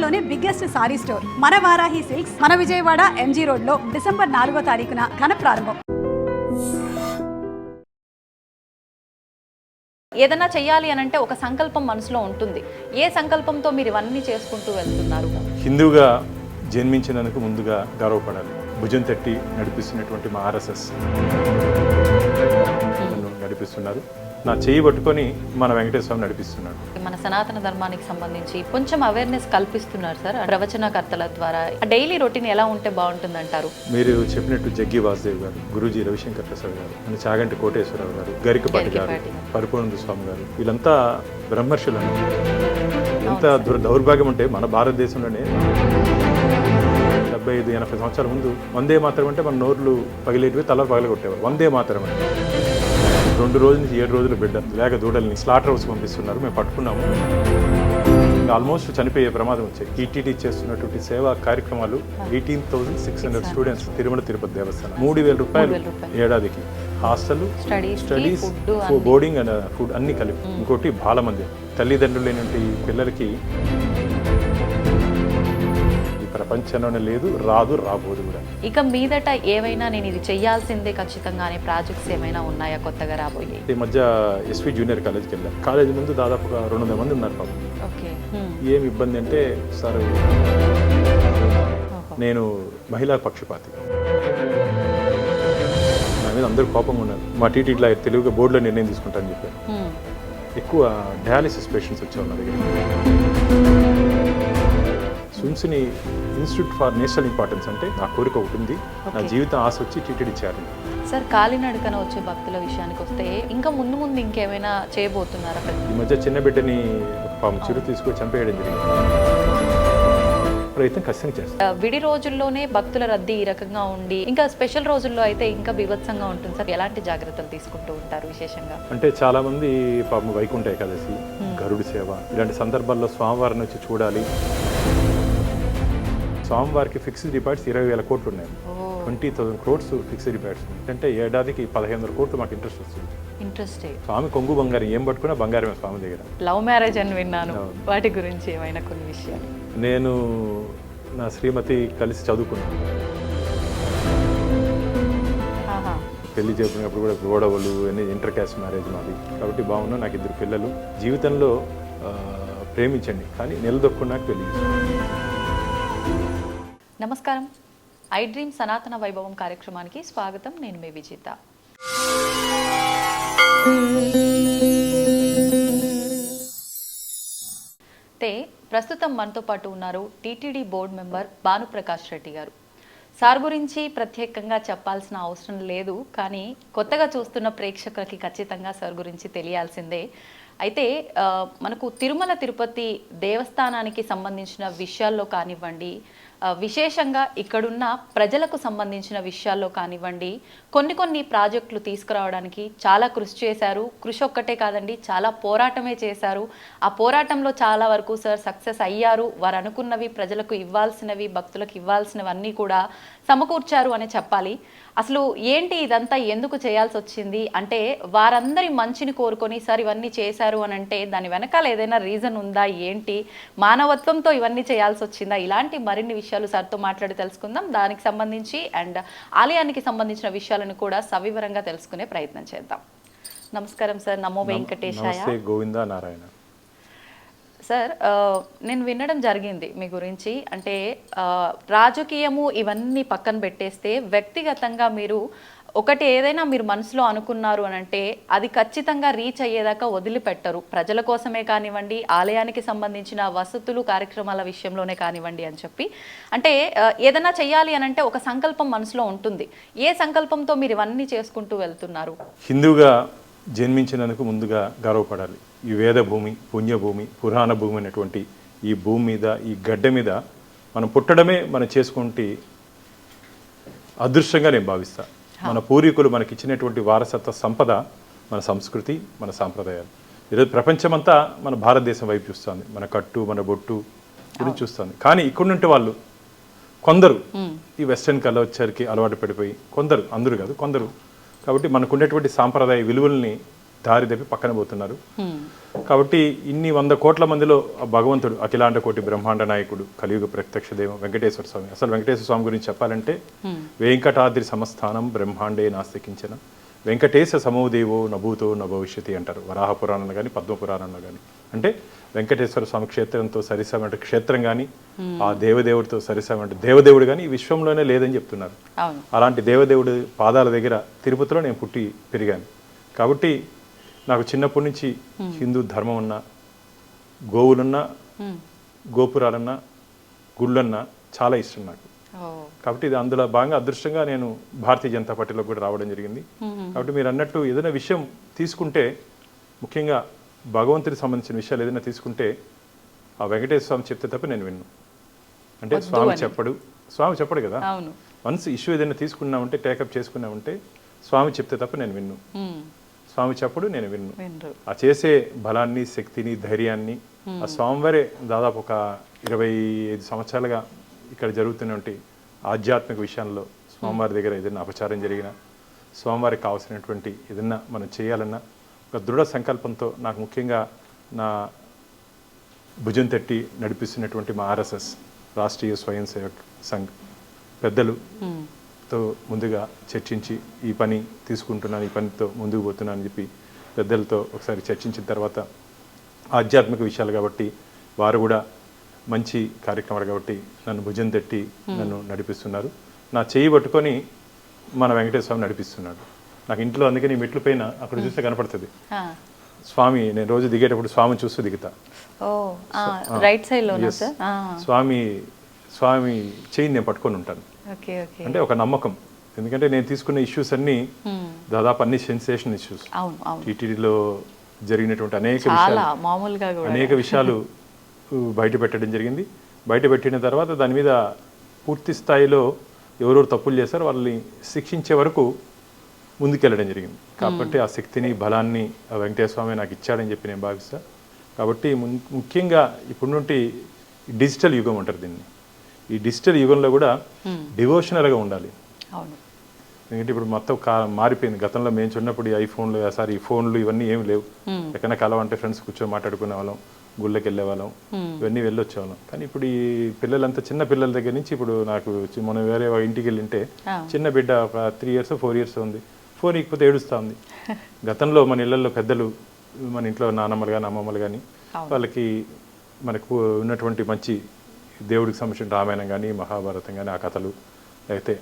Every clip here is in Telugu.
తెలంగాణలోనే బిగ్గెస్ట్ సారీ స్టోర్ మన వారాహి సిల్క్స్ మన విజయవాడ ఎంజీ రోడ్ లో డిసెంబర్ 4వ తారీఖున ఘన ప్రారంభం. ఏదైనా చెయ్యాలి అని అంటే ఒక సంకల్పం మనసులో ఉంటుంది. ఏ సంకల్పంతో మీరు ఇవన్నీ చేసుకుంటూ వెళ్తున్నారు? హిందువుగా జన్మించినందుకు ముందుగా గర్వపడాలి. భుజం తట్టి నడిపిస్తున్నటువంటి మా ఆర్ఎస్ఎస్ నన్ను నడిపిస్తున్నారు. నా చేయి పట్టుకొని మన వెంకటేశ్వర స్వామి నడిపిస్తున్నాడు. మన సనాతన ధర్మానికి సంబంధించి కొంచెం అవేర్నెస్ కల్పిస్తున్నారు సార్ ప్రవచనకర్తల ద్వారా. డైలీ రొటీన్ ఎలా ఉంటే బాగుంటుంది అంటారు? మీరు చెప్పినట్టు జగ్గి వాసుదేవ్ గారు, గురూజీ రవిశంకర్ ప్రసాద్ గారు, మన చాగంటి కోటేశ్వరరావు గారు, గరికపాటి గారు, పరిపూర్ణ స్వామి గారు, వీళ్ళంతా బ్రహ్మర్షులను. ఎంత దౌర్భాగ్యం అంటే మన భారతదేశంలోనే 75-80 సంవత్సరాల ముందు వందే మాత్రం అంటే మన నోర్లు పగిలేటివి, తల పగలగొట్టేవారు. వందే మాత్రం అంటే 2 రోజుల నుంచి 7 రోజులు బిడ్డ లేక దూడల్ని స్లాటర్ హౌస్ పంపిస్తున్నారు. మేము పట్టుకున్నాము. ఆల్మోస్ట్ చనిపోయే ప్రమాదం వచ్చాయి. టీటీడీ చేస్తున్నటువంటి సేవా కార్యక్రమాలు 18,600 స్టూడెంట్స్ తిరుమల తిరుపతి దేవస్థానం 3,000 రూపాయలు ఏడాదికి. Hostel, studies, boarding and food అన్ని కలిపి. ఇంకోటి బాలమందిరం. తల్లిదండ్రులు లేనటువంటి పిల్లలకి ప్రపంచంలోనే లేదు, రాదు, రాబోదు కూడా. ఇక మీదట ఏవైనా నేను ఇది చెయ్యాల్సిందే ఖచ్చితంగా అనే ప్రాజెక్ట్స్ ఏమైనా ఉన్నాయా కొత్తగా రాబోయే? ఈ మధ్య ఎస్వి జూనియర్ కాలేజ్కి వెళ్ళాను. కాలేజీ ముందు దాదాపుగా 200 మంది ఉన్నారు పాపం. ఏమి ఇబ్బంది అంటే, సార్ నేను మహిళా పక్షపాతి, నా మీద అందరూ కోపంగా ఉన్నారు. మా టీటీ ఇట్లా తెలుగుగా బోర్డులో నిర్ణయం తీసుకుంటానని చెప్పారు. ఎక్కువ డయాలిసిస్ పేషెంట్స్ వచ్చారు నా దగ్గర. స్విమ్స్ని ఇన్స్టిట్యూట్ ఫర్ నేషనల్ ఇంపార్టెన్స్ అంటే నా కోరిక ఒకటి ఉంది. నా జీవితం ఆశ వచ్చి టీటీడీ చేయాలి. సార్, కాలినడకన వచ్చే భక్తుల విషయానికి వస్తే ఇంకా ముందు ముందు ఇంకేమైనా చేయబోతున్నారా? ఈ మధ్య చిన్న బిడ్డని పాము చిరు తీసుకొని చంపేయడం జరిగింది. ప్రయత్నం ఖచ్చితంగా చేస్తాం. విడి రోజుల్లోనే భక్తుల రద్దీ ఈ రకంగా ఉండి ఇంకా స్పెషల్ రోజుల్లో అయితే ఇంకా బీభత్సంగా ఉంటుంది సార్. ఎలాంటి జాగ్రత్తలు తీసుకుంటూ ఉంటారు విశేషంగా? అంటే చాలా మంది పాపం వైకుంఠ ఏకాదశి, గరుడు సేవ ఇలాంటి సందర్భాల్లో స్వామివారిని వచ్చి చూడాలి. స్వామివారికి ఫిక్స్డ్ డిపాజిట్స్ 20,000 కోట్లు ఉన్నాయి. 20,000 crores ఫిక్స్డ్ డిపాజిట్స్. అంటే ఏడాదికి 1,500 కోట్లు మాకు ఇంట్రెస్ట్ వస్తుంది. ఇంట్రెస్ట్. స్వామి కొంగు బంగారం, ఏం పట్టుకున్నా బంగారమే స్వామి దగ్గర. లవ్ మ్యారేజ్ అని విన్నాను, వాటి గురించి ఏమైనా కొన్ని విషయాలు? నేను నా శ్రీమతి కలిసి చదువుకున్నాను. పెళ్లి చేసుకున్నప్పుడు కూడా గొడవలు అన్ని, ఇంటర్ క్యాస్ట్ మ్యారేజ్ మాది. కాబట్టి బాగున్నా. నాకు 2 పిల్లలు. జీవితంలో ప్రేమించండి కానీ నిలదొక్కున్నాక పెళ్లి. నమస్కారం. ఐ డ్రీమ్ సనాతన వైభవం కార్యక్రమానికి స్వాగతం. నేను మీ విజిత. ప్రస్తుతం మనతో పాటు ఉన్నారు TTD board member Bhanuprakash Reddy గారు. సార్ గురించి ప్రత్యేకంగా చెప్పాల్సిన అవసరం లేదు, కానీ కొత్తగా చూస్తున్న ప్రేక్షకులకి ఖచ్చితంగా సార్ గురించి తెలియాల్సిందే. అయితే మనకు తిరుమల తిరుపతి దేవస్థానానికి సంబంధించిన విషయాల్లో కానివ్వండి, విశేషంగా ఇక్కడున్న ప్రజలకు సంబంధించిన విషయాల్లో కానివ్వండి, కొన్ని ప్రాజెక్టులు తీసుకురావడానికి చాలా కృషి చేశారు. కృషి ఒక్కటే కాదండి, చాలా పోరాటమే చేశారు. ఆ పోరాటంలో చాలా వరకు సార్ సక్సెస్ అయ్యారు. వారు అనుకున్నవి, ప్రజలకు ఇవ్వాల్సినవి, భక్తులకు ఇవ్వాల్సినవన్నీ కూడా సమకూర్చారు అని చెప్పాలి. అసలు ఏంటి ఇదంతా ఎందుకు చేయాల్సి వచ్చింది అంటే, వారందరి మంచిని కోరుకొని సార్ ఇవన్నీ చేశారు అని అంటే దాని వెనకాల ఏదైనా రీజన్ ఉందా, ఏంటి, మానవత్వంతో ఇవన్నీ చేయాల్సి వచ్చిందా? ఇలాంటి మరిన్ని విషయాలు సార్తో మాట్లాడి తెలుసుకుందాం. దానికి సంబంధించి అండ్ ఆలయానికి సంబంధించిన విషయాలను కూడా సవివరంగా తెలుసుకునే ప్రయత్నం చేద్దాం. నమస్కారం సార్. నమో వెంకటేశాయ. గోవిందా నారాయణ. సార్, నేను వినడం జరిగింది మీ గురించి. అంటే రాజకీయము ఇవన్నీ పక్కన పెట్టేస్తే వ్యక్తిగతంగా మీరు ఒకటి ఏదైనా మీరు మనసులో అనుకున్నారు అని అంటే అది ఖచ్చితంగా రీచ్ అయ్యేదాకా వదిలిపెట్టరు. ప్రజల కోసమే కానివ్వండి, ఆలయానికి సంబంధించిన వసతులు కార్యక్రమాల విషయంలోనే కానివ్వండి అని చెప్పి. అంటే ఏదైనా చెయ్యాలి అని అంటే ఒక సంకల్పం మనసులో ఉంటుంది. ఏ సంకల్పంతో మీరు ఇవన్నీ చేసుకుంటూ వెళ్తున్నారు? హిందువుగా జన్మించినందుకు ముందుగా గర్వపడాలి. ఈ వేదభూమి, పుణ్యభూమి, పురాణ భూమి అనేటువంటి ఈ భూమి మీద, ఈ గడ్డ మీద మనం పుట్టడమే మనం చేసుకుంటే అదృష్టంగా నేను భావిస్తాను. మన పూర్వీకులు మనకి ఇచ్చినటువంటి వారసత్వ సంపద మన సంస్కృతి, మన సాంప్రదాయాలు. ఈరోజు ప్రపంచమంతా మన భారతదేశం వైపు చూస్తుంది. మన కట్టు, మన బొట్టు గురించి చూస్తుంది. కానీ ఇక్కడుంటే వాళ్ళు కొందరు ఈ వెస్ట్రన్ కల్చర్కి అలవాటు పడిపోయి, కొందరు, అందరూ కాదు, కొందరు. కాబట్టి మనకు ఉండేటువంటి సాంప్రదాయ విలువల్ని దారి తప్పి పక్కన పోతున్నారు. కాబట్టి ఇన్ని 100 కోట్ల మందిలో ఆ భగవంతుడు అఖిలాండ కోటి బ్రహ్మాండ నాయకుడు కలియుగ ప్రత్యక్ష దైవం వెంకటేశ్వర స్వామి. అసలు వెంకటేశ్వర స్వామి గురించి చెప్పాలంటే వెంకటాద్రి సమస్థానం బ్రహ్మాండే నాస్తికించన వెంకటేశ సమోదేవో నభూతో నభవిష్యతి అంటారు వరాహ పురాణంలో కానీ పద్మపురాణంలో కానీ. అంటే వెంకటేశ్వర స్వామి క్షేత్రంతో సరిసమంటే క్షేత్రం కానీ ఆ దేవదేవుడితో సరిసమంటే దేవదేవుడు కానీ ఈ విశ్వంలోనే లేదని చెప్తున్నారు. అలాంటి దేవదేవుడి పాదాల దగ్గర తిరుపతిలో నేను పుట్టి పెరిగాను. కాబట్టి నాకు చిన్నప్పటి నుంచి హిందూ ధర్మం ఉన్నా, గోవులున్నా, గోపురాలన్నా, గుళ్ళన్నా చాలా ఇష్టం నాకు. కాబట్టి ఇది అందులో భాగంగా అదృష్టంగా నేను భారతీయ జనతా పార్టీలో కూడా రావడం జరిగింది. కాబట్టి మీరు అన్నట్టు ఏదైనా విషయం తీసుకుంటే, ముఖ్యంగా భగవంతుడికి సంబంధించిన విషయాలు ఏదైనా తీసుకుంటే ఆ వెంకటేశ్వర స్వామి చెప్తే తప్ప నేను విన్ను. అంటే స్వామి చెప్పడు కదా. వన్స్ ఇష్యూ ఏదైనా తీసుకున్నామంటే, టేకప్ చేసుకున్నామంటే స్వామి చెప్తే తప్ప నేను విన్ను. స్వామి చెప్పడు, నేను విన్ను. ఆ చేసే బలాన్ని, శక్తిని, ధైర్యాన్ని ఆ స్వామివారే దాదాపు ఒక 25 సంవత్సరాలుగా ఇక్కడ జరుగుతున్నటువంటి ఆధ్యాత్మిక విషయాల్లో స్వామివారి దగ్గర ఏదైనా అపచారం జరిగినా, స్వామివారికి కావాల్సినటువంటి ఏదైనా మనం చేయాలన్నా ఒక దృఢ సంకల్పంతో నాకు ముఖ్యంగా నా భుజం తట్టి నడిపిస్తున్నటువంటి మా ఆర్ఎస్ఎస్ రాష్ట్రీయ స్వయం సేవక్ సంఘ్ పెద్దలుతో ముందుగా చర్చించి ఈ పని తీసుకుంటున్నాను, ఈ పనితో ముందుకు పోతున్నాను అని చెప్పి పెద్దలతో ఒకసారి చర్చించిన తర్వాత ఆధ్యాత్మిక విషయాలు కాబట్టి వారు కూడా మంచి కార్యక్రమాలు కాబట్టి నన్ను భుజం తట్టి నన్ను నడిపిస్తున్నారు. నా చేయి పట్టుకొని మన వెంకటేశ్వర స్వామి నడిపిస్తున్నాడు. నాకు ఇంట్లో అందుకని మెట్లు పైన అక్కడ చూస్తే కనపడుతుంది స్వామి. నేను రోజు దిగేటప్పుడు స్వామిని చూస్తూ దిగుతా. స్వామి చేయిని నేను పట్టుకొని ఉంటాను. అంటే ఒక నమ్మకం. ఎందుకంటే నేను తీసుకున్న ఇష్యూస్ అన్ని దాదాపు అన్ని సెన్సేషన్ ఇష్యూస్. టీటీడీలో జరిగినటువంటి అనేక విషయాలు బయట పెట్టడం జరిగింది. బయట పెట్టిన తర్వాత దాని మీద పూర్తి స్థాయిలో ఎవరెవరు తప్పులు చేశారో వాళ్ళని శిక్షించే వరకు ముందుకెళ్ళడం జరిగింది. కాబట్టి ఆ శక్తిని, బలాన్ని ఆ వెంకటేశ్వర స్వామి నాకు ఇచ్చాడని చెప్పి నేను భావిస్తాను. కాబట్టి ముఖ్యంగా ఇప్పుడు నుండి డిజిటల్ యుగం అంటారు దీన్ని. ఈ డిజిటల్ యుగంలో కూడా డివోషనల్గా ఉండాలి. ఎందుకంటే ఇప్పుడు మొత్తం మారిపోయింది. గతంలో మేము చిన్నప్పుడు ఈ ఐఫోన్లు, ఈ ఫోన్లు ఇవన్నీ ఏమి లేవు. ఎక్కడైనా కలవంటే ఫ్రెండ్స్ కూర్చొని మాట్లాడుకునే వాళ్ళం, గుళ్ళకి వెళ్ళే వాళ్ళం, ఇవన్నీ వెళ్ళొచ్చేవాళ్ళం. కానీ ఇప్పుడు ఈ పిల్లలంతా చిన్న పిల్లల దగ్గర నుంచి ఇప్పుడు నాకు మనం వేరే ఇంటికి వెళ్ళింటే చిన్న బిడ్డ ఒక 3 years 4 years ఉంది, ఫోన్ ఇకపోతే ఏడుస్తూ ఉంది. గతంలో మన ఇళ్లలో పెద్దలు, మన ఇంట్లో నాన్నమ్మలు కానీ అమ్మమ్మలు కానీ వాళ్ళకి మనకు ఉన్నటువంటి మంచి దేవుడికి సంబంధించిన రామాయణం కానీ మహాభారతం కానీ ఆ కథలు అయితే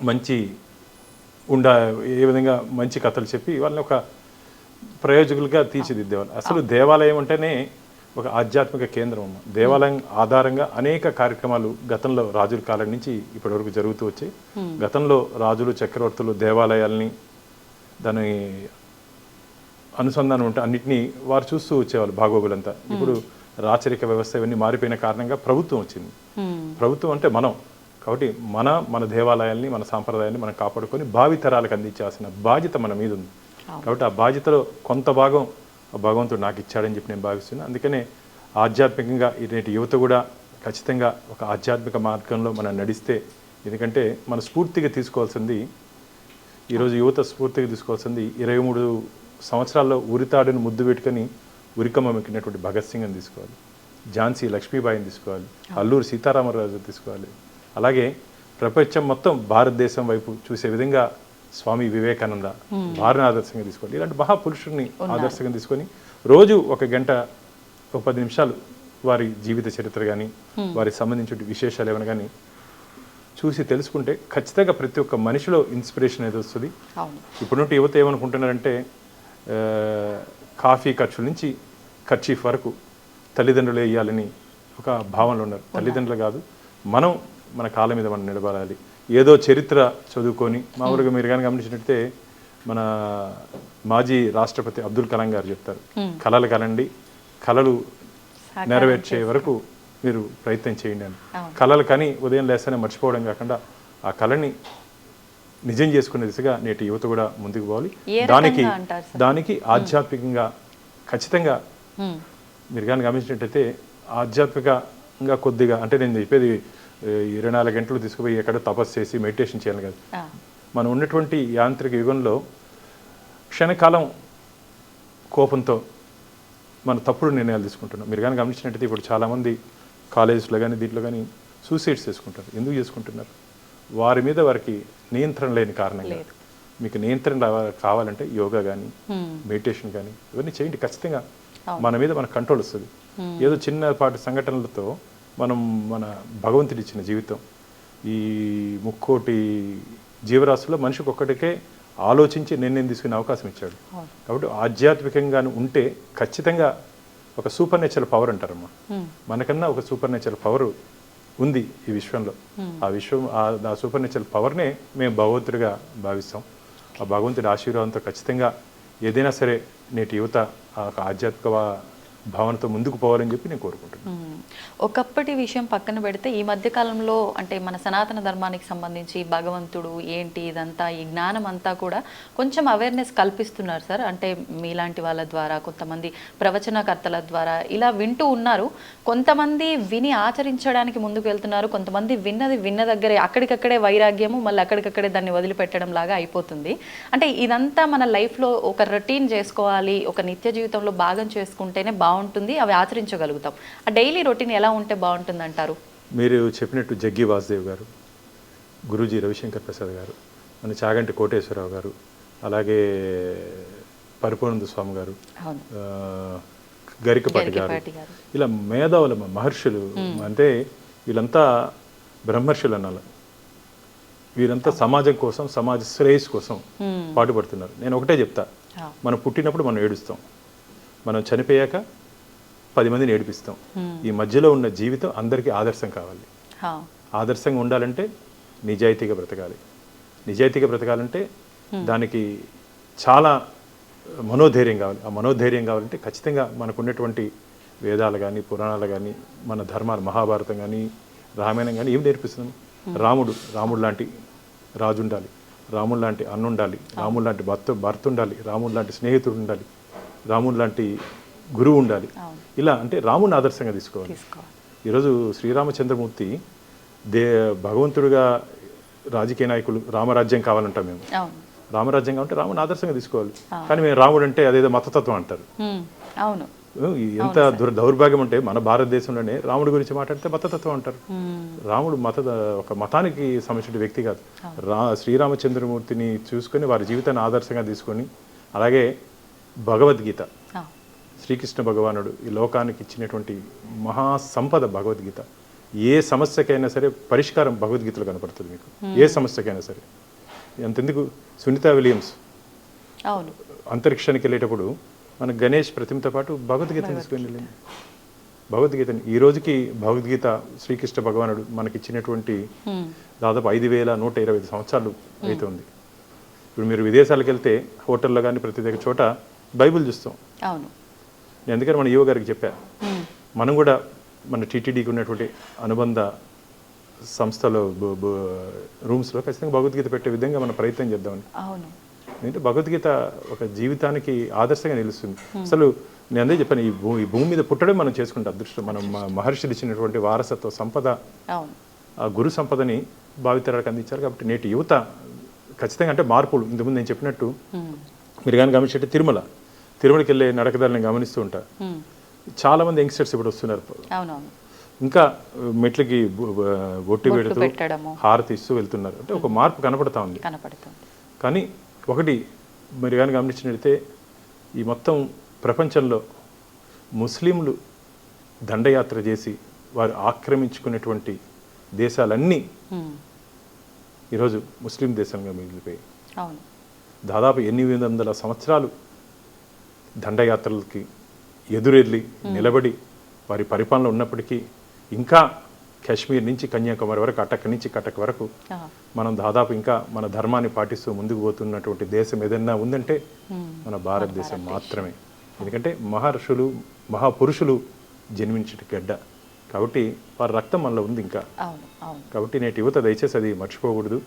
మంచి ఏ విధంగా మంచి కథలు చెప్పి వాళ్ళని ఒక ప్రయోజకులుగా తీర్చిదిద్దేవాళ్ళు. అసలు దేవాలయం అంటేనే ఒక ఆధ్యాత్మిక కేంద్రం. దేవాలయం ఆధారంగా అనేక కార్యక్రమాలు గతంలో రాజుల కాలం నుంచి ఇప్పటి వరకు జరుగుతూ వచ్చాయి. గతంలో రాజులు, చక్రవర్తులు దేవాలయాల్ని దాని అనుసంధానం ఉంటే అన్నింటినీ వారు చూస్తూ వచ్చేవాళ్ళు భాగోగులంతా. ఇప్పుడు రాచరిక వ్యవస్థ ఇవన్నీ మారిపోయిన కారణంగా ప్రభుత్వం వచ్చింది. ప్రభుత్వం అంటే మనం. కాబట్టి మన దేవాలయాల్ని, మన సాంప్రదాయాన్ని మనం కాపాడుకొని భావితరాలకు అందించాల్సిన బాధ్యత మన మీద ఉంది. కాబట్టి ఆ బాధ్యతలో కొంత భాగం భగవంతుడు నాకు ఇచ్చాడని చెప్పి నేను భావిస్తున్నాను. అందుకనే ఆధ్యాత్మికంగా నేటి యువత కూడా ఖచ్చితంగా ఒక ఆధ్యాత్మిక మార్గంలో మనం నడిస్తే, ఎందుకంటే మన స్ఫూర్తిగా తీసుకోవాల్సింది ఈరోజు యువత స్ఫూర్తిగా తీసుకోవాల్సింది 23 సంవత్సరాల్లో ఉరితాడును ముద్దు పెట్టుకొని ఉరికమ్మ మెక్కినటువంటి భగత్ సింగ్ అని తీసుకోవాలి, ఝాన్సీ లక్ష్మీబాయిని తీసుకోవాలి, అల్లూరి సీతారామరాజు తీసుకోవాలి. అలాగే ప్రపంచం మొత్తం భారతదేశం వైపు చూసే విధంగా స్వామి వివేకానంద వారిని ఆదర్శంగా తీసుకోవాలి. ఇలాంటి మహాపురుషుడిని ఆదర్శంగా తీసుకొని రోజు 1 గంట 10 నిమిషాలు వారి జీవిత చరిత్ర కానీ వారికి సంబంధించిన విశేషాలు ఏమైనా కానీ చూసి తెలుసుకుంటే ఖచ్చితంగా ప్రతి ఒక్క మనిషిలో ఇన్స్పిరేషన్ అనేది వస్తుంది. ఇప్పుడుంటే యువత ఏమనుకుంటున్నారంటే కాఫీ ఖర్చుల నుంచి ఖర్చీఫ్ వరకు తల్లిదండ్రులు వేయాలని ఒక భావనలో ఉన్నారు. తల్లిదండ్రులు కాదు, మన కాళ్ళ మీద మనం నిలబడాలి. ఏదో చరిత్ర చదువుకొని మామూలుగా మీరు కానీ గమనించినట్టే మన మాజీ రాష్ట్రపతి అబ్దుల్ కలాం గారు చెప్తారు, కళలు కలండి, కళలు నెరవేర్చే వరకు మీరు ప్రయత్నం చేయండి అని. కళలు కానీ ఉదయం లేస్తేనే మర్చిపోవడం కాకుండా ఆ కళని నిజం చేసుకునే దిశగా నేటి యువత కూడా ముందుకు పోవాలి. దానికి ఆధ్యాత్మికంగా ఖచ్చితంగా మీరు కానీ గమనించినట్టయితే ఆధ్యాత్మికంగా కొద్దిగా, అంటే నేను చెప్పేది 24 గంటలు తీసుకుపోయి ఎక్కడ తపస్సు చేసి మెడిటేషన్ చేయాలి కదా. మనం ఉన్నటువంటి యాంత్రిక యుగంలో క్షణకాలం కోపంతో మన తప్పుడు నిర్ణయాలు తీసుకుంటున్నాం. మీరు కానీ గమనించినట్టయితే ఇప్పుడు చాలామంది కాలేజెస్లో కానీ దీంట్లో కానీ సూసైడ్స్ చేసుకుంటారు. ఎందుకు చేసుకుంటున్నారు? వారి మీద వారికి నియంత్రణ లేని కారణంగా. మీకు నియంత్రణ కావాలంటే యోగా కానీ మెడిటేషన్ కానీ ఇవన్నీ చేయండి. ఖచ్చితంగా మన మీద మన కంట్రోల్ వస్తుంది. ఏదో చిన్నపాటి సంఘటనలతో మనం మన భగవంతుడి ఇచ్చిన జీవితం, ఈ 3,00,00,000 జీవరాశుల్లో మనిషికి ఒక్కటికే ఆలోచించి నిర్ణయం తీసుకునే అవకాశం ఇచ్చాడు. కాబట్టి ఆధ్యాత్మికంగా ఉంటే ఖచ్చితంగా ఒక సూపర్ నేచురల్ పవర్ అంటారమ్మా. మనకన్నా ఒక సూపర్ నేచురల్ పవర్ ఉంది ఈ విశ్వంలో. ఆ సూపర్ నేచురల్ పవర్నే మేము భగవంతుడిగా భావిస్తాం. ఆ భగవంతుడి ఆశీర్వాదంతో ఖచ్చితంగా ఏదైనా సరే నేటి యువత ఆ ఆధ్యాత్మిక భావనతో ముందుకు పోవాలని చెప్పి నేను కోరుకుంటున్నాను. ఒకప్పటి విషయం పక్కన పెడితే ఈ మధ్య కాలంలో అంటే మన సనాతన ధర్మానికి సంబంధించి భగవంతుడు ఏంటి ఇదంతా ఈ జ్ఞానం అంతా కూడా కొంచెం అవేర్నెస్ కల్పిస్తున్నారు సార్. అంటే మీలాంటి వాళ్ళ ద్వారా, కొంతమంది ప్రవచనకర్తల ద్వారా ఇలా వింటూ ఉన్నారు. కొంతమంది విని ఆచరించడానికి ముందుకు వెళ్తున్నారు, కొంతమంది విన్న దగ్గరే అక్కడికక్కడే వైరాగ్యము మళ్ళీ అక్కడికక్కడే దాన్ని వదిలిపెట్టడం లాగా అయిపోతుంది. అంటే ఇదంతా మన లైఫ్లో ఒక రొటీన్ చేసుకోవాలి, ఒక నిత్య జీవితంలో భాగం చేసుకుంటేనే బాగుంటుంది, అవి ఆచరించగలుగుతాం. ఆ డైలీ రొటీన్ ఎలా ఉంటే బాగుంటుంది అంటారు? మీరు చెప్పినట్టు జగ్గి వాసుదేవ్ గారు, గురూజీ రవిశంకర్ ప్రసాద్ గారు, మన చాగంటి కోటేశ్వరరావు గారు, అలాగే పరిపూర్ణానంద స్వామి గారు, గరికపాటి గారు, ఇలా మేధావుల మహర్షులు, అంటే వీళ్ళంతా బ్రహ్మర్షులు అనాలి. వీరంతా సమాజం కోసం, సమాజ శ్రేయస్సు కోసం పాటుపడుతున్నారు. నేను ఒకటే చెప్తా, మనం పుట్టినప్పుడు మనం ఏడుస్తాం, మనం చనిపోయాక 10 మందిని ఏడిపిస్తాం. ఈ మధ్యలో ఉన్న జీవితం అందరికీ ఆదర్శం కావాలి. ఆదర్శంగా ఉండాలంటే నిజాయితీగా బ్రతకాలి. నిజాయితీగా బ్రతకాలంటే దానికి చాలా మనోధైర్యం కావాలి. ఆ మనోధైర్యం కావాలంటే ఖచ్చితంగా మనకు ఉన్నటువంటి వేదాలు కానీ, పురాణాలు కానీ, మన ధర్మాలు, మహాభారతం కానీ, రామాయణం కానీ ఏం నేర్పిస్తున్నాం? రాముడు లాంటి రాజు ఉండాలి, రాముడు లాంటి అన్న ఉండాలి, రాముడు లాంటి భర్త ఉండాలి, రాముడు లాంటి స్నేహితుడు ఉండాలి, రాముడు లాంటి గురువు ఉండాలి. ఇలా అంటే రాముడిని ఆదర్శంగా తీసుకోవాలి. ఈరోజు శ్రీరామచంద్రమూర్తి భగవంతుడిగా రాజకీయ నాయకులు రామరాజ్యం కావాలంటాం మేము. రామరాజ్యం కావాలంటే రాముడిని ఆదర్శంగా తీసుకోవాలి. కానీ మేము రాముడు అంటే అదేదో మతతత్వం అంటారు. అవును, ఎంత దౌర్భాగ్యం అంటే మన భారతదేశంలోనే రాముడి గురించి మాట్లాడితే మతతత్వం అంటారు. రాముడు ఒక మతానికి సంబంధించిన వ్యక్తి కాదు. శ్రీరామచంద్రమూర్తిని చూసుకొని వారి జీవితాన్ని ఆదర్శంగా తీసుకొని, అలాగే భగవద్గీత, శ్రీకృష్ణ భగవానుడు ఈ లోకానికి ఇచ్చినటువంటి మహాసంపద భగవద్గీత. ఏ సమస్యకైనా సరే పరిష్కారం భగవద్గీతలో కనపడుతుంది మీకు. ఏ సమస్యకైనా సరే. అంతెందుకు, సునీత విలియమ్స్ అంతరిక్షానికి వెళ్ళేటప్పుడు మన గణేష్ ప్రతిమతో పాటు భగవద్గీతను తీసుకుని వెళ్ళింది. భగవద్గీతని ఈ రోజుకి భగవద్గీత శ్రీకృష్ణ భగవానుడు మనకి ఇచ్చినటువంటి దాదాపు 5,125 సంవత్సరాలు అయితే ఉంది. ఇప్పుడు మీరు విదేశాలకు వెళ్తే హోటల్లో కానీ ప్రతి దగ్గర చోట బైబిల్ చూస్తాం. నేను అందుకని మన యువ గారికి చెప్పా, మనం కూడా మన టీటీడీకి ఉన్నటువంటి అనుబంధ సంస్థలో రూమ్స్లో ఖచ్చితంగా భగవద్గీత పెట్టే విధంగా మనం ప్రయత్నం చేద్దామని. ఎందుకంటే భగవద్గీత ఒక జీవితానికి ఆదర్శంగా నిలుస్తుంది. అసలు నేను అదే చెప్పాను, ఈ భూమి మీద పుట్టడం మనం చేసుకుంటే అదృష్టం. మనం మహర్షులు ఇచ్చినటువంటి వారసత్వ సంపద, ఆ గురు సంపదని భావితరాలకు అందించారు. కాబట్టి నేటి యువత ఖచ్చితంగా అంటే మార్పులు, ఇంతకుముందు నేను చెప్పినట్టు మీరు కానీ గమనించే తిరుమలకి వెళ్ళే నడకదారులు నేను గమనిస్తూ ఉంటా. చాలా మంది యంగ్స్టర్స్ ఇప్పుడు వస్తున్నారు. ఇంకా మెట్లకి బొట్టి పెడుతూ హారతి ఇస్తూ వెళ్తున్నారు. అంటే ఒక మార్పు కనపడతా ఉంది. కానీ ఒకటి మీరు కానీ గమనించినట్లయితే ఈ మొత్తం ప్రపంచంలో ముస్లింలు దండయాత్ర చేసి వారు ఆక్రమించుకునేటువంటి దేశాలన్నీ ఈరోజు ముస్లిం దేశంగా మిగిలిపోయాయి. దాదాపు 800 సంవత్సరాలు దండయాత్రలకి ఎదురెళ్ళి నిలబడి వారి పరిపాలన ఉన్నప్పటికీ ఇంకా కాశ్మీర్ నుంచి కన్యాకుమారి వరకు, అటక్ నుంచి కటక్ వరకు మనం దాదాపు ఇంకా మన ధర్మాన్ని పాటిస్తూ ముందుకు పోతున్నటువంటి దేశం ఏదైనా ఉందంటే మన భారతదేశం మాత్రమే. ఎందుకంటే మహర్షులు, మహాపురుషులు జన్మించిన గడ్డ. కాబట్టి వారి రక్తం మనలో ఉంది ఇంకా. కాబట్టి నేటి యువత దయచేసి అది మర్చిపోకూడదు.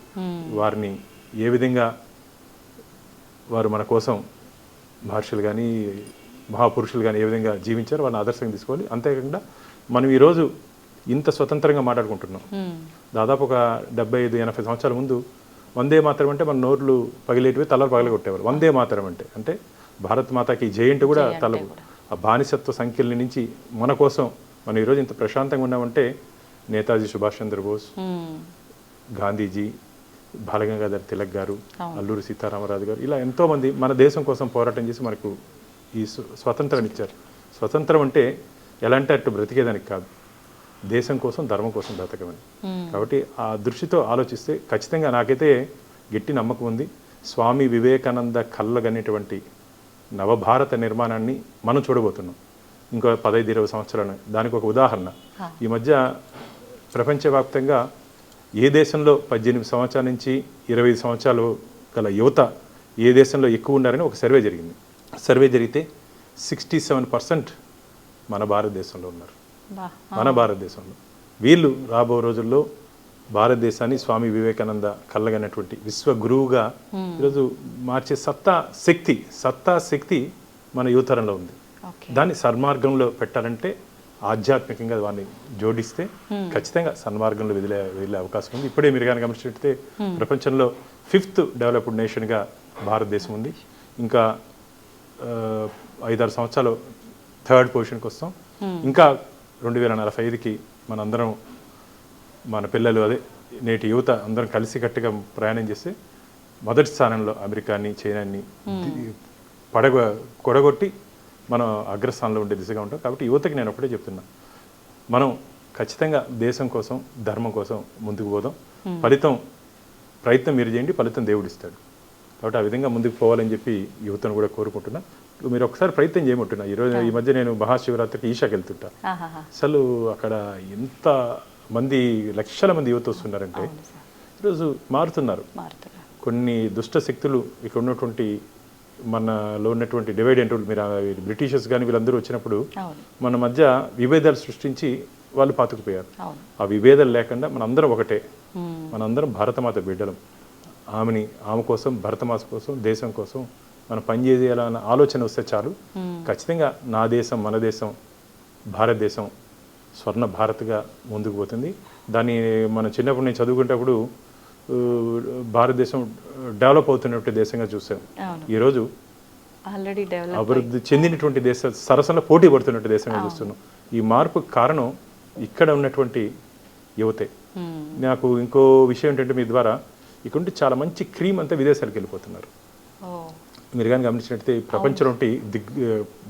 వారిని ఏ విధంగా వారు మన కోసం మహర్షులు కానీ మహాపురుషులు కానీ ఏ విధంగా జీవించారో వాళ్ళని ఆదర్శంగా తీసుకోవాలి. అంతేకాకుండా మనం ఈరోజు ఇంత స్వతంత్రంగా మాట్లాడుకుంటున్నాం. దాదాపు ఒక 75-80 సంవత్సరాల ముందు వందే మాతరం అంటే మన నోర్లు పగిలేటివి, తలలు పగలగొట్టేవారు. వందే మాతరం అంటే భారత్ మాతాకి జై అంటే కూడా తల ఆ బానిసత్వ సంఖ్యల నుంచి మన కోసం మనం ఈరోజు ఇంత ప్రశాంతంగా ఉన్నామంటే నేతాజీ సుభాష్ చంద్రబోస్, గాంధీజీ, బాలగంగాధర్ తిలక్ గారు, అల్లూరి సీతారామరాజు గారు, ఇలా ఎంతోమంది మన దేశం కోసం పోరాటం చేసి మనకు ఈ స్వతంత్రాన్ని ఇచ్చారు. స్వతంత్రం అంటే ఎలా అంటే అటు బ్రతికేదానికి కాదు, దేశం కోసం ధర్మం కోసం బ్రతకమని. కాబట్టి ఆ దృష్టితో ఆలోచిస్తే ఖచ్చితంగా నాకైతే గట్టి నమ్మకం ఉంది. స్వామి వివేకానంద కళ్ళగనేటువంటి నవభారత నిర్మాణాన్ని మనం చూడబోతున్నాం ఇంకో 15-20 సంవత్సరాలు. దానికి ఒక ఉదాహరణ, ఈ మధ్య ప్రపంచవ్యాప్తంగా ఏ దేశంలో 18 సంవత్సరాల నుంచి 25 సంవత్సరాలు గల యువత ఏ దేశంలో ఎక్కువ ఉన్నారని ఒక సర్వే జరిగింది. సర్వే జరిగితే 67% మన భారతదేశంలో ఉన్నారు. మన భారతదేశంలో వీళ్ళు రాబో రోజుల్లో భారతదేశాన్ని స్వామి వివేకానంద కళ్ళగనటువంటి విశ్వ గురువుగా ఈరోజు మార్చే సత్తా శక్తి మన యువతరంలో ఉంది. దాన్ని సన్మార్గంలో పెట్టాలంటే ఆధ్యాత్మికంగా వాడిని జోడిస్తే ఖచ్చితంగా సన్మార్గంలో వెళ్ళే అవకాశం ఉంది. ఇప్పుడే మీరు కానీ గమనించినట్లయితే ప్రపంచంలో 5th డెవలప్డ్ నేషన్గా భారతదేశం ఉంది. ఇంకా 5-6 సంవత్సరాలు 3rd పొజిషన్కి వస్తాం. ఇంకా 2045కి మనందరం మన పిల్లలు నేటి యువత అందరం కలిసికట్టుగా ప్రయాణం చేస్తే మొదటి స్థానంలో అమెరికాని, చైనాని కొడగొట్టి మనం అగ్రస్థానంలో ఉండే దిశగా ఉంటాం. కాబట్టి యువతకి నేను ఒకటే చెప్తున్నా, మనం ఖచ్చితంగా దేశం కోసం ధర్మం కోసం ముందుకు పోదాం. ప్రయత్నం మీరు చేయండి, ఫలితం దేవుడు ఇస్తాడు. కాబట్టి ఆ విధంగా ముందుకు పోవాలని చెప్పి యువతను కూడా కోరుకుంటున్నా. మీరు ఒకసారి ప్రయత్నం చేయమంటున్నా. ఈ మధ్య నేను మహాశివరాత్రికి ఈషాకి వెళ్తుంటా. అసలు అక్కడ ఎంత మంది లక్షల మంది యువత వస్తున్నారంటే ఈరోజు మారుతున్నారు. కొన్ని దుష్ట శక్తులు ఇక్కడ ఉన్నటువంటి మనలో ఉన్నటువంటి డివైడ్ అండ్ రూల్, మీరు బ్రిటిషర్స్ కానీ వీళ్ళందరూ వచ్చినప్పుడు మన మధ్య విభేదాలు సృష్టించి వాళ్ళు పాతుకుపోయారు. ఆ విభేదాలు లేకుండా మనందరం ఒకటే, మనందరం భారతమాత బిడ్డలం. ఆమె కోసం, భరతమాత కోసం, దేశం కోసం మనం పనిచేయాలన్న ఆలోచన వస్తే చాలు. ఖచ్చితంగా నా దేశం, మన దేశం, భారతదేశం స్వర్ణ భారత్గా ముందుకు పోతుంది. దాన్ని మనం చిన్నప్పుడు నేను చదువుకునేటప్పుడు భారతదేశం డెవలప్ అవుతున్నటువంటి దేశంగా చూసాం. ఈరోజు ఆల్రెడీ అభివృద్ధి చెందినటువంటి సరసంలో పోటీ పడుతున్నట్టు దేశంగా చూస్తున్నాం. ఈ మార్పు కారణం ఇక్కడ ఉన్నటువంటి యువతే. నాకు ఇంకో విషయం ఏంటంటే, మీ ద్వారా ఇక్కడ చాలా మంచి క్రీమ్ అంతా విదేశాలకు వెళ్ళిపోతున్నారు. మీరు కానీ గమనించినట్లయితే ప్రపంచంలో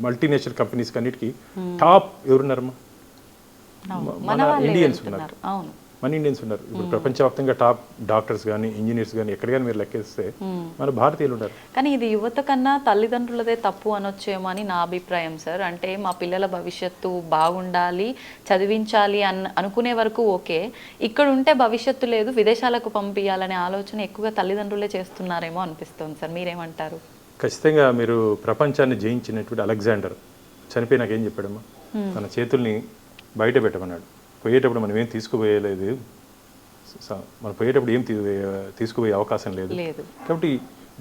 మల్టీనేషనల్ కంపెనీస్ అన్నిటికీ టాప్ ఎవరున్నారమ్మా? మన ఇండియన్స్ ఉన్నారు. ఇప్పుడు ప్రపంచవ్యాప్తంగా టాప్ డాక్టర్స్ కానీ, ఇంజనీర్స్ కానీ ఎక్కడ కానీ మీరు లెక్కేస్తే మన భారతీయులు ఉన్నారు. కానీ ఇది యువత కన్నా తల్లిదండ్రులదే తప్పు అనొచ్చేమో అని నా అభిప్రాయం సార్. అంటే మా పిల్లల భవిష్యత్తు బాగుండాలి, చదివించాలి అనుకునే వరకు ఓకే, ఇక్కడ ఉంటే భవిష్యత్తు లేదు, విదేశాలకు పంపించాలనే ఆలోచన ఎక్కువగా తల్లిదండ్రులే చేస్తున్నారేమో అనిపిస్తుంది సార్. మీరేమంటారు? ఖచ్చితంగా మీరు ప్రపంచాన్ని జయించినటువంటి అలెగ్జాండర్ చనిపోయినాక ఏం చెప్పాడమ్మా? తన చేతుల్ని బయట పెట్టమన్నాడు. పోయేటప్పుడు మనం ఏం తీసుకుపోయలేదు, మనం పోయేటప్పుడు ఏం తీసుకుపోయే అవకాశం లేదు. కాబట్టి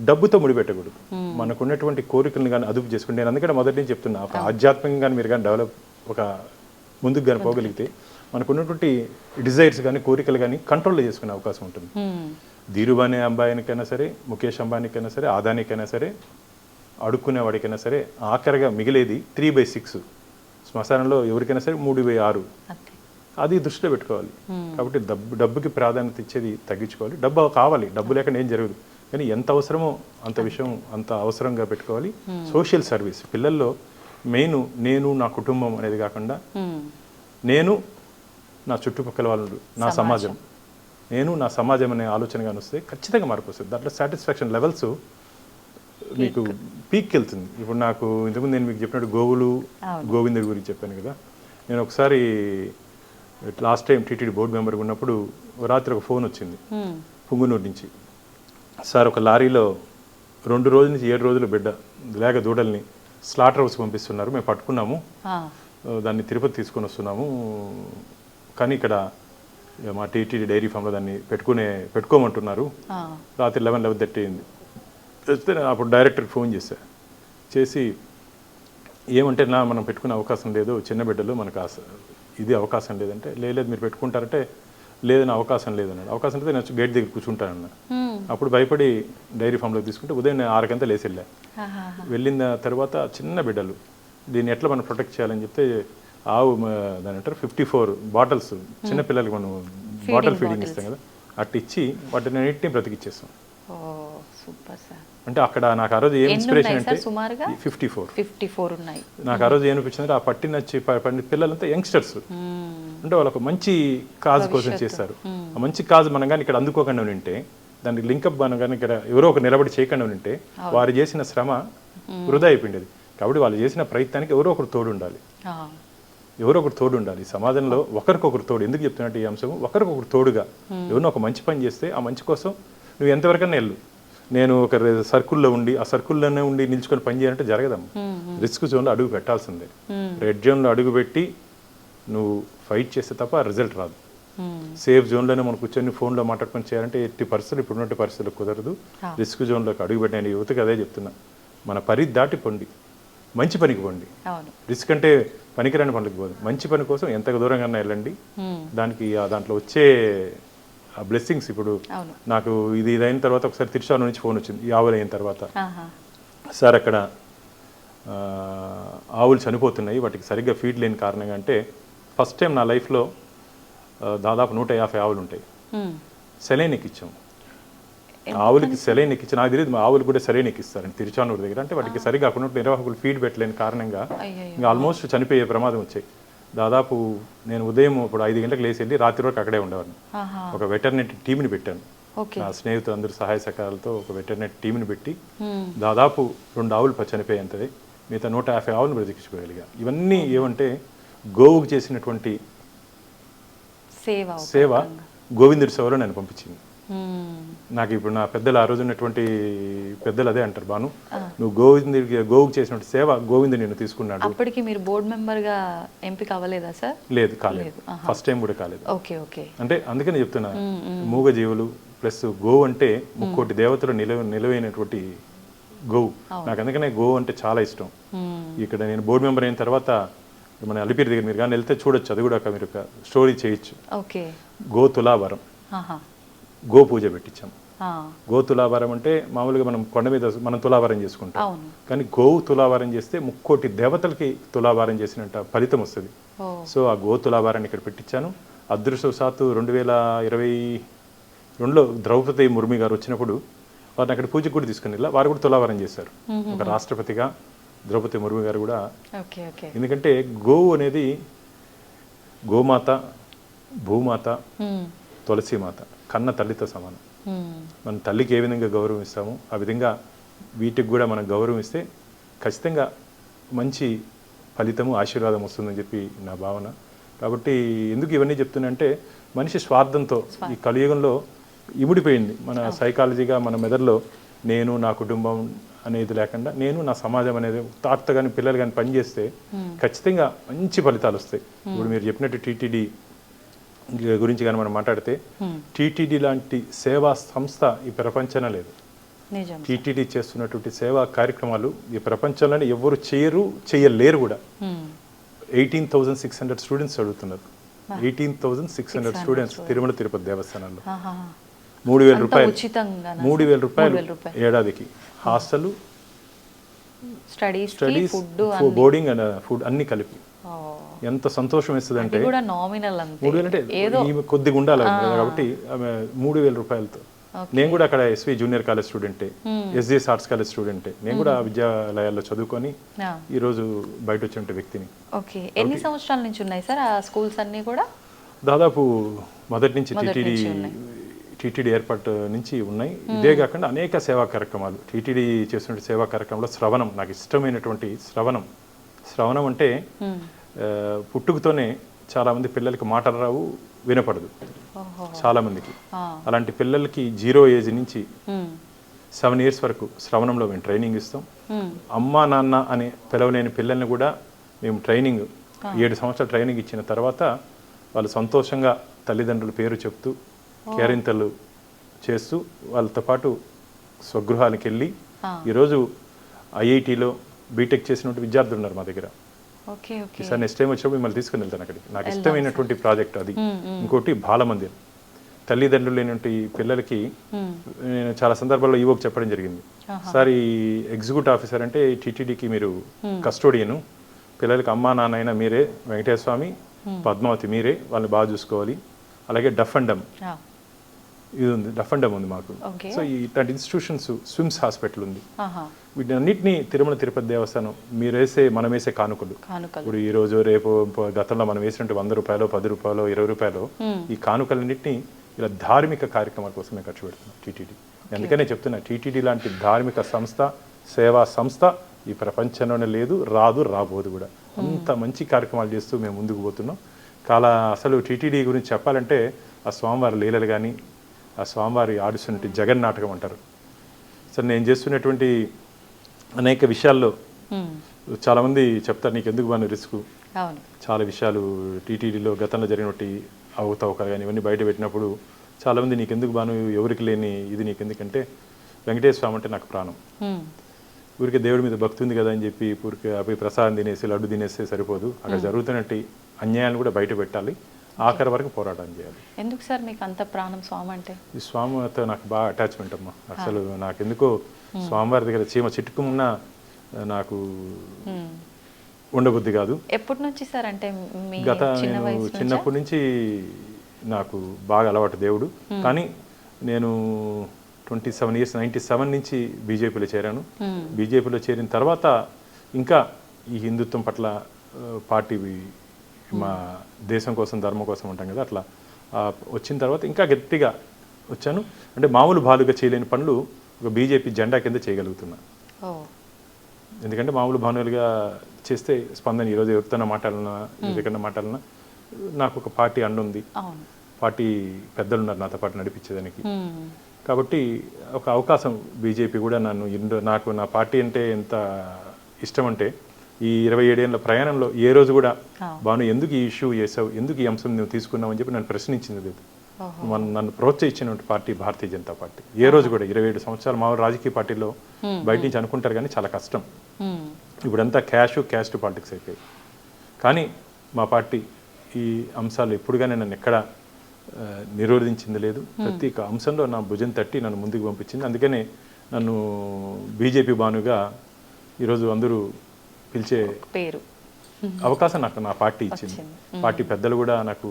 డబ్బుతో ముడిపెట్టకూడదు. మనకున్నటువంటి కోరికలను కానీ అదుపు చేసుకుంటే, నేను అందుకని మొదటి నుంచి చెప్తున్నా, ఒక ఆధ్యాత్మికంగా కానీ మీరు కానీ డెవలప్ ముందుకు కానీ పోగలిగితే మనకున్నటువంటి డిజైర్స్ కానీ, కోరికలు కానీ కంట్రోల్లో చేసుకునే అవకాశం ఉంటుంది. ధీరుభాయ్ అంబానీకైనా సరే, ముఖేష్ అంబానీకైనా సరే, ఆదానికైనా సరే, అడుక్కునేవాడికైనా సరే, ఆఖరిగా మిగిలేది 3/6. శ్మశానంలో ఎవరికైనా సరే 3/6. అది దృష్టిలో పెట్టుకోవాలి. కాబట్టి డబ్బుకి ప్రాధాన్యత ఇచ్చేది తగ్గించుకోవాలి. డబ్బు కావాలి, డబ్బు లేకుండా ఏం జరగదు. కానీ ఎంత అవసరమో అంత అవసరంగా పెట్టుకోవాలి. సోషల్ సర్వీస్ పిల్లల్లో మెయిన్ నేను, నా కుటుంబం అనేది కాకుండా నేను, నా చుట్టుపక్కల వాళ్ళు, నా సమాజం, నేను నా సమాజం అనే ఆలోచనగా వస్తే ఖచ్చితంగా మార్పు వస్తుంది. దాంట్లో సాటిస్ఫాక్షన్ లెవెల్స్ మీకు పీక్కి వెళ్తుంది. ఇప్పుడు నాకు ఇంతకుముందు నేను మీకు చెప్పినట్టు గోవిందుడి గురించి చెప్పాను కదా. నేను ఒకసారి లాస్ట్ టైం టీటీడీ బోర్డు మెంబర్గా ఉన్నప్పుడు రాత్రి ఒక ఫోన్ వచ్చింది పుంగునూరు నుంచి. సార్, ఒక లారీలో 2 రోజుల నుంచి 7 రోజులు బిడ్డ లేక దూడల్ని స్లాటర్ హౌస్కి పంపిస్తున్నారు, మేము పట్టుకున్నాము, దాన్ని తిరుపతి తీసుకొని వస్తున్నాము, కానీ ఇక్కడ మా టీటీడీ డైరీ ఫామ్లో దాన్ని పెట్టుకోమంటున్నారు. రాత్రి 11:30 అయింది. వస్తే అప్పుడు డైరెక్టర్కి ఫోన్ చేసి ఏమంటే, మనం పెట్టుకునే అవకాశం లేదు, చిన్న బిడ్డలు మనకు ఇది అవకాశం లేదంటే, లేదు మీరు పెట్టుకుంటారంటే, లేదని అవకాశం లేదన్నాడు. అవకాశం అయితే నేను గేట్ దగ్గర కూర్చుంటానన్నా. అప్పుడు భయపడి డైరీ ఫామ్లో తీసుకుంటే ఉదయం 6 గంటలు లేచి వెళ్ళా. వెళ్ళిన తర్వాత చిన్న బిడ్డలు దీన్ని ఎట్లా మనం ప్రొటెక్ట్ చేయాలని చెప్తే ఆవు దాని అంటారు 54 బాటిల్స్ చిన్న పిల్లలకి మనం బాటిల్ ఫీడింగ్ ఇస్తాం కదా, అట్టు ఇచ్చి వాటిని అన్నింటినీ బ్రతికిచ్చేస్తాం. Super sir. అంటే అక్కడ నాకు ఆ రోజు ఏం ఇన్స్పిరేషన్ అంటే సుమారుగా 54 ఉన్నాయి. నాకు ఆ రోజు ఏమనిపించింది, ఆ పట్టిన పిల్లలంతా యంగ్స్టర్స్, అంటే వాళ్ళకు మంచి కాజ్ కోసం చేస్తారు. ఆ మంచి కాజ్ మనం కానీ ఇక్కడ అందుకోకుండా ఉంటే, దానికి లింకప్ మనం కానీ ఇక్కడ ఎవరో ఒక నిలబడి చేయకుండా ఉంటే వారు చేసిన శ్రమ వృధా అయిపోయింది. కాబట్టి వాళ్ళు చేసిన ప్రయత్నానికి ఎవరో ఒకరు తోడు ఉండాలి, ఎవరో ఒకరు తోడు ఉండాలి. సమాజంలో ఒకరికొకరు తోడు. ఎందుకు చెప్తున్నట్టు ఈ అంశం, ఒకరికొకరు తోడుగా ఎవరినో ఒక మంచి పని చేస్తే ఆ మంచి కోసం నువ్వు ఎంతవరకన్నా వెళ్ళు. నేను ఒక సర్కిల్లో ఉండి ఆ సర్కిల్లోనే ఉండి నిల్చుకొని పని చేయాలంటే జరగదమ్మా. రిస్క్ జోన్లో అడుగు పెట్టాల్సిందే. రెడ్ జోన్లో అడుగు పెట్టి నువ్వు ఫైట్ చేస్తే తప్ప రిజల్ట్ రాదు. సేఫ్ జోన్లోనే మనం కూర్చొని ఫోన్లో మాట్లాడుకొని చేయాలంటే ఎట్టి పరిస్థితులు ఇప్పుడున్నట్టు పరిస్థితులు కుదరదు. రిస్క్ జోన్లోకి అడుగు పెట్టిన యువతకి అదే చెప్తున్నా, మన పరిధి దాటి పొండి, మంచి పనికి పోండి. రిస్క్ అంటే పనికిరాని పనులకు పోదు, మంచి పని కోసం ఎంత దూరంగా వెళ్ళండి. దానికి దాంట్లో వచ్చే ఆ బ్లెస్సింగ్స్. ఇప్పుడు నాకు ఇది అయిన తర్వాత ఒకసారి తిరుచానూరు నుంచి ఫోన్ వచ్చింది, ఈ ఆవులు అయిన తర్వాత, సార్ అక్కడ ఆవులు చనిపోతున్నాయి, వాటికి సరిగ్గా ఫీడ్ లేని కారణంగా. అంటే ఫస్ట్ టైం నా లైఫ్లో దాదాపు 150 ఆవులు ఉంటాయి, సెలైన్ ఎక్కించాం. ఆవులకి సెలైన్ ఎక్కించి, నాకు తెలియదు మా ఆవులు కూడా సెలైన్ ఎక్కిస్తారండి తిరుచానూరు దగ్గర. అంటే వాటికి సరిగ్గా అక్కడ నిర్వాహకులు ఫీడ్ పెట్టలేని కారణంగా ఇంకా ఆల్మోస్ట్ చనిపోయే ప్రమాదం వచ్చాయి. దాదాపు నేను ఉదయం ఇప్పుడు 5 గంటలకు లేచి వెళ్ళి రాత్రి వరకు అక్కడే ఉండేవాడిని. ఒక వెటర్నరీ టీంని పెట్టాను, నా స్నేహితులు అందరూ సహాయ సహకారాలతో ఒక వెటర్నరీ టీంని పెట్టి దాదాపు 2 ఆవులు చనిపోయేంతది, మిగతా 150 ఆవులు బ్రతికించుకోగలిగా. ఇవన్నీ ఏమంటే గోవుకు చేసినటువంటి సేవ గోవిందుడి సేవలో నేను పంపించింది. నాకు ఇప్పుడు నా పెద్దలు ఆ రోజు ఉన్నటువంటి పెద్దలు అదే అంటారు, బాను నువ్వు గోవుకు చేసినటువంటి సేవ గోవిందుడు నేను తీసుకున్నాడు. అప్పటికి మీరు బోర్డు మెంబర్ గా ఎంపిక అవ్వలేదా సార్? లేదు, కాలేదు, ఫస్ట్ టైం కూడా కాలేదు. Okay okay. అంటే అందుకని చెప్తున్నా, మూగ జీవులు ప్లస్ గోవు అంటే 3 దేవతలు నిలవైనటువంటి గోవు. నాకు అందుకనే గోవు అంటే చాలా ఇష్టం. ఇక్కడ నేను బోర్డు మెంబర్ అయిన తర్వాత మన అలిపిరి దగ్గర మీరు కానీ వెళ్తే చూడొచ్చు, అది కూడా మీరు ఒక స్టోరీ చేయొచ్చు. గో తులాభారం, గో పూజ పెట్టించాం. గో తులాభారం అంటే మామూలుగా మనం కొండ మీద మనం తులాభారం చేసుకుంటాం, కానీ గోవు తులాభారం చేస్తే 3 కోటి దేవతలకి తులాభారం చేసినట్టు ఫలితం వస్తుంది. సో ఆ గో తులాభారాన్ని ఇక్కడ పెట్టించాను. అదృష్టవశాత్తు 2022లో ద్రౌపది ముర్మి గారు వచ్చినప్పుడు వారిని అక్కడ పూజకు కూడా తీసుకుని వెళ్ళా, వారు కూడా తులాభారం చేశారు. ఒక రాష్ట్రపతిగా ద్రౌపది ముర్మి గారు కూడా. ఎందుకంటే గోవు అనేది గోమాత, భూమాత, తులసిమాత, కన్న తల్లితో సమానం. మన తల్లికి ఏ విధంగా గౌరవం ఇస్తామో ఆ విధంగా వీటికి కూడా మనం గౌరవం ఇస్తే ఖచ్చితంగా మంచి ఫలితము, ఆశీర్వాదం వస్తుందని చెప్పి నా భావన. కాబట్టి ఎందుకు ఇవన్నీ చెప్తున్నా అంటే, మనిషి స్వార్థంతో ఈ కలియుగంలో ఇముడిపోయింది. మన సైకాలజీగా మన మెదడులో నేను, నా కుటుంబం అనేది లేకుండా నేను, నా సమాజం అనేది తాత కానీ పిల్లలు కానీ పనిచేస్తే ఖచ్చితంగా మంచి ఫలితాలు వస్తాయి. ఇప్పుడు మీరు చెప్పినట్టు టీటీడీ గురించి కానీ మనం మాట్లాడితే, టీటీడీ లాంటి సేవా సంస్థ ఈ ప్రపంచంలో లేదు. టీటీడీ చేస్తున్నటువంటి సేవా కార్యక్రమాలు ఈ ప్రపంచంలోనే ఎవరు చేయలేరు కూడా. 18,600 స్టూడెంట్స్ చదువుతున్నారు. 18,600 స్టూడెంట్స్ తిరుమల తిరుపతి దేవస్థానంలో. 3,000 రూపాయలు, 3,000 రూపాయలు ఏడాదికి. Hostel, studies, boarding and food అన్ని కలిపి. ఎంత సంతోషం వేస్తుంది అంటే, 3,000 అంటే కొద్దిగా ఉండాలి కాబట్టి 3,000 రూపాయలతో. నేను కూడా అక్కడ ఎస్వి జూనియర్ కాలేజ్ స్టూడెంటే, ఎస్జిఎస్ ఆర్ట్స్ కాలేజ్ స్టూడెంటే. నేను కూడా విద్యాలయాల్లో చదువుకొని ఈ రోజు బయట వచ్చిన వ్యక్తిని. ఎన్ని సంవత్సరాల నుంచి ఉన్నాయి సార్ ఆ స్కూల్స్ అన్ని కూడా? దాదాపు మొదటి నుంచి టీటీడీ ఏర్పాటు నుంచి ఉన్నాయి. ఇదే కాకుండా అనేక సేవా కార్యక్రమాలు టీటీడీ చేస్తున్న సేవా కార్యక్రమంలో శ్రవణం, నాకు ఇష్టమైనటువంటి శ్రవణం అంటే పుట్టుకతోనే చాలామంది పిల్లలకి మాటలు రావు, వినపడదు చాలామందికి. అలాంటి పిల్లలకి 0 ఏజ్ నుంచి 7 ఇయర్స్ వరకు శ్రవణంలో మేము ట్రైనింగ్ ఇస్తాం. అమ్మా నాన్న అని పిలవలేని పిల్లల్ని కూడా మేము ట్రైనింగ్ 7 సంవత్సరాలు ట్రైనింగ్ ఇచ్చిన తర్వాత వాళ్ళు సంతోషంగా తల్లిదండ్రుల పేరు చెప్తూ కేరింతలు చేస్తూ వాళ్ళతో పాటు స్వగృహానికి వెళ్ళి ఈరోజు ఐఐటీలో బీటెక్ చేసినటువంటి విద్యార్థులు ఉన్నారు మా దగ్గర. ఈసారి నెక్స్ట్ టైం వచ్చినప్పుడు మిమ్మల్ని తీసుకుని వెళ్తాను అక్కడికి. నాకు ఇష్టమైనటువంటి ప్రాజెక్ట్ అది. ఇంకోటి బాలమందిర్. తల్లిదండ్రులు లేనటువంటి పిల్లలకి నేను చాలా సందర్భాల్లో ఈవోకి చెప్పడం జరిగింది. సార్ ఈ ఎగ్జిక్యూటివ్ ఆఫీసర్ అంటే టీటీడీకి మీరు కస్టోడియను, పిల్లలకి అమ్మా నాన్న అయినా మీరే, వెంకటేశ్వర స్వామి పద్మావతి మీరే, వాళ్ళని బాగా చూసుకోవాలి. అలాగే డఫ్ అండ్ డమ్ ఇది ఉంది, డఫ్ అండ్ డమ్ ఉంది మాకు. సో ఇట్లాంటి ఇన్స్టిట్యూషన్స్, స్విమ్స్ హాస్పిటల్ ఉంది. వీటన్నిటిని తిరుమల తిరుపతి దేవస్థానం మనం వేసే కానుకలు, ఇప్పుడు ఈ రోజు రేపు గతంలో మనం వేసినట్టు 100 రూపాయలు, 10 రూపాయలు, 20 రూపాయలు, ఈ కానుకలన్నింటినీ ఇలా ధార్మిక కార్యక్రమాల కోసమే ఖర్చు పెడుతున్నాం టీటీడీ. అందుకనే చెప్తున్నా, టీటీడీ లాంటి ధార్మిక సంస్థ, సేవా సంస్థ ఈ ప్రపంచంలోనే లేదు, రాబోదు కూడా. అంత మంచి కార్యక్రమాలు చేస్తూ మేము ముందుకు పోతున్నాం. అసలు టీటీడీ గురించి చెప్పాలంటే ఆ స్వామివారి లీలలు కానీ, ఆ స్వామివారి ఆడుస్తున్నట్టు జగన్నాటకం అంటారు. సరే, నేను చేస్తున్నటువంటి అనేక విషయాల్లో చాలామంది చెప్తారు నీకు ఎందుకు బాగా రిస్క్. చాలా విషయాలు టీటీడీలో గతంలో జరిగినటువంటి అవకతవకలు కానీ ఇవన్నీ బయట పెట్టినప్పుడు చాలామంది నీకెందుకు బాను, ఎవరికి లేని ఇది నీకెందుకంటే వెంకటేశ్వర స్వామి అంటే నాకు ప్రాణం. ఊరికి దేవుడి మీద భక్తి ఉంది కదా అని చెప్పి ఊరికి అవి ప్రసాదం తినేసి లడ్డు తినేస్తే సరిపోదు. అక్కడ జరుగుతున్నట్టు అన్యాయాన్ని కూడా బయట పెట్టాలి, ఆఖరి వరకు పోరాటం చేయాలి. ఎందుకు సార్ మీకు అంత ప్రాణం స్వామి అంటే? ఈ స్వామితో నాకు బాగా అటాచ్మెంట్ అమ్మా. అసలు నాకెందుకో స్వామివారి దగ్గర చీమ చిట్టుకున్నా నాకు ఉండబుద్ధి కాదు. ఎప్పటి నుంచి సార్? అంటే చిన్నప్పటి నుంచి నాకు బాగా అలవాటు దేవుడు. కానీ నేను 27 years 97 నుంచి బీజేపీలో చేరాను. బీజేపీలో చేరిన తర్వాత ఇంకా ఈ హిందుత్వం పట్ల పార్టీ, మా దేశం కోసం ధర్మం కోసం ఉంటాం కదా, అట్లా వచ్చిన తర్వాత ఇంకా గట్టిగా వచ్చాను. అంటే మామూలు భాలుగా చేయలేని పనులు ఒక బీజేపీ జెండా కింద చేయగలుగుతున్నా. ఎందుకంటే మామూలు భానులుగా చేస్తే స్పందన, ఈరోజు ఎవరితోనే మాట్లాడినా, ఎవరికన్నా మాట్లాడినా నాకు ఒక పార్టీ అండుంది, పార్టీ పెద్దలు ఉన్నారు నాతో పాటు నడిపించేదానికి. కాబట్టి ఒక అవకాశం బీజేపీ కూడా నాకు నా పార్టీ అంటే ఎంత ఇష్టం అంటే ఈ 27 ఏళ్ల ప్రయాణంలో ఏ రోజు కూడా బాను ఎందుకు ఈ ఇష్యూ చేసావు, ఎందుకు ఈ అంశం నువ్వు తీసుకున్నావు అని చెప్పి నన్ను ప్రశ్నించింది లేదు. నన్ను ప్రోత్సహించినటువంటి పార్టీ భారతీయ జనతా పార్టీ. ఏ రోజు కూడా 27 సంవత్సరాలు మా రాజకీయ పార్టీలో బయట నుంచి అనుకుంటారు కానీ చాలా కష్టం. ఇప్పుడంతా క్యాస్ట్ పాలిటిక్స్ అయిపోయాయి. కానీ మా పార్టీ ఈ అంశాలు ఎప్పుడుగానే నన్ను ఎక్కడ నిరోధించింది లేదు. ప్రతి ఒక్క అంశంలో నా భుజం తట్టి నన్ను ముందుకు పంపించింది. అందుకనే నన్ను బీజేపీ బానుగా ఈరోజు అందరూ పిలిచే పేరు అవకాశం నాకు నా పార్టీ ఇచ్చింది. పార్టీ పెద్దలు కూడా నాకు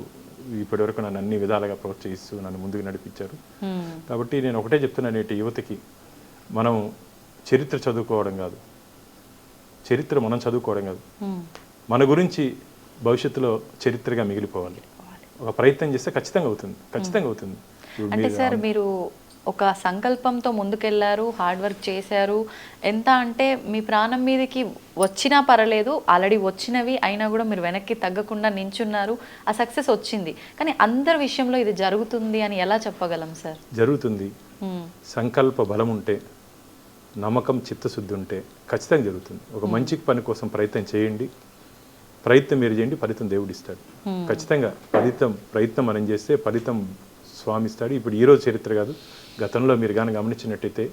ఇప్పటి వరకు నన్ను అన్ని విధాలుగా ప్రోత్సహిస్తూ నన్ను ముందుకు నడిపించారు. కాబట్టి నేను ఒకటే చెప్తున్నాను, నేటి యువతకి మనం చరిత్ర చదువుకోవడం కాదు, చరిత్ర మనం చదువుకోవడం కాదు, మన గురించి భవిష్యత్తులో చరిత్రగా మిగిలిపోవాలి. ఒక ప్రయత్నం చేస్తే ఖచ్చితంగా అవుతుంది. అంటే సార్ మీరు ఒక సంకల్పంతో ముందుకెళ్లారు, హార్డ్ వర్క్ చేశారు. ఎంత అంటే మీ ప్రాణం మీదకి వచ్చినా పర్లేదు, ఆల్రెడీ వచ్చినవి అయినా కూడా మీరు వెనక్కి తగ్గకుండా నించున్నారు. ఆ సక్సెస్ వచ్చింది. కానీ అందరి విషయంలో ఇది జరుగుతుంది అని ఎలా చెప్పగలం సార్? జరుగుతుంది. సంకల్ప బలం ఉంటే, నమ్మకం, చిత్తశుద్ధి ఉంటే ఖచ్చితంగా జరుగుతుంది. ఒక మంచి పని కోసం ప్రయత్నం చేయండి. ప్రయత్నం మీరు చేయండి, ఫలితం దేవుడు ఇస్తాడు. ఖచ్చితంగా ప్రయత్నం మనం చేస్తే ఫలితం స్వామి ఇస్తాడు. ఇప్పుడు ఈరోజు చరిత్ర కాదు, గతంలో మీరు కానీ గమనించినట్టయితే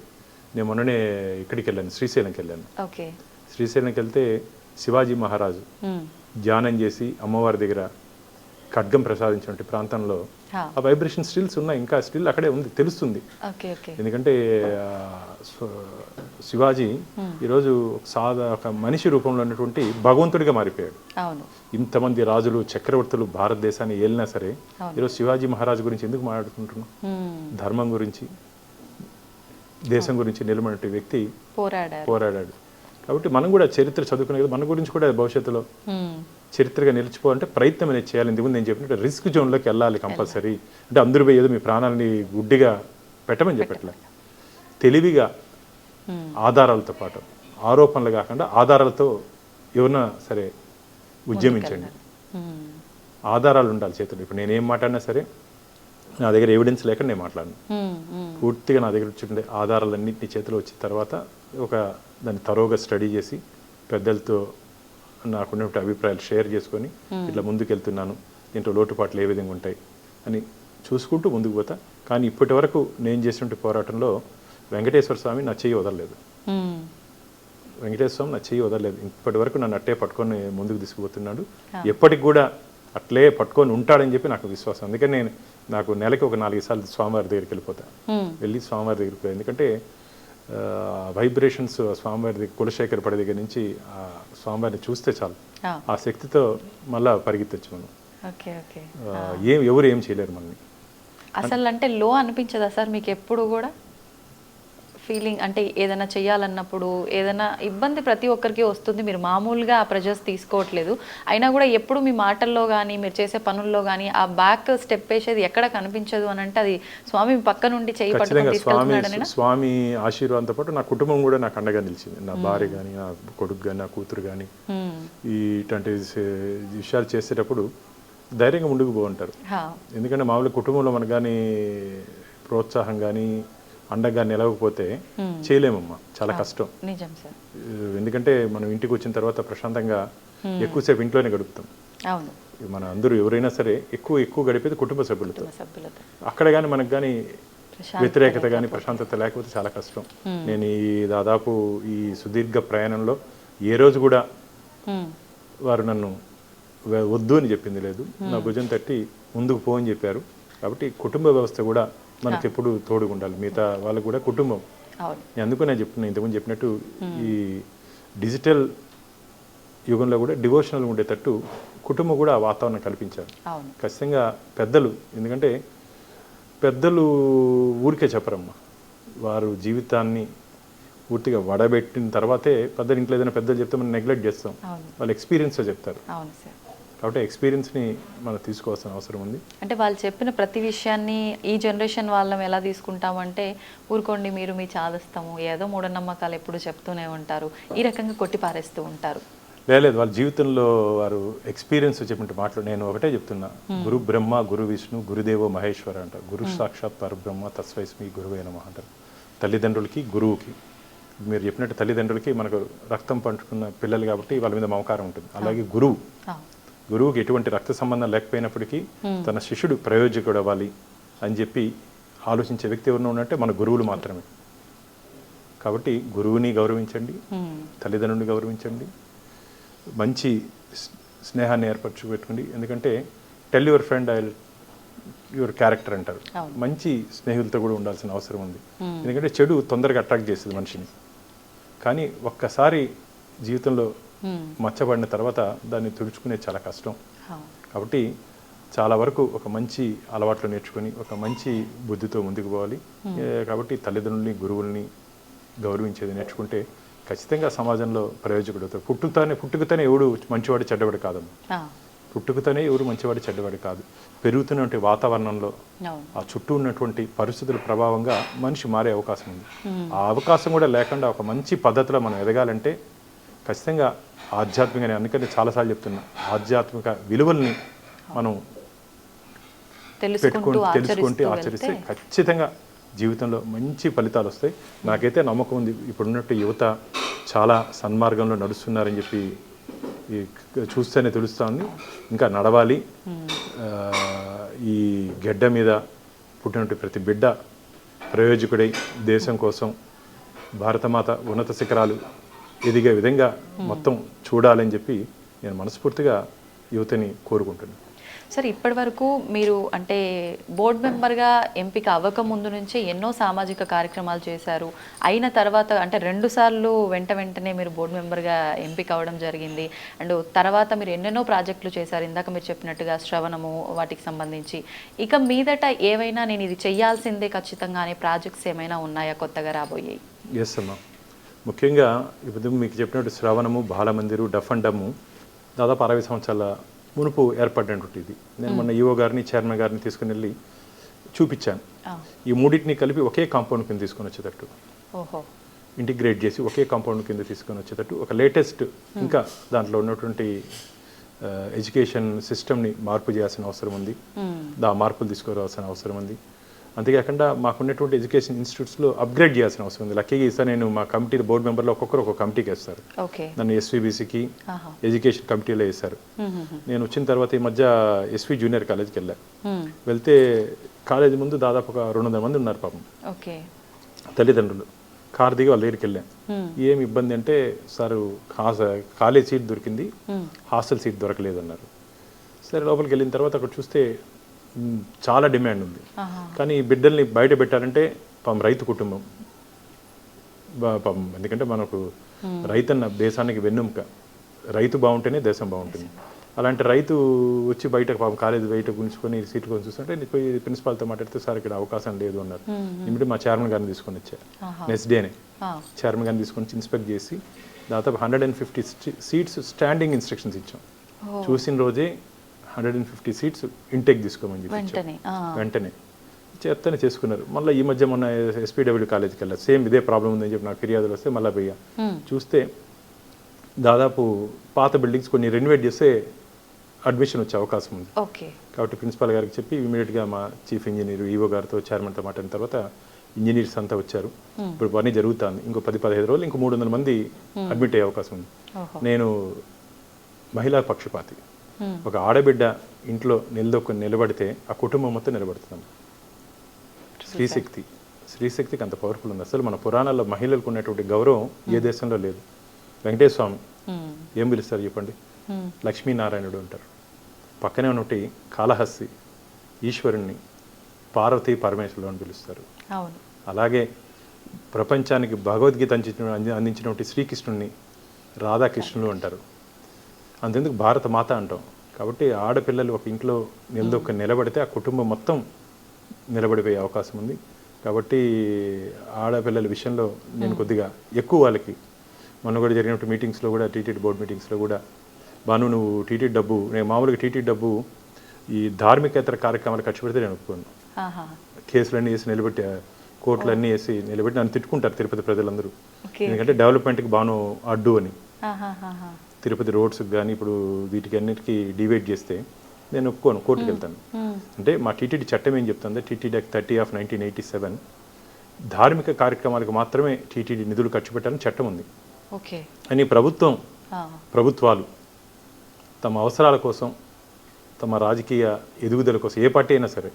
నేను మొన్ననే ఇక్కడికి వెళ్ళాను, శ్రీశైలంకి వెళ్ళాను. శ్రీశైలంకి వెళ్తే శివాజీ మహారాజు ధ్యానం చేసి అమ్మవారి దగ్గర ఖడ్గం ప్రసాదించినటువంటి ప్రాంతంలో ఆ వైబ్రేషన్ స్టిల్స్ ఉన్నాయి, ఇంకా స్టిల్ అక్కడే ఉంది, తెలుస్తుంది. ఎందుకంటే శివాజీ ఈరోజు ఒక మనిషి రూపంలో ఉన్నటువంటి భగవంతుడిగా మారిపోయాడు. ఇంతమంది రాజులు, చక్రవర్తులు భారతదేశాన్ని ఏలినా సరే ఈరోజు శివాజీ మహారాజు గురించి ఎందుకు మాట్లాడుకుంటున్నాం? ధర్మం గురించి, దేశం గురించి నిలబడిన వ్యక్తి పోరాడాడు. కాబట్టి మనం కూడా చరిత్ర చదువుకునే కదా, మన గురించి కూడా భవిష్యత్తులో చరిత్రగా నిలిచిపోవాలంటే ప్రయత్నం అనేది చేయాలి. ఇంతకుముందు నేను చెప్పినట్టు రిస్క్ జోన్లోకి వెళ్ళాలి కంపల్సరీ. అంటే అందరూ పోయి ఏదో మీ ప్రాణాలని గుడ్డిగా పెట్టమని చెప్పట్లే, తెలివిగా ఆధారాలతో పాటు, ఆరోపణలు కాకుండా ఆధారాలతో ఎవరన్నా సరే ఉద్యమించండి. ఆధారాలు ఉండాలి చేతులు. ఇప్పుడు నేనేం మాట్లాడినా సరే నా దగ్గర ఎవిడెన్స్ లేకుండా నేను మాట్లాడను. పూర్తిగా నా దగ్గర వచ్చి ఆధారాలన్నింటినీ చేతిలో వచ్చిన తర్వాత దాన్ని తరోగా స్టడీ చేసి పెద్దలతో నాకున్నటువంటి అభిప్రాయాలు షేర్ చేసుకొని ఇట్లా ముందుకెళ్తున్నాను, దీంట్లో లోటుపాట్లు ఏ విధంగా ఉంటాయి అని చూసుకుంటూ ముందుకు పోతా. కానీ ఇప్పటి వరకు నేను చేసినటువంటి పోరాటంలో వెంకటేశ్వర స్వామి నా చెయ్యి వదలలేదు. వెంకటేశ్వర స్వామి నా చెయ్యి వదలలేదు. ఇప్పటి వరకు నన్ను అట్టే పట్టుకొని ముందుకు తీసుకుపోతున్నాడు. ఎప్పటికి కూడా అట్లే పట్టుకొని ఉంటాడని చెప్పి నాకు విశ్వాసం. అందుకని నాకు నెలకి ఒక 4 సార్లు స్వామివారి దగ్గరికి వెళ్ళిపోతాను. వెళ్ళి స్వామివారి దగ్గరికి పోయి, ఎందుకంటే వైబ్రేషన్స్ స్వామివారి దగ్గర కులశేఖర పడి దగ్గర నుంచి ఆ స్వామివారిని చూస్తే చాలు, ఆ శక్తితో మళ్ళీ పరిగెత్తచ్చు మనం. Okay okay. ఎవరు ఏం చేయలేరు మనల్ని. అసలు అంటే లో అనిపించదా సార్ మీకు ఎప్పుడు కూడా ఫీలింగ్? అంటే ఏదైనా చేయాలన్నప్పుడు ఏదైనా ఇబ్బంది ప్రతి ఒక్కరికి వస్తుంది, మీరు మామూలుగా ఆ ప్రెజర్స్ తీసుకోవట్లేదు, అయినా కూడా ఎప్పుడు మీ మాటల్లో కానీ మీరు చేసే పనుల్లో కానీ ఆ బ్యాక్ స్టెప్ వేసేది ఎక్కడ కనిపించదు అని అంటే అది స్వామి పక్క నుండి చేయి పట్టుకొని తీసుకెళ్తున్నాడని? స్వామి ఆశీర్వాదంతో పాటు నా కుటుంబం కూడా నాకు అండగా నిలిచింది. నా భార్య కానీ, నా కొడుకు కానీ, నా కూతురు కానీ ఇట్లాంటి విషయాలు చేసేటప్పుడు ధైర్యంగా ముందుకు పోంటారు. ఎందుకంటే మామూలుగా కుటుంబంలో మనకు కానీ ప్రోత్సాహం కానీ అండగా నిలవకపోతే చేయలేమమ్మా, చాలా కష్టం. నిజం సార్. ఎందుకంటే మనం ఇంటికి వచ్చిన తర్వాత ప్రశాంతంగా ఎక్కువసేపు ఇంట్లోనే గడుపుతాం. అవును. మన అందరూ ఎవరైనా సరే ఎక్కువ గడిపేది కుటుంబ సభ్యులతో. అక్కడ కానీ మనకు కానీ వ్యతిరేకత కానీ ప్రశాంతత లేకపోతే చాలా కష్టం. నేను దాదాపు ఈ సుదీర్ఘ ప్రయాణంలో ఏ రోజు కూడా వారు నన్ను వద్దు అని చెప్పింది లేదు. నా భుజం తట్టి ముందుకు పో అని చెప్పారు. కాబట్టి కుటుంబ వ్యవస్థ కూడా మనకి ఎప్పుడు తోడుగా ఉండాలి. మిగతా వాళ్ళకు కూడా కుటుంబం. అందుకు నేను చెప్తున్నా, ఇంతకుముందు చెప్పినట్టు ఈ డిజిటల్ యుగంలో కూడా డివోషనల్ ఉండేటట్టు కుటుంబం కూడా ఆ వాతావరణం కల్పించాలి ఖచ్చితంగా. పెద్దలు, ఎందుకంటే పెద్దలు ఊరికే చెప్పరమ్మా, వారు జీవితాన్ని పూర్తిగా వడబెట్టిన తర్వాతే పెద్దలు. ఇంట్లో ఏదైనా పెద్దలు చెప్తే మనం నెగ్లెక్ట్ చేస్తాం, వాళ్ళు ఎక్స్పీరియన్స్తో చెప్తారు. కాబట్టి ఎక్స్పీరియన్స్ని మనం తీసుకోవాల్సిన అవసరం ఉంది. అంటే వాళ్ళు చెప్పిన ప్రతి విషయాన్ని ఈ జనరేషన్ వాళ్ళం ఎలా తీసుకుంటామంటే, ఊరుకోండి మీరు మీ చాదస్తాము, ఏదో మూఢనమ్మకాలు ఎప్పుడు చెప్తూనే ఉంటారు, ఈ రకంగా కొట్టిపారేస్తూ ఉంటారు. లేదు, వాళ్ళ జీవితంలో వారు ఎక్స్పీరియన్స్ చెప్పినట్టు మాటలు నేను ఒకటే చెప్తున్నా. గురు బ్రహ్మ గురు విష్ణు గురుదేవో మహేశ్వర అంటారు. గురు సాక్షాత్ పరబ్రహ్మ తస్వైస్మి గురువే నమః అంటారు. తల్లిదండ్రులకి గురువుకి, మీరు చెప్పినట్టు తల్లిదండ్రులకి మనకు రక్తం పంచుకున్న పిల్లలు కాబట్టి వాళ్ళ మీద మమకారం ఉంటుంది. అలాగే గురువుకి ఎటువంటి రక్త సంబంధం లేకపోయినప్పటికీ తన శిష్యుడు ప్రయోజకుడు అవ్వాలి అని చెప్పి ఆలోచించే వ్యక్తి ఎవరినో ఉన్నట్టే మన గురువులు మాత్రమే. కాబట్టి గురువుని గౌరవించండి, తల్లిదండ్రుని గౌరవించండి, మంచి స్నేహాన్ని ఏర్పరచుపెట్టుకోండి. ఎందుకంటే tell your friend your character అంటారు. మంచి స్నేహితులతో కూడా ఉండాల్సిన అవసరం ఉంది. ఎందుకంటే చెడు తొందరగా అట్రాక్ట్ చేస్తుంది మనిషిని. కానీ ఒక్కసారి జీవితంలో మచ్చబడిన తర్వాత దాన్ని తుడుచుకునే చాలా కష్టం. కాబట్టి చాలా వరకు ఒక మంచి అలవాట్లు నేర్చుకొని ఒక మంచి బుద్ధితో ముందుకు పోవాలి. కాబట్టి తల్లిదండ్రుల్ని గురువుల్ని గౌరవించేది నేర్చుకుంటే ఖచ్చితంగా సమాజంలో ప్రయోజకుడు అవుతారు. పుట్టుకతోనే ఎవడు మంచివాడు చెడ్డవాడు కాదమ్మా. పుట్టుకతోనే ఎవరు మంచివాడు చెడ్డవాడు కాదు. పెరుగుతున్నటువంటి వాతావరణంలో ఆ చుట్టూ ఉన్నటువంటి పరిస్థితుల ప్రభావంగా మనిషి మారే అవకాశం ఉంది. ఆ అవకాశం కూడా లేకుండా ఒక మంచి పద్ధతిలో మనం ఎదగాలంటే ఖచ్చితంగా ఆధ్యాత్మికంగా, అందుకని చాలాసార్లు చెప్తున్నా, ఆధ్యాత్మిక విలువల్ని మనం తెలుసుకుంటూ ఆచరిస్తే ఖచ్చితంగా జీవితంలో మంచి ఫలితాలు వస్తాయి. నాకైతే నమ్మకం ఉంది. ఇప్పుడున్నట్టు యువత చాలా సన్మార్గంలో నడుస్తున్నారని చెప్పి చూస్తేనే తెలుస్తూ ఉంది. ఇంకా నడవాలి. ఈ గడ్డ మీద పుట్టినట్టు ప్రతి బిడ్డ ప్రయోజకుడై దేశం కోసం భారతమాత ఉన్నత శిఖరాలు ఎదిగే విధంగా మొత్తం చూడాలని చెప్పి నేను మనస్ఫూర్తిగా యువతని కోరుకుంటున్నాను. సార్, ఇప్పటి వరకు మీరు అంటే బోర్డు మెంబర్గా ఎంపిక అవ్వక ముందు నుంచే ఎన్నో సామాజిక కార్యక్రమాలు చేశారు. అయిన తర్వాత అంటే 2 సార్లు వెంటనే మీరు బోర్డు మెంబర్గా ఎంపిక అవ్వడం జరిగింది. అండ్ తర్వాత మీరు ఎన్నెన్నో ప్రాజెక్టులు చేశారు. ఇందాక మీరు చెప్పినట్టుగా శ్రవణము వాటికి సంబంధించి. ఇక మీదట ఏవైనా నేను ఇది చేయాల్సిందే ఖచ్చితంగా అనే ప్రాజెక్ట్స్ ఏమైనా ఉన్నాయా కొత్తగా రాబోయాయి? ఎస్ అమ్మా. ముఖ్యంగా ఇప్పుడు మీకు చెప్పినట్టు శ్రవణము, బాలమందిరు, డఫ్ అండ్ డమ్ము దాదాపు 60 సంవత్సరాల మునుపు ఏర్పడినటువంటి ఇది. నేను మొన్న ఈఓ గారిని, చైర్మన్ గారిని తీసుకుని వెళ్ళి చూపించాను. ఈ మూడింటిని కలిపి ఒకే కాంపౌండ్ కింద తీసుకొని వచ్చేటట్టు ఇంటిగ్రేట్ చేసి ఒకే కాంపౌండ్ కింద తీసుకొని వచ్చేటట్టు ఒక లేటెస్ట్, ఇంకా దాంట్లో ఉన్నటువంటి ఎడ్యుకేషన్ సిస్టమ్ని మార్పు చేయాల్సిన అవసరం ఉంది. మార్పులు తీసుకురావాల్సిన అవసరం ఉంది. అంతేకాకుండా మాకున్నటువంటి ఎడ్యుకేషన్ ఇన్స్టిట్యూట్స్లో అప్గ్రేడ్ చేయాల్సిన అవసరం ఉంది. లక్కీగా ఈసారి నేను మా కమిటీ బోర్డు మెంబర్లో ఒక్కొక్కరు ఒక కమిటీకి వేస్తారు. నన్ను ఎస్వీబీసీకి ఎడ్యుకేషన్ కమిటీలో వేశారు. నేను వచ్చిన తర్వాత ఈ మధ్య ఎస్వి జూనియర్ కాలేజ్కి వెళ్తే కాలేజీ ముందు దాదాపు ఒక 200 మంది ఉన్నారు పాపం. తల్లిదండ్రులు కారు దిగి వాళ్ళ దగ్గరికి వెళ్ళాం. ఏం ఇబ్బంది అంటే, సార్ కాలేజ్ సీట్ దొరికింది, హాస్టల్ సీట్ దొరకలేదు అన్నారు. సరే లోపలికి వెళ్ళిన తర్వాత అక్కడ చూస్తే చాలా డిమాండ్ ఉంది. కానీ ఈ బిడ్డల్ని బయట పెట్టాలంటే పాపం రైతు కుటుంబం, పాపం ఎందుకంటే మనకు రైతన్న దేశానికి వెన్నెముక, రైతు బాగుంటేనే దేశం బాగుంటుంది. అలాంటి రైతు వచ్చి బయట పాపం కాలేజీ బయట గుంచుకొని సీట్లు కొని చూస్తుంటే నేను పోయి ప్రిన్సిపాల్తో మాట్లాడితే సార్ ఇక్కడ అవకాశం లేదు అన్నారు. ఇమిడి మా చైర్మన్ గారిని తీసుకొని వచ్చారు. నెక్స్ట్ డేనే చైర్మన్ గారిని తీసుకొని ఇన్స్పెక్ట్ చేసి దాదాపు 150 సీట్స్ స్టాండింగ్ ఇన్స్ట్రక్షన్స్ ఇచ్చాం. చూసిన రోజే 150 సీట్స్ ఇంటేక్ తీసుకోమని చెప్పి వెంటనే చేస్తూనే చేసుకున్నారు. మళ్ళీ ఈ మధ్య మొన్న ఎస్పీడబ్ల్యూ కాలేజ్కి వెళ్ళారు, సేమ్ ఇదే ప్రాబ్లం ఉందని చెప్పి నాకు ఫిర్యాదులు వస్తే మళ్ళీ పోయా చూస్తే దాదాపు పాత బిల్డింగ్స్ కొన్ని రెనోవేట్ చేస్తే అడ్మిషన్ వచ్చే అవకాశం ఉంది. కాబట్టి ప్రిన్సిపాల్ గారికి చెప్పి ఇమీడియట్గా మా చీఫ్ ఇంజనీర్ ఈవో గారితో చైర్మన్తో మాట్లాడిన తర్వాత ఇంజనీర్స్ అంతా వచ్చారు. ఇప్పుడు పని జరుగుతుంది. ఇంకో 10-15 రోజులు ఇంకో 300 మంది అడ్మిట్ అయ్యే అవకాశం ఉంది. నేను మహిళా పక్షపాతి, ఒక ఆడబిడ్డ ఇంట్లో నిలబడితే ఆ కుటుంబం మొత్తం నిలబడుతుంది. స్త్రీశక్తికి అంత పవర్ఫుల్ ఉంది. అసలు మన పురాణాల్లో మహిళలకు ఉన్నటువంటి గౌరవం ఏ దేశంలో లేదు. వెంకటేశ్వర స్వామి ఏం పిలుస్తారు చెప్పండి? లక్ష్మీనారాయణుడు అంటారు. పక్కనే ఉన్నటి కాళహస్తి ఈశ్వరుణ్ణి పార్వతీ పరమేశ్వరుడు అని పిలుస్తారు. అలాగే ప్రపంచానికి భగవద్గీత అందించినటువంటి శ్రీకృష్ణుడిని రాధాకృష్ణుడు అంటారు. అంతెందుకు భారత మాత అంటాం. కాబట్టి ఆడపిల్లలు ఒక ఇంట్లో నిలబడితే ఆ కుటుంబం మొత్తం నిలబడిపోయే అవకాశం ఉంది. కాబట్టి ఆడపిల్లల విషయంలో నేను కొద్దిగా ఎక్కువ వాళ్ళకి మొన్న కూడా జరిగినట్టు మీటింగ్స్లో కూడా టీటీడీ బోర్డు మీటింగ్స్లో కూడా బాను నువ్వు టీటీడీ డబ్బు, నేను మామూలుగా టీటీడీ డబ్బు ఈ ధార్మికేతర కార్యక్రమాలు ఖర్చు పెడితే నేను ఒప్పుకోను. కేసులన్నీ వేసి నిలబెట్టి కోర్టులన్నీ వేసి నిలబెట్టి నన్ను తిట్టుకుంటారు తిరుపతి ప్రజలందరూ. ఎందుకంటే డెవలప్మెంట్కి బాను అడ్డు అని. తిరుపతి రోడ్స్కి కానీ ఇప్పుడు వీటికి అన్నిటికీ డివైడ్ చేస్తే నేను ఒప్పుకోను, కోర్టుకు వెళ్తాను. అంటే మా టీటీడీ చట్టం ఏం చెప్తుందో టీటీడీ యాక్ట్ 30/1987 ధార్మిక కార్యక్రమాలకు మాత్రమే టీటీడీ నిధులు ఖర్చు పెట్టాలని చట్టం ఉంది. అని ప్రభుత్వాలు తమ అవసరాల కోసం, తమ రాజకీయ ఎదుగుదల కోసం, ఏ పార్టీ అయినా సరే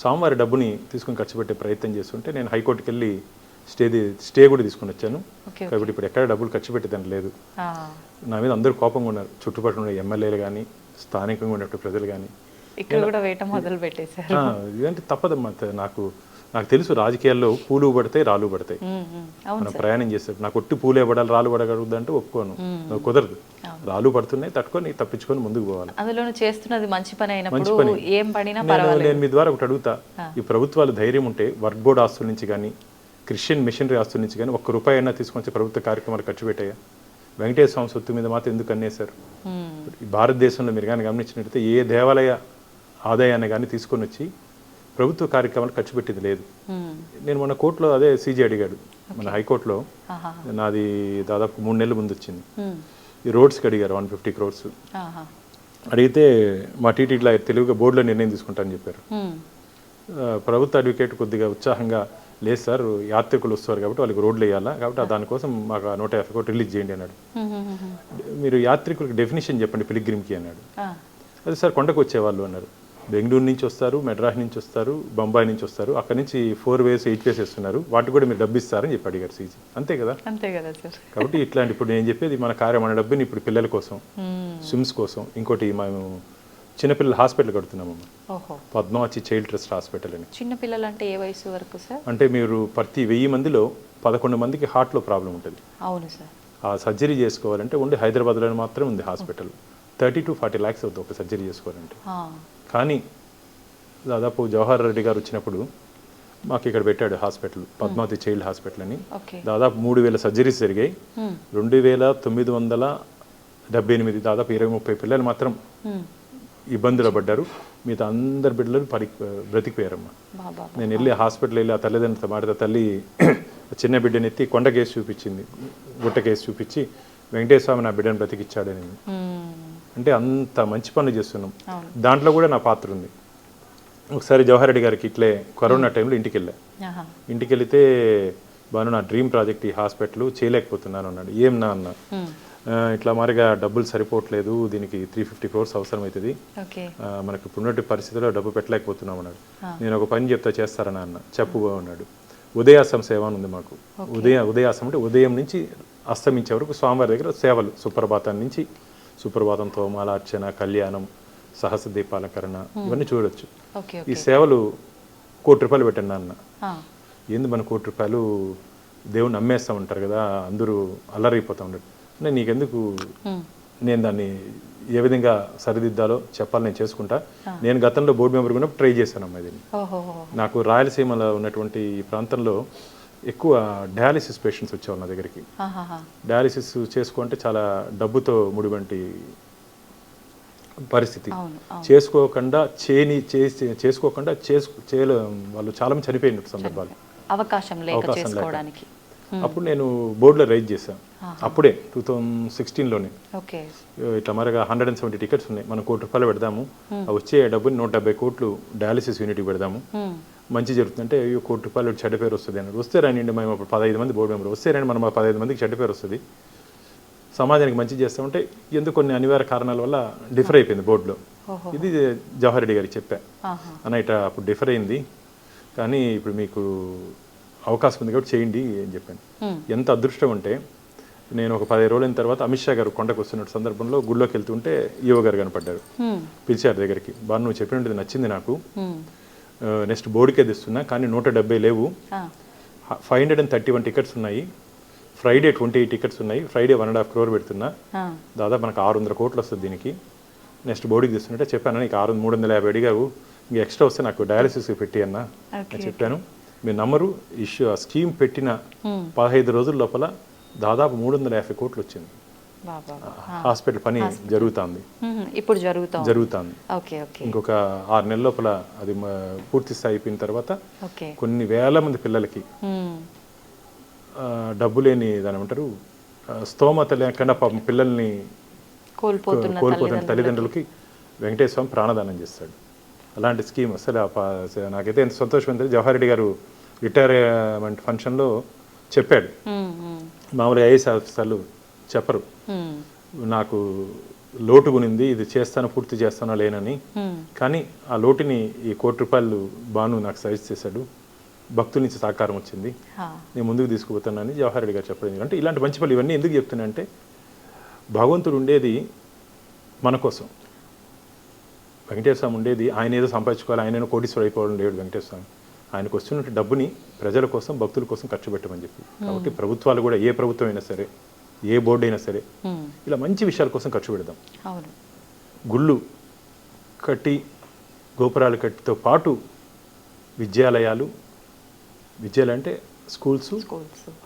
స్వామివారి డబ్బుని తీసుకుని ఖర్చు పెట్టే ప్రయత్నం చేస్తుంటే నేను హైకోర్టుకి వెళ్ళి స్టే కూడా తీసుకుని వచ్చాను. కాబట్టి ఇప్పుడు ఎక్కడ డబ్బులు ఖర్చు పెట్టేదని లేదు. నా మీద అందరూ కోపంగా ఉన్నారు, చుట్టుపక్కల ఉన్న ఎమ్మెల్యేలు కానీ స్థానికంగా ఉన్నటువంటి ప్రజలు కానీ. ఇదంటే తప్పదమ్మా. నాకు తెలుసు రాజకీయాల్లో పూలు పడతాయి రాళ్ళు పడతాయి. మనం ప్రయాణం చేస్తాం. నాకు ఒట్టి పూలే పడాలి రాళ్ళు పడగలదు అంటే ఒప్పుకోను, కుదరదు. రాళ్ళు పడుతున్నాయి తట్టుకొని తప్పించుకొని ముందుకు పోవాలి. మంచి పని. నేను మీ ద్వారా ఒకటి అడుగుతా, ఈ ప్రభుత్వాలు ధైర్యం ఉంటే వర్క్ బోర్డ్ ఆస్తుల నుంచి కానీ క్రిస్టియన్ మిషనరీ ఆస్తుల నుంచి కానీ ₹1 అయినా తీసుకొచ్చి ప్రభుత్వ కార్యక్రమాలు ఖర్చు పెట్టాయా? వెంకటేశ్వర స్వామి సొత్తు మీద మాత్రం ఎందుకు అన్నేశారు? ఈ భారతదేశంలో మీరు కానీ గమనించినట్లయితే ఏ దేవాలయ ఆదాయాన్ని కానీ తీసుకొని వచ్చి ప్రభుత్వ కార్యక్రమాలు ఖర్చు పెట్టింది లేదు. నేను మొన్న కోర్టులో అదే సీజీ అడిగాడు, మన హైకోర్టులో నాది దాదాపు 3 నెలల ముందు వచ్చింది. ఈ రోడ్స్కి అడిగారు 150 crores. అడిగితే మా టీటీడీలో తెలుగుగా బోర్డులో నిర్ణయం తీసుకుంటారని చెప్పారు. ప్రభుత్వ అడ్వకేట్ కొద్దిగా ఉత్సాహంగా, లేదు సార్ యాత్రికులు వస్తారు కాబట్టి వాళ్ళకి రోడ్లు వేయాలా, కాబట్టి దానికోసం మాకు 150 కోట్లు రిలీజ్ చేయండి అన్నాడు. మీరు యాత్రికులకి డెఫినేషన్ చెప్పండి పిలిగ్రిమ్కి అన్నాడు. అది సార్ కొండకు వచ్చేవాళ్ళు అన్నారు. బెంగళూరు నుంచి వస్తారు, మెడ్రాస్ నుంచి వస్తారు, బొంబాయి నుంచి వస్తారు, అక్కడ నుంచి 4 ways 8 ways వేస్తున్నారు, వాటికి కూడా మీరు డబ్బు ఇస్తారని చెప్పి అడిగారు సీజీ. అంతే కదా సార్. కాబట్టి ఇట్లాంటి ఇప్పుడు నేను చెప్పేది మన డబ్బుని ఇప్పుడు పిల్లల కోసం, స్విమ్స్ కోసం, ఇంకోటి మేము చిన్నపిల్లల హాస్పిటల్ కడుతున్నామమ్మా, పద్మావతి చైల్డ్ ట్రస్ట్ హాస్పిటల్ అని. చిన్నపిల్లలు అంటే ఏ వయసు వరకు సార్? అంటే మీరు ప్రతి 1000 మందిలో 11 మందికి హార్ట్లో ప్రాబ్లం ఉంటుంది. అవును సార్. ఆ సర్జరీ చేసుకోవాలంటే ఉండి హైదరాబాద్లో మాత్రం ఉంది హాస్పిటల్. 30 to 40 lakhs అవుతుంది ఒక సర్జరీ చేసుకోవాలంటే. కానీ దాదాపు జవహర్ రెడ్డి గారు వచ్చినప్పుడు మాకు ఇక్కడ పెట్టాడు హాస్పిటల్, పద్మావతి చైల్డ్ హాస్పిటల్ అని. దాదాపు 3000 సర్జరీస్ జరిగాయి. 2978 దాదాపు 20-30 పిల్లలు మాత్రం ఇబ్బందులు పడ్డారు. మిగతా అందరు బిడ్డలు బ్రతికిపోయారమ్మా. నేను వెళ్ళి హాస్పిటల్ వెళ్ళి ఆ తల్లిదండ్రులతో మాట్లాడితే తల్లి చిన్న బిడ్డని ఎత్తి కొండ కేసు చూపించింది, గుట్ట కేసు చూపించి వెంకటేశ్వర స్వామి నా బిడ్డను బ్రతికిచ్చాడని. అంటే అంత మంచి పనులు చేస్తున్నాం. దాంట్లో కూడా నా పాత్ర ఉంది. ఒకసారి జవహర్ రెడ్డి గారికి ఇట్లే కరోనా టైంలో ఇంటికి వెళ్తే బాను నా డ్రీమ్ ప్రాజెక్ట్ ఈ హాస్పిటల్ చేయలేకపోతున్నాను అన్నాడు. ఏం నా అన్న, ఇట్లా మరిగా డబ్బులు సరిపోవట్లేదు, దీనికి 350 crores అవసరం అవుతుంది, మనకి ఇప్పుడున్నట్టు పరిస్థితిలో డబ్బు పెట్టలేకపోతున్నాం అన్నాడు. నేను ఒక పని చెప్తా చేస్తారని అన్న. చెప్పుగా ఉన్నాడు. ఉదయాసం సేవ అని ఉంది మాకు. ఉదయాసం అంటే ఉదయం నుంచి అస్తమించే వరకు స్వామివారి దగ్గర సేవలు, సుప్రభాతం నుంచి సుప్రభాతం, తోమాల, అర్చన, కళ్యాణం, సహస్ర దీపాలంకరణ ఇవన్నీ చూడొచ్చు. ఓకే ఈ సేవలు ₹1,00,00,000 పెట్టండి అన్న. ఆ, ఏంది మన ₹1,00,00,000 దేవుని నమ్మేస్తూ ఉంటారు కదా, అందరూ అల్లరైపోతూ ఉంటారు. నేను నీకెందుకు, నేను దాన్ని ఏ విధంగా సరిదిద్దాలో చెప్పాలి, నేను చేసుకుంటా. నేను గతంలో బోర్డు మెంబర్ కూడా ట్రై చేశాను అమ్మాయి దీన్ని. ఓహో, నాకు రాయలసీమలో ఉన్నటువంటి ఈ ప్రాంతంలో ఎక్కువ డయాలిసిస్ పేషెంట్స్ వచ్చేవాళ్ళు నా దగ్గరికి. ఆహాహా. డయాలిసిస్ చేసుకుంటే చాలా డబ్బుతో ముడివంటి పరిస్థితి. అవును, అవును. చేసుకోకుండా చేయలే వాళ్ళు చాలా మంది చనిపోయిన సందర్భాలు, అవకాశం లేక అవకాశం లేక. చేసుకోవడానికి. అప్పుడు నేను బోర్డులో రైజ్ చేశాను అప్పుడే 2016లోనే. ఓకే. ఇట్లా మరగా 170 టికెట్స్ ఉన్నాయి, మనం ₹1,00,00,000 పెడదాము, ఆ వచ్చే డబ్బుని 170 కోట్లు డయాలిసిస్ యూనిట్కి పెడదాము, మంచి జరుగుతుందంటే అయ్యో ₹1,00,00,000 చెడ్డ పేరు వస్తుంది అన్నాడు. వస్తే రానిండి, మేము అప్పుడు 15 మంది బోర్డు మెంబర్ వస్తే రాని, మనం 15 మందికి చెడ్డ పేరు వస్తుంది, సమాజానికి మంచి చేస్తామంటే ఎందుకు కొన్ని అనివార్య కారణాల వల్ల డిఫర్ అయిపోయింది బోర్డులో. ఇది జవహర్ రెడ్డి గారికి చెప్పా, అన్న ఇట్లా అప్పుడు డిఫర్ అయింది, కానీ ఇప్పుడు మీకు అవకాశం ఉంది కాబట్టి చేయండి అని చెప్పాను. ఎంత అదృష్టం అంటే నేను ఒక 10 రోజులైన తర్వాత అమిత్ షా గారు కొండకు వస్తున్న సందర్భంలో గుళ్ళోకి వెళ్తుంటే ఈవో గారు కనపడ్డారు, పిలిచారు దగ్గరికి. బాగా నువ్వు చెప్పినట్టు నచ్చింది నాకు, నెక్స్ట్ బోర్డుకే తెస్తున్నా, కానీ 170 లేవు, 531 టికెట్స్ ఉన్నాయి, ఫ్రైడే 28 టికెట్స్ ఉన్నాయి, ఫ్రైడే 1.5 crore పెడుతున్నా, దాదాపు మనకు 600 కోట్లు వస్తుంది దీనికి, నెక్స్ట్ బోర్డుకి తెస్తున్నట్టే చెప్పాను. నీకు 350 అడిగావు, ఇంకా ఎక్స్ట్రా వస్తే నాకు డయాలిసిస్ పెట్టి అన్న అని చెప్పాను. మీరు నమ్మరు, ఇష్యూ ఆ స్కీమ్ పెట్టిన 15 రోజుల లోపల దాదాపు 350 కోట్లు వచ్చింది. హాస్పిటల్ పని జరుగుతుంది, ఇప్పుడు జరుగుతుంది. ఇంకొక 6 నెలల లోపల అది పూర్తి స్థాయి అయిపోయిన తర్వాత కొన్ని వేల మంది పిల్లలకి డబ్బు లేని దాని ఏమంటారు స్తోమత లేకుండా పాపం పిల్లల్ని కోల్పోతున్న తల్లిదండ్రులకి వెంకటేశ్వర స్వామి ప్రాణదానం చేస్తాడు. అలాంటి స్కీమ్ అసలు నాకైతే ఎంత సంతోషం అంటే జవహర్ రెడ్డి గారు రిటైర్మెంట్ ఫంక్షన్లో చెప్పాడు. మామూలుగా ఐఏఎస్ ఆఫీసర్లు చెప్పరు, నాకు లోటు గునింది, ఇది చేస్తాను పూర్తి చేస్తానో లేనని, కానీ ఆ లోటుని ఈ ₹1,00,00,000 బాను నాకు సజెస్ట్ చేశాడు, భక్తుల నుంచి సహకారం వచ్చింది, నేను ముందుకు తీసుకుపోతానని జవహర్ రెడ్డి గారు చెప్పడం. అంటే ఇలాంటి మంచి పనులు ఇవన్నీ ఎందుకు చెప్తున్నా అంటే భగవంతుడు ఉండేది మన కోసం, వెంకటేశ్వర స్వామి ఉండేది ఆయన ఏదో సంపాదించుకోవాలి, ఆయన ఏదో కోటీశ్వరుడు అయిపోవడం లేడు వెంకటేశ్వర స్వామి, ఆయనకు వస్తున్న డబ్బుని ప్రజల కోసం భక్తుల కోసం ఖర్చు పెట్టమని చెప్పి. కాబట్టి ప్రభుత్వాలు కూడా, ఏ ప్రభుత్వం అయినా సరే, ఏ బోర్డు అయినా సరే, ఇలా మంచి విషయాల కోసం ఖర్చు పెడదాం. గుళ్ళు కట్టి గోపురాలు కట్టితో పాటు విద్యాలయాలు అంటే స్కూల్స్,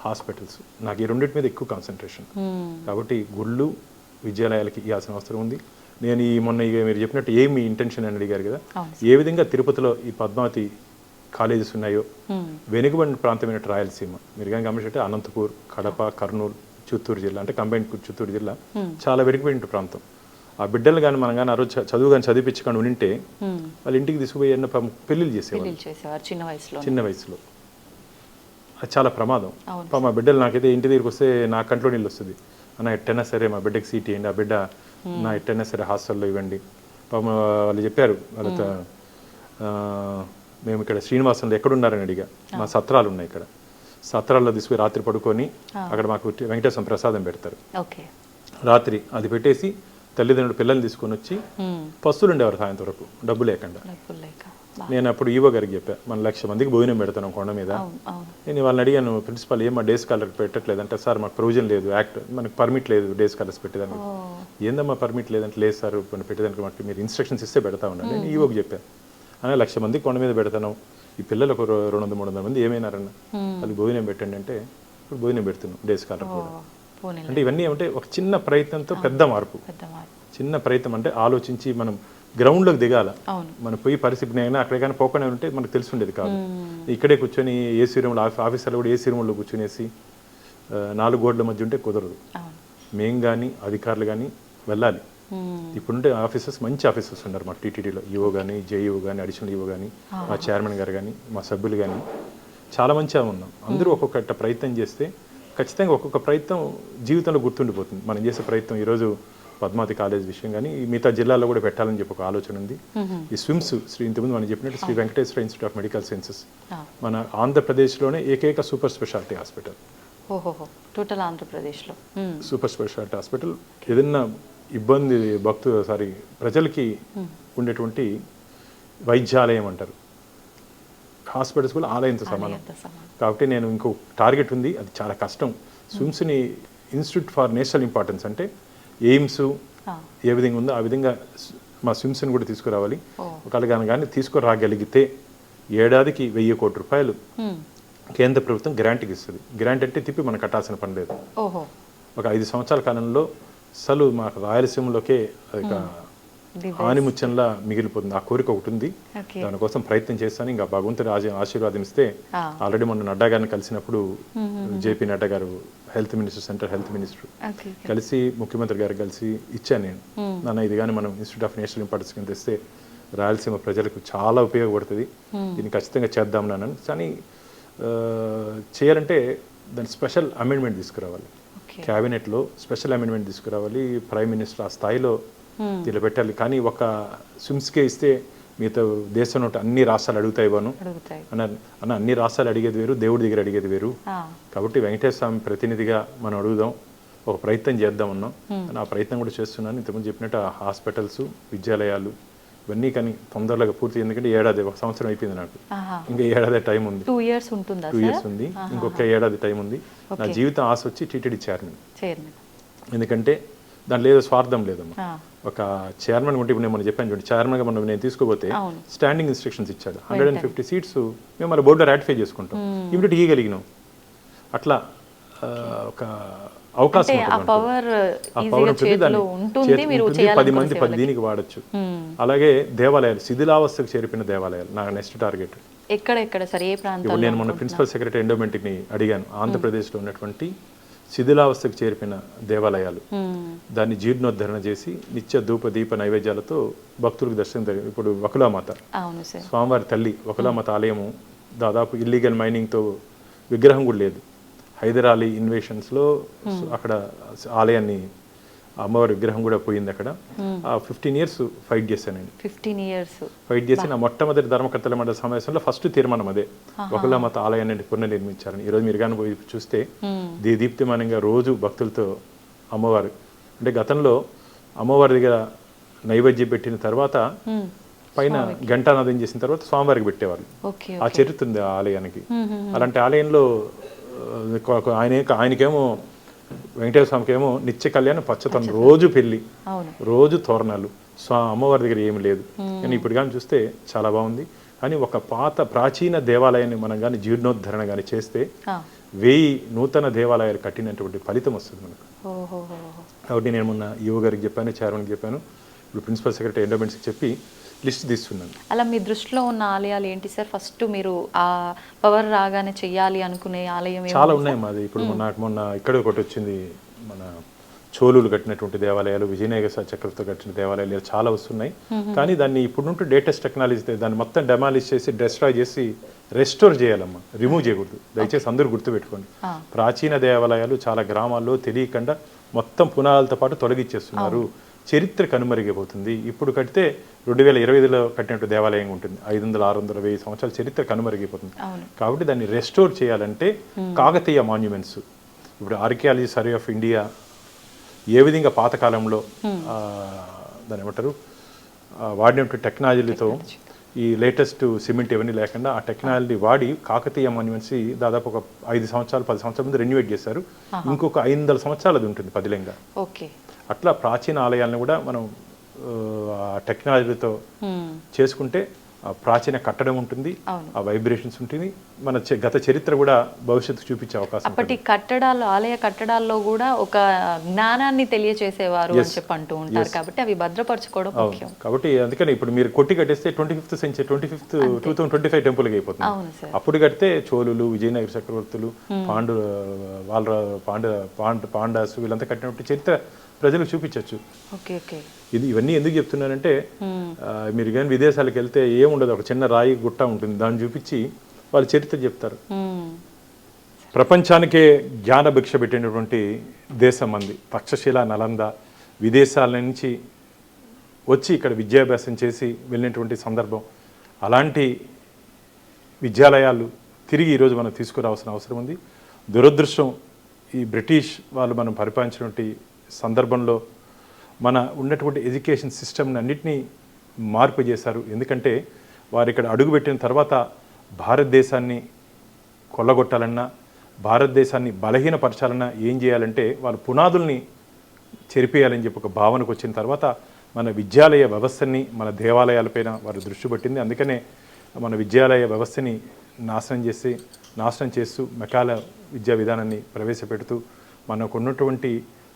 హాస్పిటల్స్, నాకు ఈ రెండింటి మీద ఎక్కువ కాన్సన్ట్రేషన్. కాబట్టి గుళ్ళు విద్యాలయాలకి ఇవ్వాల్సిన అవసరం ఉంది. నేను మొన్న మీరు చెప్పినట్టు ఏమి ఇంటెన్షన్ అని అడిగారు కదా, ఏ విధంగా తిరుపతిలో ఈ పద్మావతి కాలేజెస్ ఉన్నాయో, వెనుకబడిన ప్రాంతమైన రాయలసీమ మీరు కానీ గమనించే అనంతపూర్, కడప, కర్నూలు, చిత్తూరు జిల్లా అంటే కంబైన్డ్ చిత్తూరు జిల్లా చాలా వెనుకబడిన ప్రాంతం. ఆ బిడ్డలు కానీ మనం కానీ ఆ రోజు చదువు కానీ చదివించుకొని ఉంటే వాళ్ళ ఇంటికి తీసుకుపోయి పెళ్లిళ్ళు చేసేవారు చిన్న వయసులో. అది చాలా ప్రమాదం. మా బిడ్డలు నాకైతే ఇంటి దగ్గరికి వస్తే నా కంట్లో నీళ్ళు వస్తుంది, అన్న ఎట్టైనా సరే మా బిడ్డకి సీట్ ఇవ్వండి, ఆ బిడ్డ నా ఎట్టైనా సరే హాస్టల్లో ఇవ్వండి. వాళ్ళు చెప్పారు, వాళ్ళతో మేము ఇక్కడ శ్రీనివాసంలో ఎక్కడున్నారని అడిగా, మా సత్రాలు ఉన్నాయి ఇక్కడ, సత్రాల్లో తీసుకుని రాత్రి పడుకొని అక్కడ మాకు వెంకటేశ్వర ప్రసాదం పెడతారు, రాత్రి అది పెట్టేసి తల్లిదండ్రులు పిల్లల్ని తీసుకొని వచ్చి పస్తులు ఉండేవారు సాయంత్రం వరకు డబ్బు లేకుండా. నేను అప్పుడు ఈవో గారికి చెప్పా, మన 1,00,000 మందికి భోజనం పెడతాను కొండ మీద. నేను వాళ్ళని అడిగాను, ప్రిన్సిపాల్ ఏమో డేస్ స్కాలర్ పెట్టట్లేదంటే, సార్ మాకు ప్రొవిజన్ లేదు, యాక్ట్ మనకు పర్మిట్ లేదు డేస్ స్కాలర్స్ పెట్టేదానికి. ఏందమ్మా పర్మిట్ లేదంటే, లేదు సార్ పెట్టేదానికి మాకు మీరు ఇన్స్ట్రక్షన్స్ ఇస్తే పెడతా ఉన్నాను. నేను ఈవోకి చెప్పాను, అనే 1,00,000 మందికి కొండ మీద పెడతాను, ఈ పిల్లలు ఒక 200-300 మంది ఏమైనారన్న, అది భోజనం పెట్టండి అంటే ఇప్పుడు భోజనం పెడుతున్నాం డేస్ స్కాలర్ కూడా. అంటే ఇవన్నీ ఏమంటే ఒక చిన్న ప్రయత్నంతో పెద్ద మార్పు. చిన్న ప్రయత్నం అంటే ఆలోచించి మనం గ్రౌండ్లోకి దిగాల. మనం పోయి పరిస్థితి అక్కడ కానీ పోకుండా ఉంటే మనకు తెలిసి ఉండేది కాదు. ఇక్కడే కూర్చొని ఏసీ రూమ్లో ఆఫీసర్లు కూడా ఏసీ రూమ్లో కూర్చొనేసి 4 గోడల మధ్య ఉంటే కుదరదు. మేము కానీ అధికారులు కానీ వెళ్ళాలి. ఇప్పుడుంటే ఆఫీసర్స్ మంచి ఆఫీసర్స్ ఉన్నారు మా టీటీడీలో, ఈఓ కానీ, జేఈఓ కానీ, అడిషనల్ ఈఓ కానీ, మా చైర్మన్ గారు కానీ, మా సభ్యులు కానీ చాలా మంచిగా ఉన్నాం. అందరూ ఒక్కొక్క ప్రయత్నం చేస్తే ఖచ్చితంగా ఒక్కొక్క ప్రయత్నం జీవితంలో గుర్తుండిపోతుంది. మనం చేసే ప్రయత్నం ఈరోజు పద్మావతి కాలేజ్ విషయం కానీ మిగతా జిల్లాల్లో కూడా పెట్టాలని చెప్పి ఒక ఆలోచన ఉంది. ఈ స్విమ్స్ ఇంతకుముందు మనం చెప్పినట్టు Shri Venkateswara institute of medical sciences మన ఆంధ్రప్రదేశ్లోనే ఏకైక సూపర్ స్పెషాలిటీ హాస్పిటల్. టోటల్ ఆంధ్రప్రదేశ్లో సూపర్ స్పెషాలిటీ హాస్పిటల్. ఏదైనా ఇబ్బంది ప్రజలకి ఉండేటువంటి వైద్యాలయం అంటారు, హాస్పిటల్స్ కూడా ఆలయంతో సమానం. కాబట్టి నేను ఇంకో టార్గెట్ ఉంది, అది చాలా కష్టం. స్విమ్స్ని ఇన్స్టిట్యూట్ ఫర్ నేషనల్ ఇంపార్టెన్స్ అంటే ఎయిమ్స్ ఏ విధంగా ఉందో ఆ విధంగా మా స్విమ్స్ని కూడా తీసుకురావాలి. ఒకవేళ కానీ తీసుకురాగలిగితే ఏడాదికి 1000 కోట్ల రూపాయలు కేంద్ర ప్రభుత్వం గ్రాంట్కి ఇస్తుంది. గ్రాంట్ అంటే తిప్పి మనం కట్టాల్సిన పని లేదు. ఒక 5 సంవత్సరాల కాలంలో అసలు మాకు రాయలసీమలోకే ఆనిముత్యంలా మిగిలిపోతుంది. ఆ కోరిక ఒకటి ఉంది, దానికోసం ప్రయత్నం చేస్తాను. ఇంకా భగవంతుడి ఆశీర్వాదం ఇస్తే ఆల్రెడీ మొన్న నడ్డా గారిని కలిసినప్పుడు జేపీ నడ్డా గారు సెంట్రల్ హెల్త్ మినిస్టర్ కలిసి ముఖ్యమంత్రి గారు కలిసి ఇచ్చాను నేను, నాన్న ఇది కానీ మనం ఇన్స్టిట్యూట్ ఆఫ్ నేషనల్ ఇంపార్టెన్స్ కింద తెస్తే రాయలసీమ ప్రజలకు చాలా ఉపయోగపడుతుంది, దీన్ని ఖచ్చితంగా చేద్దాం నాన్న. కానీ చేయాలంటే దాని స్పెషల్ అమెండ్మెంట్ తీసుకురావాలి, క్యాబినెట్లో స్పెషల్ అమెండ్మెంట్ తీసుకురావాలి, ప్రైమ్ మినిస్టర్ ఆ స్థాయిలో ఇలా పెట్టాలి. కానీ ఒక స్విమ్స్కే ఇస్తే మిగతా దేశంలో అన్ని రాష్ట్రాలు అడుగుతాయివాను అన్న అన్ని రాష్ట్రాలు అడిగేది వేరు, దేవుడి దగ్గర అడిగేది వేరు. కాబట్టి వెంకటేశ్వర స్వామి ప్రతినిధిగా మనం అడుగుదాం, ఒక ప్రయత్నం చేద్దాం అన్నాం. ఆ ప్రయత్నం కూడా చేస్తున్నాను. ఇంతకుముందు చెప్పినట్టు హాస్పిటల్స్, విద్యాలయాలు ఇవన్నీ కానీ తొందరగా పూర్తి, ఎందుకంటే ఏడాది 1 సంవత్సరం అయిపోయింది నాకు, ఇంకా ఏడాది టైం ఉంది. 2 years ఉంది, ఇంకొక ఏడాది టైం ఉంది. నా జీవితం ఆశ వచ్చి టీటీడీ చైర్మన్. ఎందుకంటే దాంట్లో ఏదో స్వార్థం లేదమ్మా. ఒక చైర్మన్ ఉంటే ఇప్పుడు నేను చెప్పాను చూడండి, చైర్మన్గా మనం నేను తీసుకోపోతే స్టాండింగ్ ఇన్స్ట్రక్షన్స్ ఇచ్చాడు, 150 సీట్స్ మేము మన బోర్డులో రాటిఫై చేసుకుంటాం, ఇమీడియట్ ఇవ్వగలిగినాం. అట్లా ఒక అవకాశం ఉంటుంది, 10 మంది 10 దీనికి వాడచ్చు. అలాగే దేవాలయాలు, శిథిలావస్థకు చేరిపోయిన దేవాలయాలు నా నెక్స్ట్ టార్గెట్. ఎక్కడ సార్, ఏ ప్రాంతం? ఇప్పుడు నేను మొన్న ప్రిన్సిపల్ సెక్రటరీ ఎండోమెంట్ని అడిగాను, ఆంధ్రప్రదేశ్లో ఉన్నటువంటి శిథిలావస్థకు చేరిపోయిన దేవాలయాలు, దాన్ని జీర్ణోద్ధరణ చేసి నిత్య ధూప దీప నైవేద్యాలతో భక్తులకు దర్శనం. ఇప్పుడు వకులామాత స్వామివారి తల్లి వకులామాత ఆలయము దాదాపు ఇల్లీగల్ మైనింగ్తో విగ్రహం కూడా లేదు. హైదరాలీ ఇన్వేషన్స్లో అక్కడ ఆలయాన్ని అమ్మవారి విగ్రహం కూడా పోయింది. అక్కడ 15 years ఫైట్ చేశాను నేను. 15 years ఫైట్ చేసి నా మొట్టమొదటి ధర్మకర్తల మండలి సమావేశంలో ఫస్ట్ తీర్మానం అదే, వకులామాత ఆలయాన్ని పునర్నిర్మించారని. ఈరోజు మీరు కానీ పోయి చూస్తే దీప్తిమానంగా రోజు భక్తులతో అమ్మవారు, అంటే గతంలో అమ్మవారి దగ్గర నైవేద్యం పెట్టిన తర్వాత పైన ఘంటానాదం చేసిన తర్వాత స్వామివారికి పెట్టేవాళ్ళు. ఆ చరిత్ర ఉంది ఆ ఆలయానికి. అలాంటి ఆలయంలో ఆయనకేమో వెంకటేశ్వర స్వామికి ఏమో నిత్య కళ్యాణం, పచ్చతనం, రోజు పెళ్లి, రోజు తోరణాలు. అమ్మవారి దగ్గర ఏమి లేదు. కానీ ఇప్పుడు కానీ చూస్తే చాలా బాగుంది. కానీ ఒక ప్రాచీన దేవాలయాన్ని మనం కానీ జీర్ణోద్ధరణ కానీ చేస్తే 1000 నూతన దేవాలయాలు కట్టినటువంటి ఫలితం వస్తుంది మనకు. కాబట్టి నేను మొన్న ఈఓ గారికి చెప్పాను, చైర్మన్కి చెప్పాను, ఇప్పుడు ప్రిన్సిపల్ సెక్రటరీ ఎండోమెంట్స్కి చెప్పి లిస్ట్ తీస్తున్నాను. అలా మీ దృష్టిలో ఉన్న ఆలయాలు ఏంటి సార్? ఫస్ట్ మీరు ఆ పవర్ రాగానే చెయ్యాలి అనుకునే ఆలయం చాలా ఉన్నాయి మాది. ఇప్పుడు నాకు మొన్న ఇక్కడ ఒకటి వచ్చింది, మన చోళులు కట్టినటువంటి దేవాలయాలు, విజయనగర చక్రవర్తితో కట్టిన దేవాలయాలు చాలా వస్తున్నాయి. కానీ దాన్ని ఇప్పుడు నుండి లేటెస్ట్ టెక్నాలజీ దాన్ని మొత్తం డెమాలిష్ చేసి డిస్ట్రాయ్ చేసి రెస్టోర్ చేయాలమ్మా, రిమూవ్ చేయకూడదు. దయచేసి అందరూ గుర్తుపెట్టుకోండి, ప్రాచీన దేవాలయాలు చాలా గ్రామాల్లో తెలియకుండా మొత్తం పునాదులతో పాటు తొలగించేస్తున్నారు. చరిత్ర కనుమరిగిపోతుంది. ఇప్పుడు కడితే 2025లో కట్టినట్టు దేవాలయం ఉంటుంది, 500, 600, 1000 సంవత్సరాల చరిత్ర కనుమరిగిపోతుంది. కాబట్టి దాన్ని రెస్టోర్ చేయాలంటే కాకతీయ మాన్యుమెంట్స్, ఇప్పుడు ఆర్కియాలజీ సర్వే ఆఫ్ ఇండియా ఏ విధంగా పాతకాలంలో దాని ఏమంటారు వాడినటువంటి టెక్నాలజీలతో, ఈ లేటెస్ట్ సిమెంట్ ఇవన్నీ లేకుండా ఆ టెక్నాలజీ వాడి కాకతీయ మాన్యుమెంట్స్ దాదాపు ఒక 5 సంవత్సరాలు 10 సంవత్సరాల ముందు రెన్యువేట్ చేశారు. ఇంకొక 500 సంవత్సరాలు అది ఉంటుంది పదిలంగా. అట్లా ప్రాచీన ఆలయాలను కూడా మనం టెక్నాలజీతో చేసుకుంటే ప్రాచీన కట్టడం ఉంటుంది, ఆ వైబ్రేషన్స్ ఉంటుంది, మన గత చరిత్ర కూడా భవిష్యత్తు చూపించే అవకాశం. అప్పటి కట్టడాలు, ఆలయ కట్టడాల్లో కూడా ఒక జ్ఞానాన్ని తెలియచేసేవారు అని చెప్పి అంటూ ఉంటారు. కాబట్టి అవి భద్రపరచుకోవడం ముఖ్యం. కాబట్టి అందుకని ఇప్పుడు మీరు కొట్టి కట్టేస్తే 25th century 2025 టెంపుల్కి అయిపోతుంది. అప్పుడు కడితే చోళులు, విజయనగర చక్రవర్తులు, పాండాసు వీళ్ళంతా కట్టినట్టు చరిత్ర ప్రజలకు చూపించవచ్చు. ఇవన్నీ ఎందుకు చెప్తున్నానంటే, మీరు కానీ విదేశాలకు వెళ్తే ఏముండదు, ఒక చిన్న రాయి గుట్ట ఉంటుంది, దాన్ని చూపించి వాళ్ళు చరిత్ర చెప్తారు. ప్రపంచానికే జ్ఞాన భిక్ష పెట్టినటువంటి దేశం మంది. తక్షశిల, నలంద విదేశాల నుంచి వచ్చి ఇక్కడ విద్యాభ్యాసం చేసి వెళ్ళినటువంటి సందర్భం. అలాంటి విద్యాలయాలు తిరిగి ఈరోజు మనం తీసుకురావాల్సిన అవసరం ఉంది. దురదృష్టం, ఈ బ్రిటిష్ వాళ్ళు మనం పరిపాలించినటువంటి సందర్భంలో మన ఉన్నటువంటి ఎడ్యుకేషన్ సిస్టమ్ని అన్నింటినీ మార్పు చేశారు. ఎందుకంటే వారు ఇక్కడ అడుగుపెట్టిన తర్వాత భారతదేశాన్ని కొల్లగొట్టాలన్నా, భారతదేశాన్ని బలహీనపరచాలన్నా ఏం చేయాలంటే వాళ్ళ పునాదుల్ని చెరిపేయాలని చెప్పి ఒక భావనకు వచ్చిన తర్వాత మన విద్యాలయ వ్యవస్థని, మన దేవాలయాలపైన వారు దృష్టి పెట్టింది. అందుకనే మన విద్యాలయ వ్యవస్థని నాశనం చేస్తూ మెకాల విద్యా విధానాన్ని ప్రవేశపెడుతూ మనకున్నటువంటి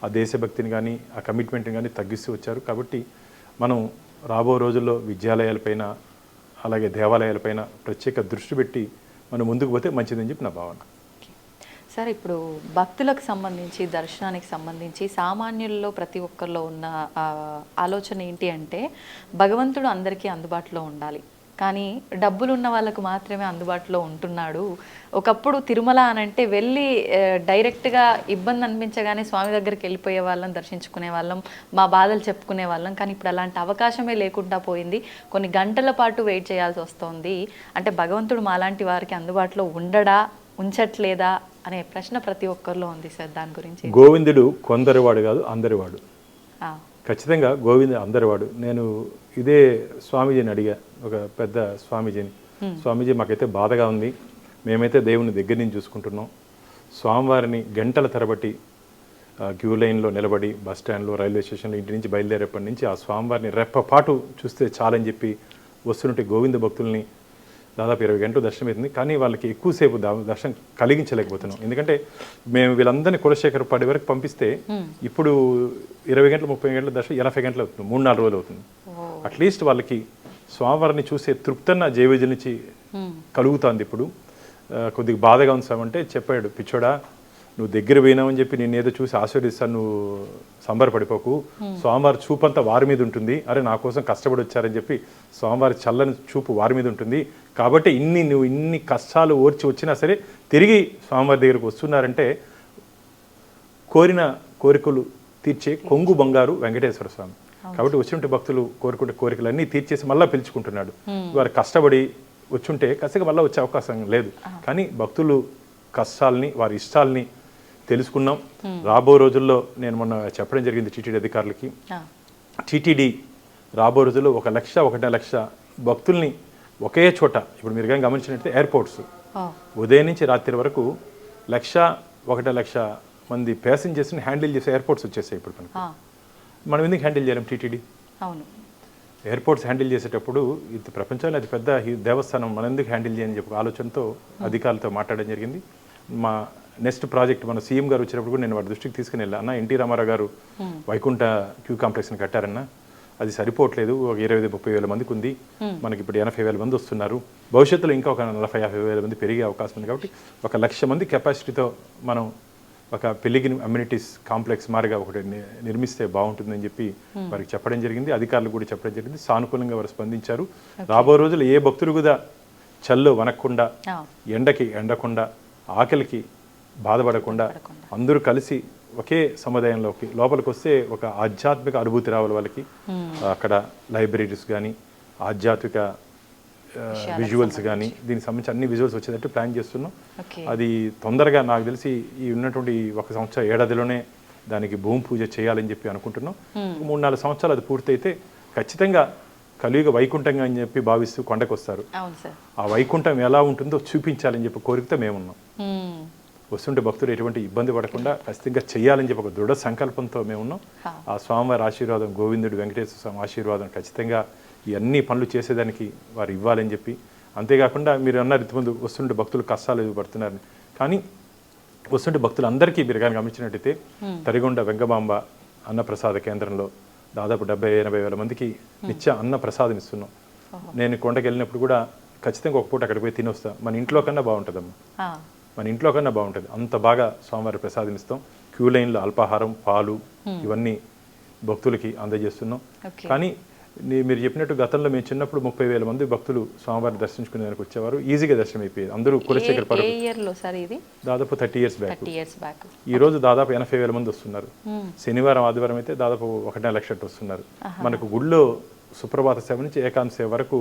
ఆ దేశభక్తిని కానీ ఆ కమిట్మెంట్ని కానీ తగ్గిస్తూ వచ్చారు. కాబట్టి మనం రాబో రోజుల్లో విద్యాలయాలపైన అలాగే దేవాలయాలపైన ప్రత్యేక దృష్టి పెట్టి మనం ముందుకు పోతే మంచిదని చెప్పి నా భావన. సార్, ఇప్పుడు భక్తులకు సంబంధించి, దర్శనానికి సంబంధించి సామాన్యుల్లో ప్రతి ఒక్కరిలో ఉన్న ఆలోచన ఏంటి అంటే భగవంతుడు అందరికీ అందుబాటులో ఉండాలి, కానీ డబ్బులు ఉన్న వాళ్ళకు మాత్రమే అందుబాటులో ఉంటున్నాడు. ఒకప్పుడు తిరుమల అనంటే వెళ్ళి డైరెక్ట్గా ఇబ్బంది అనిపించగానే స్వామి దగ్గరికి వెళ్ళిపోయే వాళ్ళం, దర్శించుకునే వాళ్ళం, మా బాధలు చెప్పుకునే వాళ్ళం. కానీ ఇప్పుడు అలాంటి అవకాశమే లేకుండా పోయింది. కొన్ని గంటల పాటు వెయిట్ చేయాల్సి వస్తుంది. అంటే భగవంతుడు మాలాంటి వారికి అందుబాటులో ఉంచట్లేదా అనే ప్రశ్న ప్రతి ఒక్కరిలో ఉంది సార్. దాని గురించి గోవిందుడు కొందరివాడు కాదు, అందరివాడు. ఖచ్చితంగా గోవింద అందరివాడు. నేను ఇదే స్వామీజీని అడిగా, ఒక పెద్ద స్వామీజీని, స్వామీజీ మాకైతే బాధగా ఉంది, మేమైతే దేవుని దగ్గర నుంచి చూసుకుంటున్నాం, స్వామివారిని గంటల తరబట్టి క్యూ లైన్లో నిలబడి బస్ స్టాండ్లో, రైల్వే స్టేషన్లో ఇంటి నుంచి బయలుదేరేపటి నుంచి ఆ స్వామివారిని రెప్పపాటు చూస్తే చాలని చెప్పి వస్తుంటే గోవింద భక్తుల్ని దాదాపు 20 గంటలు దర్శనం అవుతుంది, కానీ వాళ్ళకి ఎక్కువసేపు దర్శనం కలిగించలేకపోతున్నాం. ఎందుకంటే మేము వీళ్ళందరినీ కులశేఖర్ పడి వరకు పంపిస్తే ఇప్పుడు 20 గంటలు 30 గంటల దర్శనం 80 గంటలు అవుతుంది, 3-4 రోజులు అవుతుంది. అట్లీస్ట్ వాళ్ళకి స్వామివారిని చూసే తృప్తన్న జైవేజుల నుంచి కలుగుతుంది. ఇప్పుడు కొద్దిగా బాధగా ఉంది సార్ అంటే చెప్పాడు, పిచ్చోడా నువ్వు దగ్గర పోయినావని చెప్పి నేను ఏదో చూసి ఆశీర్వదిస్తాను, నువ్వు సంబరపడిపోకు, స్వామివారి చూపు అంతా వారి మీద ఉంటుంది, అరే నా కోసం కష్టపడి వచ్చారని చెప్పి స్వామివారి చల్లని చూపు వారి మీద ఉంటుంది, కాబట్టి నువ్వు ఇన్ని కష్టాలు ఓర్చి వచ్చినా సరే తిరిగి స్వామివారి దగ్గరకు వస్తున్నారంటే కోరిన కోరికలు తీర్చే కొంగు బంగారు వెంకటేశ్వర స్వామి. కాబట్టి వచ్చినట్టు భక్తులు కోరుకుంటే కోరికలన్నీ తీర్చేసి మళ్ళీ పిలుచుకుంటున్నాడు. వారు కష్టపడి వచ్చుంటే ఖచ్చితంగా మళ్ళీ వచ్చే అవకాశం లేదు. కానీ భక్తులు కష్టాలని, వారి ఇష్టాలని తెలుసుకున్నాం. రాబో రోజుల్లో నేను మొన్న చెప్పడం జరిగింది టీటీడీ అధికారులకి, టీటీడీ రాబో రోజుల్లో 1,00,000 భక్తుల్ని ఒకే చోట, ఇప్పుడు మీరు కానీ గమనించినట్లయితే ఎయిర్పోర్ట్స్ ఉదయం నుంచి రాత్రి వరకు 1,00,000 మంది ప్యాసింజర్స్ని హ్యాండిల్ చేసే ఎయిర్పోర్ట్స్ వచ్చేసాయి. ఇప్పుడు మనం ఎందుకు హ్యాండిల్ చేయలేం? టీటీడీ ఎయిర్పోర్ట్స్ హ్యాండిల్ చేసేటప్పుడు ఇది ప్రపంచంలో అది పెద్ద దేవస్థానం, మనం ఎందుకు హ్యాండిల్ చేయని చెప్పి ఆలోచనతో అధికారులతో మాట్లాడడం జరిగింది. మా నెక్స్ట్ ప్రాజెక్ట్ మన సీఎం గారు వచ్చినప్పుడు కూడా నేను వారి దృష్టికి తీసుకుని వెళ్ళా, అన్న ఎన్టీ రామారావు గారు వైకుంఠ క్యూ కాంప్లెక్స్ని కట్టారన్న, అది సరిపోవట్లేదు, ఒక 20-30 వేల మందికి ఉంది, మనకి ఇప్పుడు 80,000 మంది వస్తున్నారు, భవిష్యత్తులో ఇంకా ఒక 40-50 వేల మంది పెరిగే అవకాశం ఉంది, కాబట్టి 1,00,000 మంది కెపాసిటీతో మనం ఒక పెళ్లిగిరి అమ్యూనిటీస్ కాంప్లెక్స్ మారిగా ఒకటి నిర్మిస్తే బాగుంటుందని చెప్పి వారికి చెప్పడం జరిగింది. అధికారులు కూడా చెప్పడం జరిగింది. సానుకూలంగా వారు స్పందించారు. రాబో రోజులు ఏ భక్తులు కూడా చల్లో వనకుండా, ఎండకి ఎండకుండా, ఆకలికి బాధపడకుండా అందరూ కలిసి ఒకే సముదాయంలోకి లోపలికి వస్తే ఒక ఆధ్యాత్మిక అనుభూతి రావాలి వాళ్ళకి. అక్కడ లైబ్రరీస్ కానీ, ఆధ్యాత్మిక విజువల్స్ కానీ, దీనికి సంబంధించి అన్ని విజువల్స్ వచ్చేటట్టు ప్లాన్ చేస్తున్నాం. అది తొందరగా నాకు తెలిసి ఈ ఉన్నటువంటి 1 సంవత్సరం ఏడాదిలోనే దానికి భూమి పూజ చేయాలని చెప్పి అనుకుంటున్నాం. 3-4 సంవత్సరాలు అది పూర్తయితే ఖచ్చితంగా కలియుగ వైకుంఠంగా అని చెప్పి భావిస్తూ కొండకు వస్తారు. ఆ వైకుంఠం ఎలా ఉంటుందో చూపించాలని చెప్పి కోరికతో మేమున్నాం. వస్తుంటే భక్తులు ఎటువంటి ఇబ్బంది పడకుండా ఖచ్చితంగా చేయాలని చెప్పి ఒక దృఢ సంకల్పంతో మేమున్నాం. ఆ స్వామివారి ఆశీర్వాదం, గోవిందుడు వెంకటేశ్వర స్వామి ఆశీర్వాదం ఖచ్చితంగా ఈ అన్ని పనులు చేసేదానికి వారు ఇవ్వాలని చెప్పి. అంతేకాకుండా మీరు అన్నారు ఇంతకుముందు వస్తుంటే భక్తులు కష్టాలు పడుతున్నారని, కానీ వస్తుంటే భక్తులందరికీ మీరు కానీ గమనించినట్టయితే తరిగొండ వెంగమాంబ అన్నప్రసాద కేంద్రంలో దాదాపు 70-80 వేల మందికి నిత్య అన్న ప్రసాదం ఇస్తున్నాం. నేను కొండకి వెళ్ళినప్పుడు కూడా ఖచ్చితంగా ఒక పూట అక్కడికి పోయి తినొస్తా, మన ఇంట్లో కన్నా బాగుంటుందమ్మా, మన ఇంట్లో కన్నా బాగుంటుంది, అంత బాగా స్వామివారి ప్రసాదం ఇస్తాం. క్యూ లైన్లో అల్పాహారం, పాలు ఇవన్నీ భక్తులకి అందజేస్తున్నాం. కానీ మీరు చెప్పినట్టు గతంలో మేము చిన్నప్పుడు 30,000 మంది భక్తులు స్వామివారిని దర్శించుకునేందుకు వచ్చేవారు, ఈజీగా దర్శనం అయిపోయేది. అందరూ కులశేఖర్ దాదాపు 30 years బ్యాక్. ఈ రోజు దాదాపు 80,000 మంది వస్తున్నారు. శనివారం ఆదివారం అయితే దాదాపు 1,50,000 వస్తున్నారు. మనకు గుళ్ళో సుప్రభాత సేవ నుంచి ఏకాంత సేవ వరకు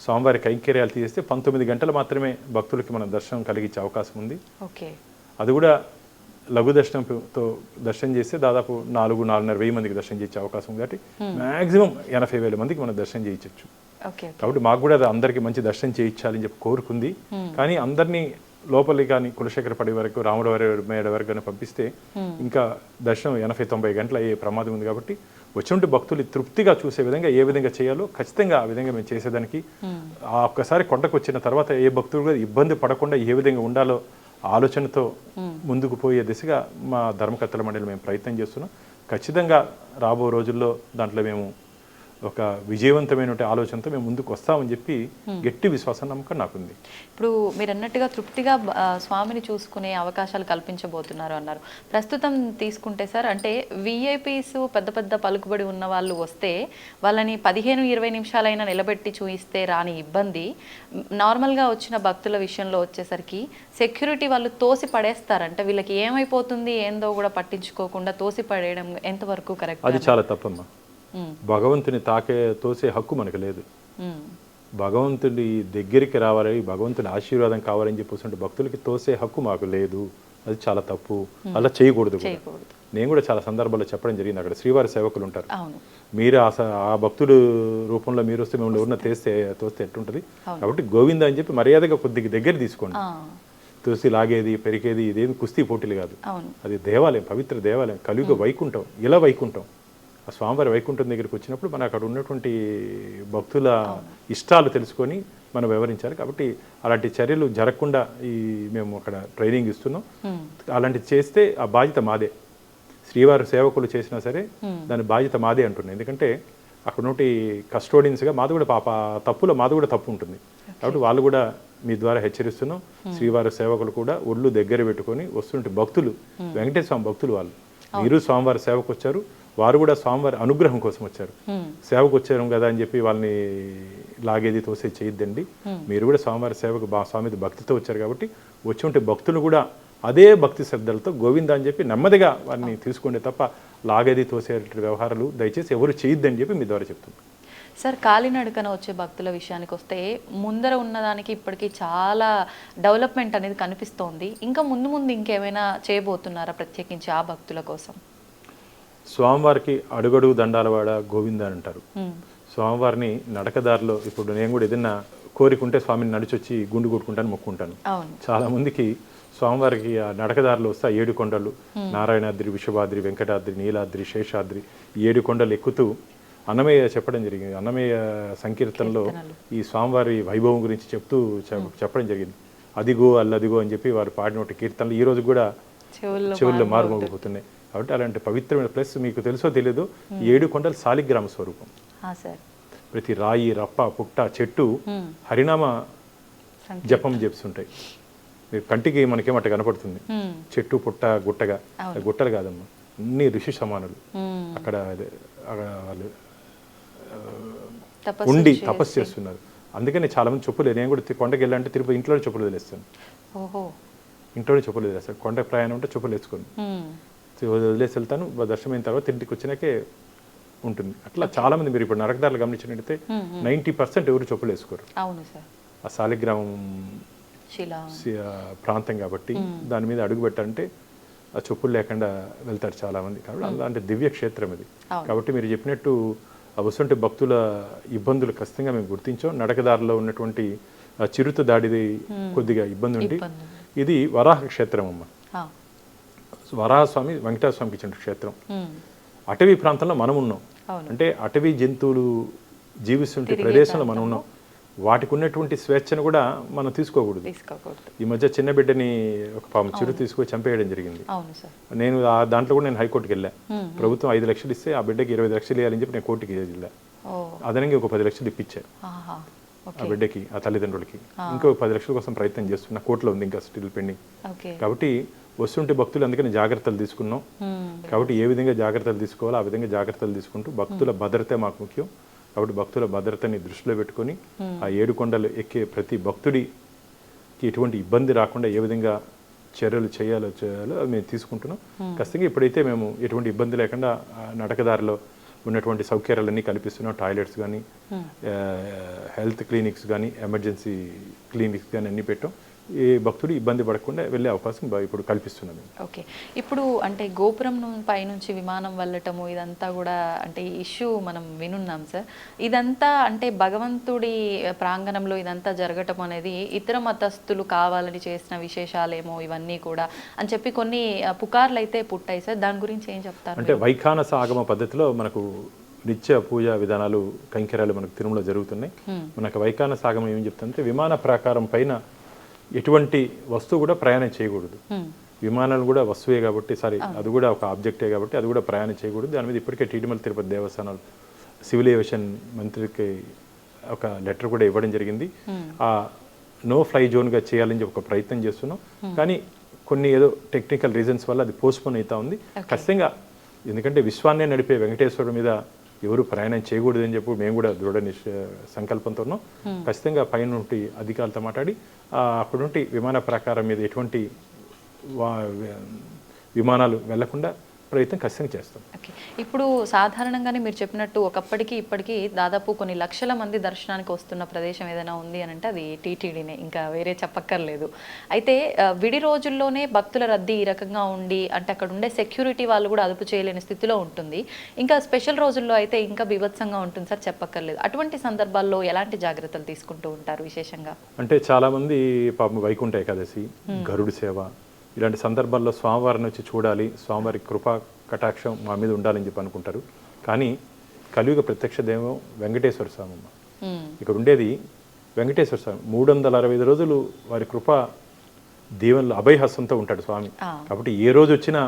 స్వామివారి కైంకర్యాలు తీసేస్తే 19 గంటలు మాత్రమే భక్తులకి మనం దర్శనం కలిగించే అవకాశం ఉంది. అది కూడా లఘు దర్శనంతో దర్శనం చేస్తే దాదాపు 4,500 మందికి దర్శనం చేసే అవకాశం ఉంది. కాబట్టి మ్యాక్సిమం 80,000 మందికి మనం దర్శనం చేయించవచ్చు. ఓకే. కాబట్టి మాకు కూడా అది అందరికీ మంచి దర్శనం చేయించాలని చెప్పి కోరుకుంది. కానీ అందరినీ లోపలికి కానీ కులశేఖర పడి వరకు రాముడు మేడ వరకు కానీ పంపిస్తే ఇంకా దర్శనం 80-90 గంటలు అయ్యే ప్రమాదం ఉంది. కాబట్టి వచ్చినట్టు భక్తులు తృప్తిగా చూసే విధంగా ఏ విధంగా చేయాలో ఖచ్చితంగా ఆ విధంగా మేము చేసేదానికి ఆ ఒక్కసారి కొండకు వచ్చిన తర్వాత ఏ భక్తులు కూడా ఇబ్బంది పడకుండా ఏ విధంగా ఉండాలో ఆలోచనతో ముందుకు పోయే దిశగా మా ధర్మకర్తల మండలి మేము ప్రయత్నం చేస్తున్నాం. ఖచ్చితంగా రాబో రోజుల్లో దాంట్లో మేము ఒక విజయవంతమైన ఆలోచనతో మేము ముందుకు వస్తామని చెప్పి గట్టి విశ్వాసం నమ్మకం నాకుంది. ఇప్పుడు మీరు అన్నట్టుగా తృప్తిగా స్వామిని చూసుకునే అవకాశాలు కల్పించబోతున్నారు అన్నారు. ప్రస్తుతం తీసుకుంటే సార్, అంటే విఐపీస్ పెద్ద పెద్ద పలుకుబడి ఉన్న వాళ్ళు వస్తే వాళ్ళని 15-20 నిమిషాలైనా నిలబెట్టి చూయిస్తే రాని ఇబ్బంది నార్మల్గా వచ్చిన భక్తుల విషయంలో వచ్చేసరికి సెక్యూరిటీ వాళ్ళు తోసి పడేస్తారు. అంటే వీళ్ళకి ఏమైపోతుంది ఏందో కూడా పట్టించుకోకుండా తోసి పడేయడం ఎంతవరకు కరెక్ట్? అది చాలా తప్పమ్మా. భగవంతుని తోసే హక్కు మనకు లేదు. భగవంతుడి దగ్గరికి రావాలి, భగవంతుని ఆశీర్వాదం కావాలని చెప్పేసి భక్తులకి తోసే హక్కు మాకు లేదు. అది చాలా తప్పు, అలా చేయకూడదు. నేను కూడా చాలా సందర్భాల్లో చెప్పడం జరిగింది. అక్కడ శ్రీవారి సేవకులు ఉంటారు, మీరు ఆ భక్తుడు రూపంలో మీరు వస్తే మిమ్మల్ని ఎవరన్నా తోస్తే ఎట్టుంటుంది. కాబట్టి గోవింద అని చెప్పి మర్యాదగా కొద్దిగా దగ్గర తీసుకోండి. తోసి లాగేది పెరిగేది ఇదేమి కుస్తీ పోటీలు కాదు. అది దేవాలయం, పవిత్ర దేవాలయం, కలియుగ వైకుంఠం. ఇలా వైకుంఠం ఆ స్వామివారి వైకుంఠం దగ్గరికి వచ్చినప్పుడు మనం అక్కడ ఉన్నటువంటి భక్తుల ఇష్టాలు తెలుసుకొని మనం వివరించాలి. కాబట్టి అలాంటి చర్యలు జరగకుండా మేము అక్కడ ట్రైనింగ్ ఇస్తున్నాం. అలాంటివి చేస్తే ఆ బాధ్యత మాదే. శ్రీవారి సేవకులు చేసినా సరే దాని బాధ్యత మాదే అంటున్నాయి. ఎందుకంటే అక్కడ నుండి కస్టోడియన్స్గా మాది కూడా తప్పులో మాది కూడా తప్పు ఉంటుంది. కాబట్టి వాళ్ళు కూడా మీ ద్వారా హెచ్చరిస్తున్నాం. శ్రీవారి సేవకులు కూడా ఒళ్ళు దగ్గర పెట్టుకొని వస్తుంటే భక్తులు, వెంకటేశ్వర స్వామి భక్తులు వాళ్ళు, మీరు స్వామివారి సేవకు వచ్చారు, వారు కూడా స్వామివారి అనుగ్రహం కోసం వచ్చారు. సేవకు వచ్చారు కదా అని చెప్పి వాళ్ళని లాగేది తోసేది చేయొద్దండి. మీరు కూడా స్వామివారి సేవకు స్వామి భక్తితో వచ్చారు. కాబట్టి వచ్చి ఉంటే భక్తులు కూడా అదే భక్తి శ్రద్ధలతో గోవింద అని చెప్పి నెమ్మదిగా వారిని తీసుకోండి తప్ప లాగేది తోసే వ్యవహారాలు దయచేసి ఎవరు చేయొద్దని చెప్పి మీ ద్వారా చెప్తున్నాను. సార్, కాలినడకన వచ్చే భక్తుల విషయానికి వస్తే ముందర ఉన్నదానికి ఇప్పటికీ చాలా డెవలప్మెంట్ అనేది కనిపిస్తోంది. ఇంకా ముందు ఇంకేమైనా చేయబోతున్నారా ప్రత్యేకించి ఆ భక్తుల కోసం? స్వామివారికి అడుగడుగు దండాలవాడ గోవింద అని అంటారు. స్వామివారిని నడకదారిలో ఇప్పుడు నేను కూడా ఏదైనా కోరికుంటే స్వామిని నడిచొచ్చి గుండు కొట్టుకుంటాను, మొక్కుంటాను. చాలా మందికి స్వామివారికి ఆ నడకదారిలో వస్తే 7 కొండలు, నారాయణాద్రి, విశ్వభాద్రి, వెంకటాద్రి, నీలాద్రి, శేషాద్రి, 7 కొండలు ఎక్కుతూ అన్నమయ్య చెప్పడం జరిగింది. అన్నమయ్య సంకీర్తనలో ఈ స్వామివారి వైభవం గురించి చెప్పడం జరిగింది. అదిగో అల్లదిగో అని చెప్పి వారు పాడినటువంటి కీర్తనలు ఈ రోజు కూడా చెవుల్లో మారుమోగిపోతున్నాయి. కాబట్టి అలాంటి పవిత్రమైన ప్లస్ మీకు తెలుసో తెలియదు, 7 కొండలు శాలిగ్రామ స్వరూపం. ప్రతి రాయి, రప్ప, పుట్ట, చెట్టు హరినామ జపం చేస్తుంటాయి. మీరు కంటికి మనకేమట కనపడుతుంది, చెట్టు పుట్ట గుట్టగా, గుట్టలు కాదమ్మా, అన్ని ఋషి సమానులు అక్కడ వాళ్ళు ఉండి తపస్సు చేస్తున్నారు. అందుకని చాలా మంది చెప్పులు, నేను కూడా కొండకి వెళ్ళాలంటే తిరుపతి ఇంట్లోనే చెప్పులు వదిలేస్తాను. ఇంట్లోనే చెప్పులు వదిలేస్తాను. కొండ ప్రయాణం ఉంటే చెప్పులు వేసుకోండి, వదిలేసి వెళ్తాను. దర్శనం అయిన తర్వాత ఇంటికి వచ్చినాకే ఉంటుంది. అట్లా చాలా మంది మీరు ఇప్పుడు నరకదారులు గమనించినట్టయితే 90% ఎవరు చెప్పులు వేసుకోరు. ఆ శాలిగ్రామం ప్రాంతం కాబట్టి దాని మీద అడుగు పెట్టాలంటే ఆ చెప్పులు లేకుండా వెళ్తారు చాలా మంది. కాబట్టి అలాంటి దివ్య క్షేత్రం ఇది. కాబట్టి మీరు చెప్పినట్టు అవసరంటే భక్తుల ఇబ్బందులు ఖచ్చితంగా మేము గుర్తించాం. నడకదారిలో ఉన్నటువంటి చిరుత దాడిది కొద్దిగా ఇబ్బంది ఉంది. ఇది వరాహ క్షేత్రం అమ్మ. వరాహస్వామి వెంకటేశ్వర స్వామికి ఇచ్చిన క్షేత్రం. అటవీ ప్రాంతంలో మనం ఉన్నాం. అంటే అటవీ జంతువులు జీవిస్తుంటే ప్రదేశంలో మనం ఉన్నాం. వాటికి ఉన్నటువంటి స్వేచ్ఛను కూడా మనం తీసుకోకూడదు. ఈ మధ్య చిన్న బిడ్డని ఒక చిరు తీసుకొని చంపేయడం జరిగింది. నేను దాంట్లో కూడా నేను హైకోర్టుకి వెళ్ళా. ప్రభుత్వం 5 లక్షలు ఇస్తే ఆ బిడ్డకి 20 లక్షలు ఇవ్వాలని చెప్పి నేను కోర్టుకి వెళ్ళా. అదనంగా ఒక 10 లక్షలు ఇప్పించాను ఆ బిడ్డకి, ఆ తల్లిదండ్రులకి. ఇంకో 10 లక్షల కోసం ప్రయత్నం చేస్తున్నా, కోర్టులో ఉంది ఇంకా స్టిల్ పెండింగ్. కాబట్టి వస్తుంటే భక్తులు అందుకని జాగ్రత్తలు తీసుకున్నాం. కాబట్టి ఏ విధంగా జాగ్రత్తలు తీసుకోవాలో ఆ విధంగా జాగ్రత్తలు తీసుకుంటూ భక్తుల భద్రత మాకు ముఖ్యం. కాబట్టి భక్తుల భద్రతని దృష్టిలో పెట్టుకొని ఆ 7 కొండలు ఎక్కే ప్రతి భక్తుడికి ఎటువంటి ఇబ్బంది రాకుండా ఏ విధంగా చర్యలు చేయాలో అది మేము తీసుకుంటున్నాం. ఖచ్చితంగా ఇప్పుడైతే మేము ఎటువంటి ఇబ్బంది లేకుండా నడకదారిలో ఉన్నటువంటి సౌకర్యాలన్నీ కల్పిస్తున్నాం. టాయిలెట్స్ కానీ, హెల్త్ క్లినిక్స్ కానీ, ఎమర్జెన్సీ క్లినిక్స్ కానీ అన్నీ పెట్టాం. ఏ భక్తుడు ఇబ్బంది పడకుండా వెళ్ళే అవకాశం ఇప్పుడు కల్పిస్తున్నాం. ఓకే, ఇప్పుడు అంటే గోపురం పైనుంచి విమానం వెళ్ళటము ఇదంతా కూడా అంటే ఇష్యూ మనం వినున్నాం సార్. ఇదంతా అంటే భగవంతుడి ప్రాంగణంలో ఇదంతా జరగటం అనేది ఇతర మతస్థులు కావాలని చేసిన విశేషాలేమో ఇవన్నీ కూడా అని చెప్పి కొన్ని పుకార్లు అయితే పుట్టాయి సార్. దాని గురించి ఏం చెప్తారు? అంటే వైఖానస ఆగమ పద్ధతిలో మనకు నిత్య పూజా విధానాలు కైంకర్యాలు మనకు తిరుమల జరుగుతున్నాయి. మనకు వైఖానస ఆగమం ఏం చెప్తుందంటే విమాన ప్రాకారం పైన ఎటువంటి వస్తువు కూడా ప్రయాణం చేయకూడదు. విమానాలు కూడా వస్తువే కాబట్టి అది కూడా ఒక ఆబ్జెక్టే కాబట్టి అది కూడా ప్రయాణం చేయకూడదు. దాని మీద ఇప్పటికే తిరుమల తిరుపతి దేవస్థానాలు సివిల్ ఏవియేషన్ మంత్రికి ఒక లెటర్ కూడా ఇవ్వడం జరిగింది. ఆ నో ఫ్లై జోన్గా చేయాలని చెప్పి ఒక ప్రయత్నం చేస్తున్నాం. కానీ కొన్ని ఏదో టెక్నికల్ రీజన్స్ వల్ల అది పోస్ట్పోన్ అవుతా ఉంది. ఖచ్చితంగా ఎందుకంటే విశ్వాన్నే నడిపే వెంకటేశ్వరుడు మీద ఎవరు ప్రయాణం చేయకూడదని చెప్పి మేము కూడా దృఢ సంకల్పంతో ఉన్నాం. ఖచ్చితంగా పైన నుండి అధికారులతో మాట్లాడి అక్కడ నుండి విమాన ప్రాకారం మీద ఎటువంటి విమానాలు వెళ్లకుండా ప్రయత్నం ఖచ్చితంగా చేస్తాం. ఓకే, ఇప్పుడు సాధారణంగానే మీరు చెప్పినట్టు ఒకప్పటికి ఇప్పటికీ దాదాపు కొన్ని లక్షల మంది దర్శనానికి వస్తున్న ప్రదేశం ఏదైనా ఉంది అని అంటే అది టీటీడీనే, ఇంకా వేరే చెప్పక్కర్లేదు. అయితే విడి రోజుల్లోనే భక్తుల రద్దీ ఈ రకంగా ఉండి అంటే అక్కడ ఉండే సెక్యూరిటీ వాళ్ళు కూడా అదుపు చేయలేని స్థితిలో ఉంటుంది. ఇంకా స్పెషల్ రోజుల్లో అయితే ఇంకా బీభత్సంగా ఉంటుంది సార్, చెప్పక్కర్లేదు. అటువంటి సందర్భాల్లో ఎలాంటి జాగ్రత్తలు తీసుకుంటూ ఉంటారు విశేషంగా? అంటే చాలామంది పాపం వైకుంఠ ఏకాదశి, గరుడు సేవ ఇలాంటి సందర్భాల్లో స్వామివారిని వచ్చి చూడాలి, స్వామివారి కృపా కటాక్షం మా మీద ఉండాలని చెప్పి అనుకుంటారు. కానీ కలియుగ ప్రత్యక్ష దైవం వెంకటేశ్వర స్వామి అమ్మ. ఇక్కడ ఉండేది వెంకటేశ్వర స్వామి. 365 రోజులు వారి కృప దీవెనలు అభయహస్తంతో ఉంటాడు స్వామి. కాబట్టి ఏ రోజు వచ్చినా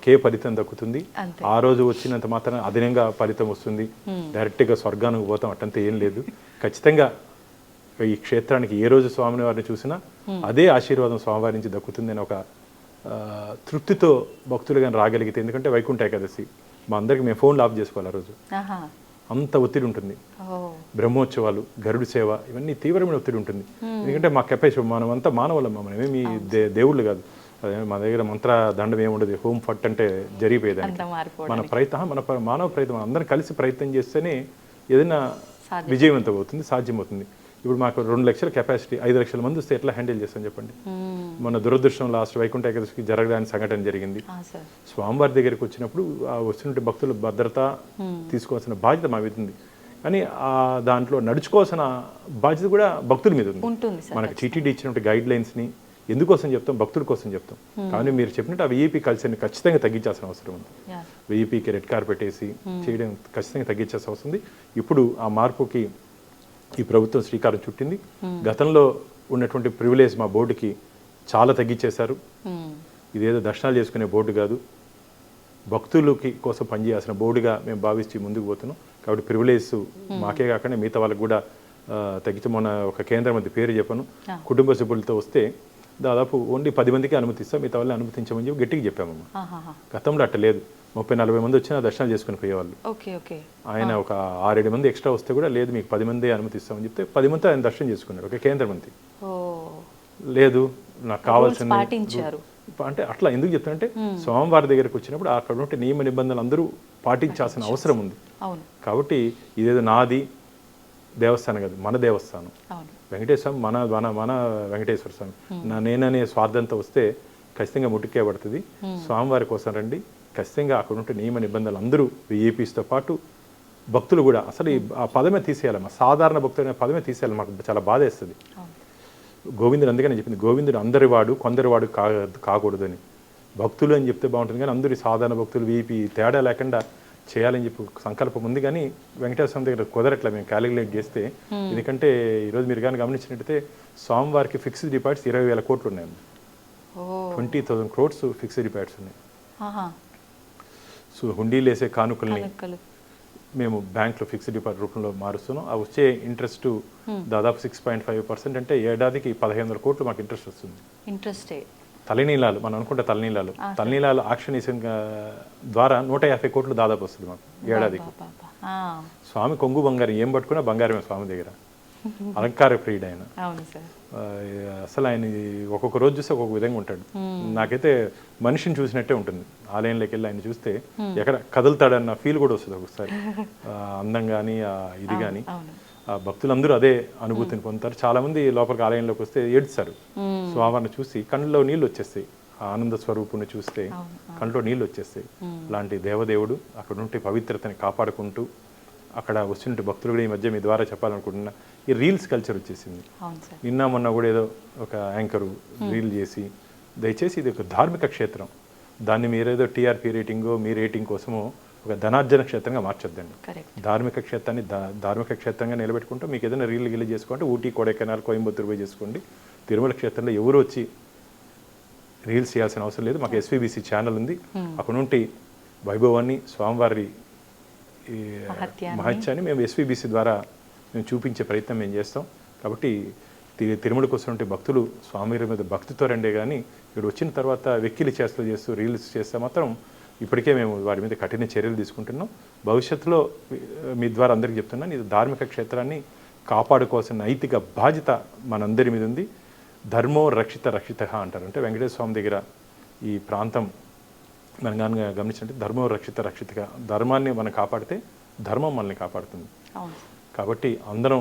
ఒకే ఫలితం దక్కుతుంది. ఆ రోజు వచ్చినంత మాత్రం అదనంగా ఫలితం వస్తుంది, డైరెక్ట్గా స్వర్గానికి పోతాం అట్టంతా ఏం లేదు. ఖచ్చితంగా ఈ క్షేత్రానికి ఏ రోజు స్వామిని వారిని చూసినా అదే ఆశీర్వాదం స్వామివారి నుంచి దక్కుతుంది అని ఒక తృప్తితో భక్తులు కానీ రాగలిగితే. ఎందుకంటే వైకుంఠ ఏకాదశి మా అందరికి మేము ఫోన్లు ఆఫ్ చేసుకోవాలి ఆ రోజు, అంత ఒత్తిడి ఉంటుంది. బ్రహ్మోత్సవాలు, గరుడు సేవ ఇవన్నీ తీవ్రమైన ఒత్తిడి ఉంటుంది. ఎందుకంటే మా కెపాసిటీ మనం అంతా మానవులమ్మా, మనమేమి దేవుళ్ళు కాదు. మా దగ్గర మంత్ర దండం ఏముండదు, హోమ్ ఫట్ అంటే జరిగిపోయేదాన్ని. మన ప్రయత్నం మన మానవ ప్రయత్నం అందరం కలిసి ప్రయత్నం చేస్తేనే ఏదైనా విజయవంతం అవుతుంది, సాధ్యమవుతుంది. ఇప్పుడు మాకు 2 లక్షల కెపాసిటీ, 5 లక్షల మంది వస్తే ఎట్లా హ్యాండిల్ చేస్తాం చెప్పండి. మన దురదృష్టం లాస్ట్ వైకుంఠ ఏకాదశికి జరగడానికి సంఘటన జరిగింది. స్వామివారి దగ్గరికి వచ్చినప్పుడు ఆ వస్తున్న భక్తుల భద్రత తీసుకోవాల్సిన బాధ్యత మా మీద ఉంది. కానీ దాంట్లో నడుచుకోవాల్సిన బాధ్యత కూడా భక్తుల మీద ఉంది. మనకి టీటీడీ ఇచ్చినటువంటి గైడ్ లైన్స్ని ఎందుకోసం చెప్తాం, భక్తుల కోసం చెప్తాం. కానీ మీరు చెప్పినట్టు ఆ విఐపీ కల్చర్ని ఖచ్చితంగా తగ్గించాల్సిన అవసరం ఉంది. విఐపీకి రెడ్ కార్పెట్ వేసి చేయడం ఖచ్చితంగా తగ్గించాల్సిన అవసరం ఉంది. ఇప్పుడు ఆ మార్పుకి ఈ ప్రభుత్వం శ్రీకారం చుట్టింది. గతంలో ఉన్నటువంటి ప్రివిలేజ్ మా బోర్డుకి చాలా తగ్గించేశారు. ఇదేదో దర్శనాలు చేసుకునే బోర్డు కాదు, భక్తులకి కోసం పనిచేయాల్సిన బోర్డుగా మేము భావించి ముందుకు పోతున్నాం. కాబట్టి ప్రివిలేజ్ మాకే కాకుండా మిగతా వాళ్ళకి కూడా తగ్గితే, మొన్న ఒక కేంద్ర మంత్రి పేరు చెప్పాను, కుటుంబ సభ్యులతో వస్తే దాదాపు ఓన్లీ 10 మందికి అనుమతిస్తాం, మిగతా వాళ్ళని అనుమతించమని చెప్పి గట్టిగా చెప్పామమ్మా. గతంలో అట్ట లేదు, 30-40 మంది వచ్చినా దర్శనాలు చేసుకుని పోయేవాళ్ళు. ఆయన ఒక 6-7 మంది ఎక్స్ట్రా వస్తే కూడా లేదు మీకు 10 మంది అనుమతిస్తామని చెప్తే 10 మంది ఆయన దర్శనం చేసుకున్నారు. ఒక కేంద్ర మంత్రి లేదు నాకు కావాల్సిన అంటే అట్లా ఎందుకు చెప్తానంటే స్వామివారి దగ్గరకు వచ్చినప్పుడు అక్కడ ఉంటే నియమ నిబంధనలు అందరూ పాటించాల్సిన అవసరం ఉంది. కాబట్టి ఇదేదో నాది దేవస్థానం కాదు, మన దేవస్థానం వెంకటేశ్వర మన మన మన వెంకటేశ్వర స్వామి. నేననే స్వార్థంతో వస్తే ఖచ్చితంగా ముట్టుకే పడుతుంది. స్వామివారి కోసం రండి, ఖచ్చితంగా అక్కడ ఉంటే నియమ నిబంధనలు అందరూ విఐపీస్తో పాటు భక్తులు కూడా. అసలు ఆ పదమే తీసేయాలమ్మా, సాధారణ భక్తులు అనే పదమే తీసేయాలి. మాకు చాలా బాధ వేస్తుంది. గోవిందుడు అందుకని చెప్పింది, గోవిందుడు అందరివాడు కొందరివాడు కాకూడదు అని. భక్తులు అని చెప్తే బాగుంటుంది, కానీ అందరూ సాధారణ భక్తులు విఐపీ తేడా లేకుండా చేయాలని చెప్పి సంకల్పం ఉంది. కానీ వెంకటేశ్వర స్వామి దగ్గర కుదరట్లా మేము క్యాలిక్యులేట్ చేస్తే. ఎందుకంటే ఈరోజు మీరు కానీ గమనించినట్టయితే స్వామివారికి ఫిక్స్డ్ డిపాజిట్స్ 20,000 కోట్లు ఉన్నాయి. 20,000 crores ఫిక్స్డ్ డిపాజిట్స్ ఉన్నాయి. సో హుండీలు వేసే కానుకల్ని మేము బ్యాంక్లో ఫిక్స్డ్ డిపాజిట్ రూపంలో మారుస్తున్నాం. ఆ వచ్చే ఇంట్రెస్ట్ దాదాపు 6.5% అంటే ఏడాదికి 1,500 కోట్లు మాకు ఇంట్రెస్ట్ వస్తుంది. తలనీలాలు మనం అనుకుంటే తలనీలాలు ఆక్షనీసం ద్వారా 150 కోట్లు దాదాపు వస్తుంది మాకు ఏడాదికి. స్వామి కొంగు బంగారం ఏం పట్టుకున్నా బంగారమే స్వామి దగ్గర. అలంకార ప్రియుడు ఆయన. అసలు ఆయన ఒక్కొక్క రోజు చూస్తే ఒక్కొక్క విధంగా ఉంటాడు. నాకైతే మనిషిని చూసినట్టే ఉంటుంది. ఆలయంలోకి వెళ్ళి ఆయన చూస్తే ఎక్కడ కదులుతాడన్న ఫీల్ కూడా వస్తుంది ఒకసారి. అందం కానీ ఇది కానీ భక్తులందరూ అదే అనుభూతిని పొందుతారు. చాలా మంది లోపలికి ఆలయంలోకి వస్తే ఏడుస్తారు, స్వామివారిని చూసి కళ్ళలో నీళ్ళు వచ్చేస్తాయి. ఆ ఆనంద స్వరూపుని చూస్తే కళ్ళలో నీళ్ళు వచ్చేస్తాయి. అలాంటి దేవదేవుడు అక్కడ ఉంటే పవిత్రతని కాపాడుకుంటూ అక్కడ వచ్చినట్టు భక్తులు కూడా ఈ మధ్య మీ ద్వారా చెప్పాలనుకుంటున్నా, ఈ రీల్స్ కల్చర్ వచ్చేసింది. నిన్న మొన్న కూడా ఏదో ఒక యాంకరు రీల్ చేసి, దయచేసి ఇది ఒక ధార్మిక క్షేత్రం, దాన్ని మీరేదో టీఆర్పీ రేటింగో మీ రేటింగ్ కోసమో ఒక ధనార్జన క్షేత్రంగా మార్చొద్దండి. ధార్మిక క్షేత్రాన్ని ధార్మిక క్షేత్రంగా నిలబెట్టుకుంటూ మీకు ఏదైనా రీల్ గిల్లి చేసుకోండి, ఊటీ, కొడైకెనాల్, కోయంబత్తూరు పోయి చేసుకోండి. తిరుమల క్షేత్రంలో ఎవరు వచ్చి రీల్స్ చేయాల్సిన అవసరం లేదు. మాకు ఎస్వీబీసీ ఛానల్ ఉంది, అక్కడ నుండి వైభవాన్ని స్వామివారి మహత్యాన్ని మేము ఎస్వీబీసీ ద్వారా మేము చూపించే ప్రయత్నం మేము చేస్తాం. కాబట్టి తిరుమలకు వస్తుంటే భక్తులు స్వామి మీద భక్తితో రండే కానీ ఇక్కడ వచ్చిన తర్వాత వెక్కిలి చేస్తూ చేస్తూ రీల్స్ చేస్తే మాత్రం ఇప్పటికే మేము వారి మీద కఠిన చర్యలు తీసుకుంటున్నాం. భవిష్యత్తులో మీ ద్వారా అందరికీ చెప్తున్నాను, ఇది ధార్మిక క్షేత్రాన్ని కాపాడుకోవాల్సిన నైతిక బాధ్యత మనందరి మీద ఉంది. ధర్మో రక్షిత రక్షిత అంటారు. అంటే వెంకటేశ్వర స్వామి దగ్గర ఈ ప్రాంతం మనం కానీ గమనించినట్టు ధర్మో రక్షిత రక్షితగా, ధర్మాన్ని మనం కాపాడితే ధర్మం మనల్ని కాపాడుతుంది. కాబట్టి అందరం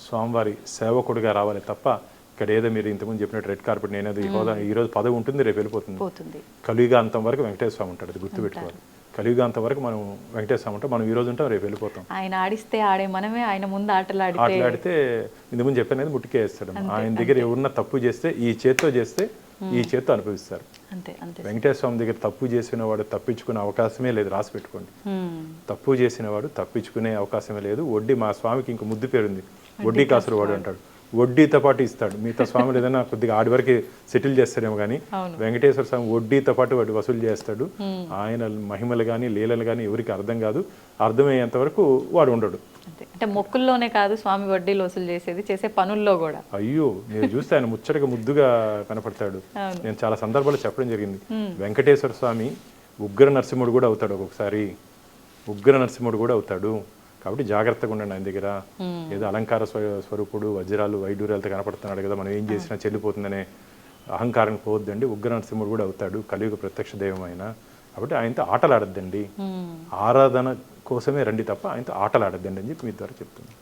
స్వామివారి సేవకుడిగా రావాలి తప్ప ఇక్కడ ఏదో మీరు ఇంతకుముందు చెప్పినట్టు రెడ్ కార్పెట్ నేనేదో ఈ హోదా ఈరోజు పదవి ఉంటుంది, రేపు వెళ్ళిపోతుంది. కలియుగాంతం వరకు వెంకటేశ్వర స్వామి ఉంటాడు, అది గుర్తుపెట్టుకోవాలి. కలియుగాంతం వరకు మనం వెంకటేశ్వర స్వామి ఉంటాం, మనం ఈ రోజు ఉంటాం, రేపు వెళ్ళిపోతాం. ఆయన ఆడిస్తే ఆడే మనమే, ఆయన ముందు ఆటలాడితే ఇంతకుముందు చెప్పినది ముట్టికే వేస్తాడు. ఆయన దగ్గర ఎవరన్నా తప్పు చేస్తే ఈ చేత్తో చేస్తే ఈ చేత్తో అనుభవిస్తారు. వెంకటేశ్వర స్వామి దగ్గర తప్పు చేసిన వాడు తప్పించుకునే అవకాశమే లేదు, రాసి పెట్టుకోండి. తప్పు చేసిన వాడు తప్పించుకునే అవకాశమే లేదు. వడ్డీ, మా స్వామికి ఇంకో ముద్దు పేరుంది, వడ్డీ కాసులు వాడు అంటాడు. వడ్డీతో పాటు ఇస్తాడు. మిగతా స్వాములు ఏదైనా కొద్దిగా ఆడి వరకు సెటిల్ చేస్తారేమో కానీ వెంకటేశ్వర స్వామి వడ్డీతో పాటు వాడు వసూలు చేస్తాడు. ఆయన మహిమలు కానీ లీలలు కానీ ఎవరికి అర్థం కాదు, అర్థమయ్యేంత వరకు వాడు ఉండడు. అంటే మొక్కుల్లోనే కాదు స్వామి వడ్డీలు వసూలు చేసేది, చేసే పనుల్లో కూడా. అయ్యో, నేను చూస్తే ఆయన ముచ్చటగా ముద్దుగా కనపడతాడు. నేను చాలా సందర్భాలు చెప్పడం జరిగింది. వెంకటేశ్వర స్వామి ఉగ్ర నరసింహుడు కూడా అవుతాడు, ఒక్కొక్కసారి ఉగ్ర నరసింహుడు కూడా అవుతాడు. కాబట్టి జాగ్రత్తగా ఉండండి ఆయన దగ్గర. ఏదో అలంకార స్వరూపుడు వజ్రాలు వైడూర్యాలతో కనపడుతున్నాడు కదా, మనం ఏం చేసినా చెల్లిపోతుందనే అహంకారం పోవద్దండి. ఉగ్ర నరసింహుడు కూడా అవుతాడు, కలియుగ ప్రత్యక్ష దైవం ఆయన. కాబట్టి ఆయనతో ఆటలాడద్దండి, ఆరాధన కోసమే రండి తప్ప ఆయనతో ఆటలాడద్దండి అని చెప్పి మీ ద్వారా చెప్తున్నాను.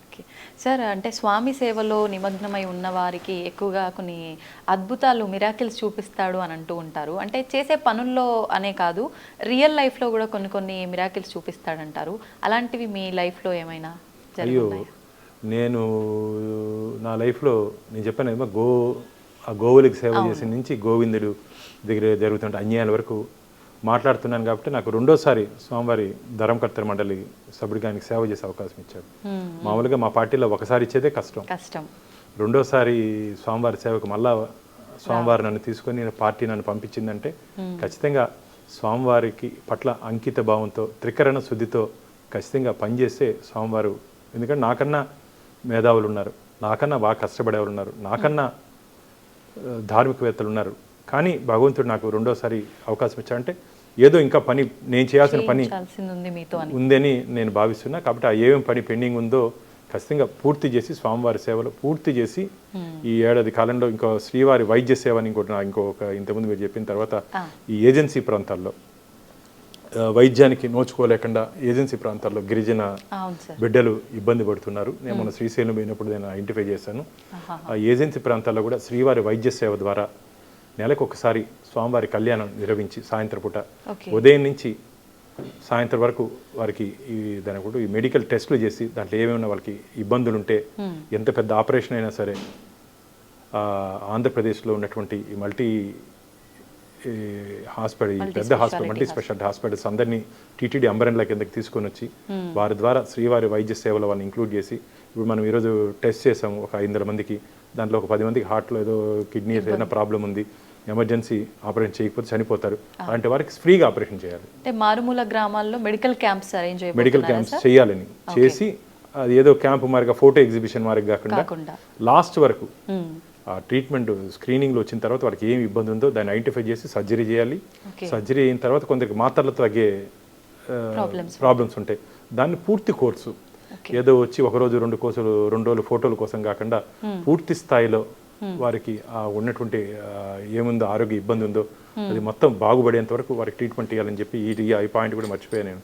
సార్, అంటే స్వామి సేవలో నిమగ్నమై ఉన్న వారికి ఎక్కువగా కొన్ని అద్భుతాలు, మిరాకిల్స్ చూపిస్తాడు అని అంటూ ఉంటారు. అంటే చేసే పనుల్లో అనే కాదు, రియల్ లైఫ్లో కూడా కొన్ని మిరాకిల్స్ చూపిస్తాడంటారు. అలాంటివి మీ లైఫ్లో ఏమైనా జరిగాయా? నేను నా లైఫ్లో నేను చెప్పాను ఆ గోవులకి సేవ చేసిన నుంచి గోవిందుడు దగ్గర జరుగుతుంటే అన్యాయాల వరకు మాట్లాడుతున్నాను. కాబట్టి నాకు రెండోసారి స్వామివారి ధర్మకర్తల మండలి సభ్యుడిగానికి సేవ చేసే అవకాశం ఇచ్చాడు. మామూలుగా మా పార్టీలో ఒకసారి ఇచ్చేదే కష్టం. రెండోసారి స్వామివారి సేవకు మళ్ళా స్వామివారి నన్ను తీసుకొని పార్టీ నన్ను పంపించిందంటే ఖచ్చితంగా స్వామివారికి పట్ల అంకిత భావంతో, త్రికరణ శుద్ధితో ఖచ్చితంగా పనిచేసే స్వామివారు. ఎందుకంటే నాకన్నా మేధావులు ఉన్నారు, నాకన్నా బాగా కష్టపడేవాళ్ళు ఉన్నారు, నాకన్నా ధార్మికవేత్తలు ఉన్నారు. కానీ భగవంతుడు నాకు రెండోసారి అవకాశం ఇచ్చాడంటే ఏదో ఇంకా పని, నేను చేయాల్సిన పని ఉందని నేను భావిస్తున్నా. కాబట్టి ఆ ఏమేమి పని పెండింగ్ ఉందో ఖచ్చితంగా పూర్తి చేసి స్వామివారి సేవలు పూర్తి చేసి ఈ ఏడాది కాలంలో ఇంకో శ్రీవారి వైద్య సేవ అని ఇంకొక ఇంతకుముందు మీరు చెప్పిన తర్వాత ఈ ఏజెన్సీ ప్రాంతాల్లో వైద్యానికి నోచుకోలేకుండా ఏజెన్సీ ప్రాంతాల్లో గిరిజన బిడ్డలు ఇబ్బంది పడుతున్నారు. నేను మన శ్రీశైలం పోయినప్పుడు నేను ఐడెంటిఫై చేశాను. ఆ ఏజెన్సీ ప్రాంతాల్లో కూడా శ్రీవారి వైద్య సేవ ద్వారా నెలకు ఒకసారి స్వామివారి కళ్యాణం నిర్వహించి సాయంత్రం పూట ఉదయం నుంచి సాయంత్రం వరకు వారికి ఈ మెడికల్ టెస్టులు చేసి దాంట్లో ఏమేమైనా వాళ్ళకి ఇబ్బందులు ఉంటే, ఎంత పెద్ద ఆపరేషన్ అయినా సరే ఆంధ్రప్రదేశ్లో ఉన్నటువంటి ఈ మల్టీ హాస్పిటల్, ఈ పెద్ద హాస్పిటల్, మల్టీ స్పెషాలిటీ హాస్పిటల్స్ అందరినీ టీటీడీ అంబరెన్లా కిందకి తీసుకొని వచ్చి వారి ద్వారా శ్రీవారి వైద్య సేవలు వాళ్ళని ఇంక్లూడ్ చేసి, ఇప్పుడు మనం ఈరోజు టెస్ట్ చేసాము ఒక 500 మందికి, దాంట్లో ఒక 10 మందికి హార్ట్లో ఏదో కిడ్నీ ఏదైనా ప్రాబ్లం ఉంది, ఎమర్జెన్సీ ఆపరేషన్ చేయకపోతే చనిపోతారు. అలాంటి వారికి ఫ్రీగా ఆపరేషన్ చేయాలి. మారుమూల గ్రామాల్లో మెడికల్ క్యాంప్స్ చేయాలని చేసి, అది ఏదో క్యాంప్ మారిగా ఫోటో ఎగ్జిబిషన్ మారిగా కాకుండా లాస్ట్ వరకు ఆ ట్రీట్మెంట్ స్క్రీనింగ్లో వచ్చిన తర్వాత వారికి ఏమి ఇబ్బంది ఉందో దాన్ని ఐడెంటిఫై చేసి సర్జరీ చేయాలి. సర్జరీ అయిన తర్వాత కొందరికి మాత్రలతో తగ్గే ప్రాబ్లమ్స్ ఉంటాయి. దాన్ని పూర్తి కోర్సు ఏదో వచ్చి ఒకరోజు 2 కోర్సులు 2 రోజులు ఫోటోల కోసం కాకుండా పూర్తి స్థాయిలో వారికి ఉన్నటువంటి ఏముందో ఆరోగ్య ఇబ్బంది ఉందో అది మొత్తం బాగుపడేంత వరకు వారికి ట్రీట్మెంట్ ఇవ్వాలని చెప్పి ఈ పాయింట్ కూడా మర్చిపోయాను నేను.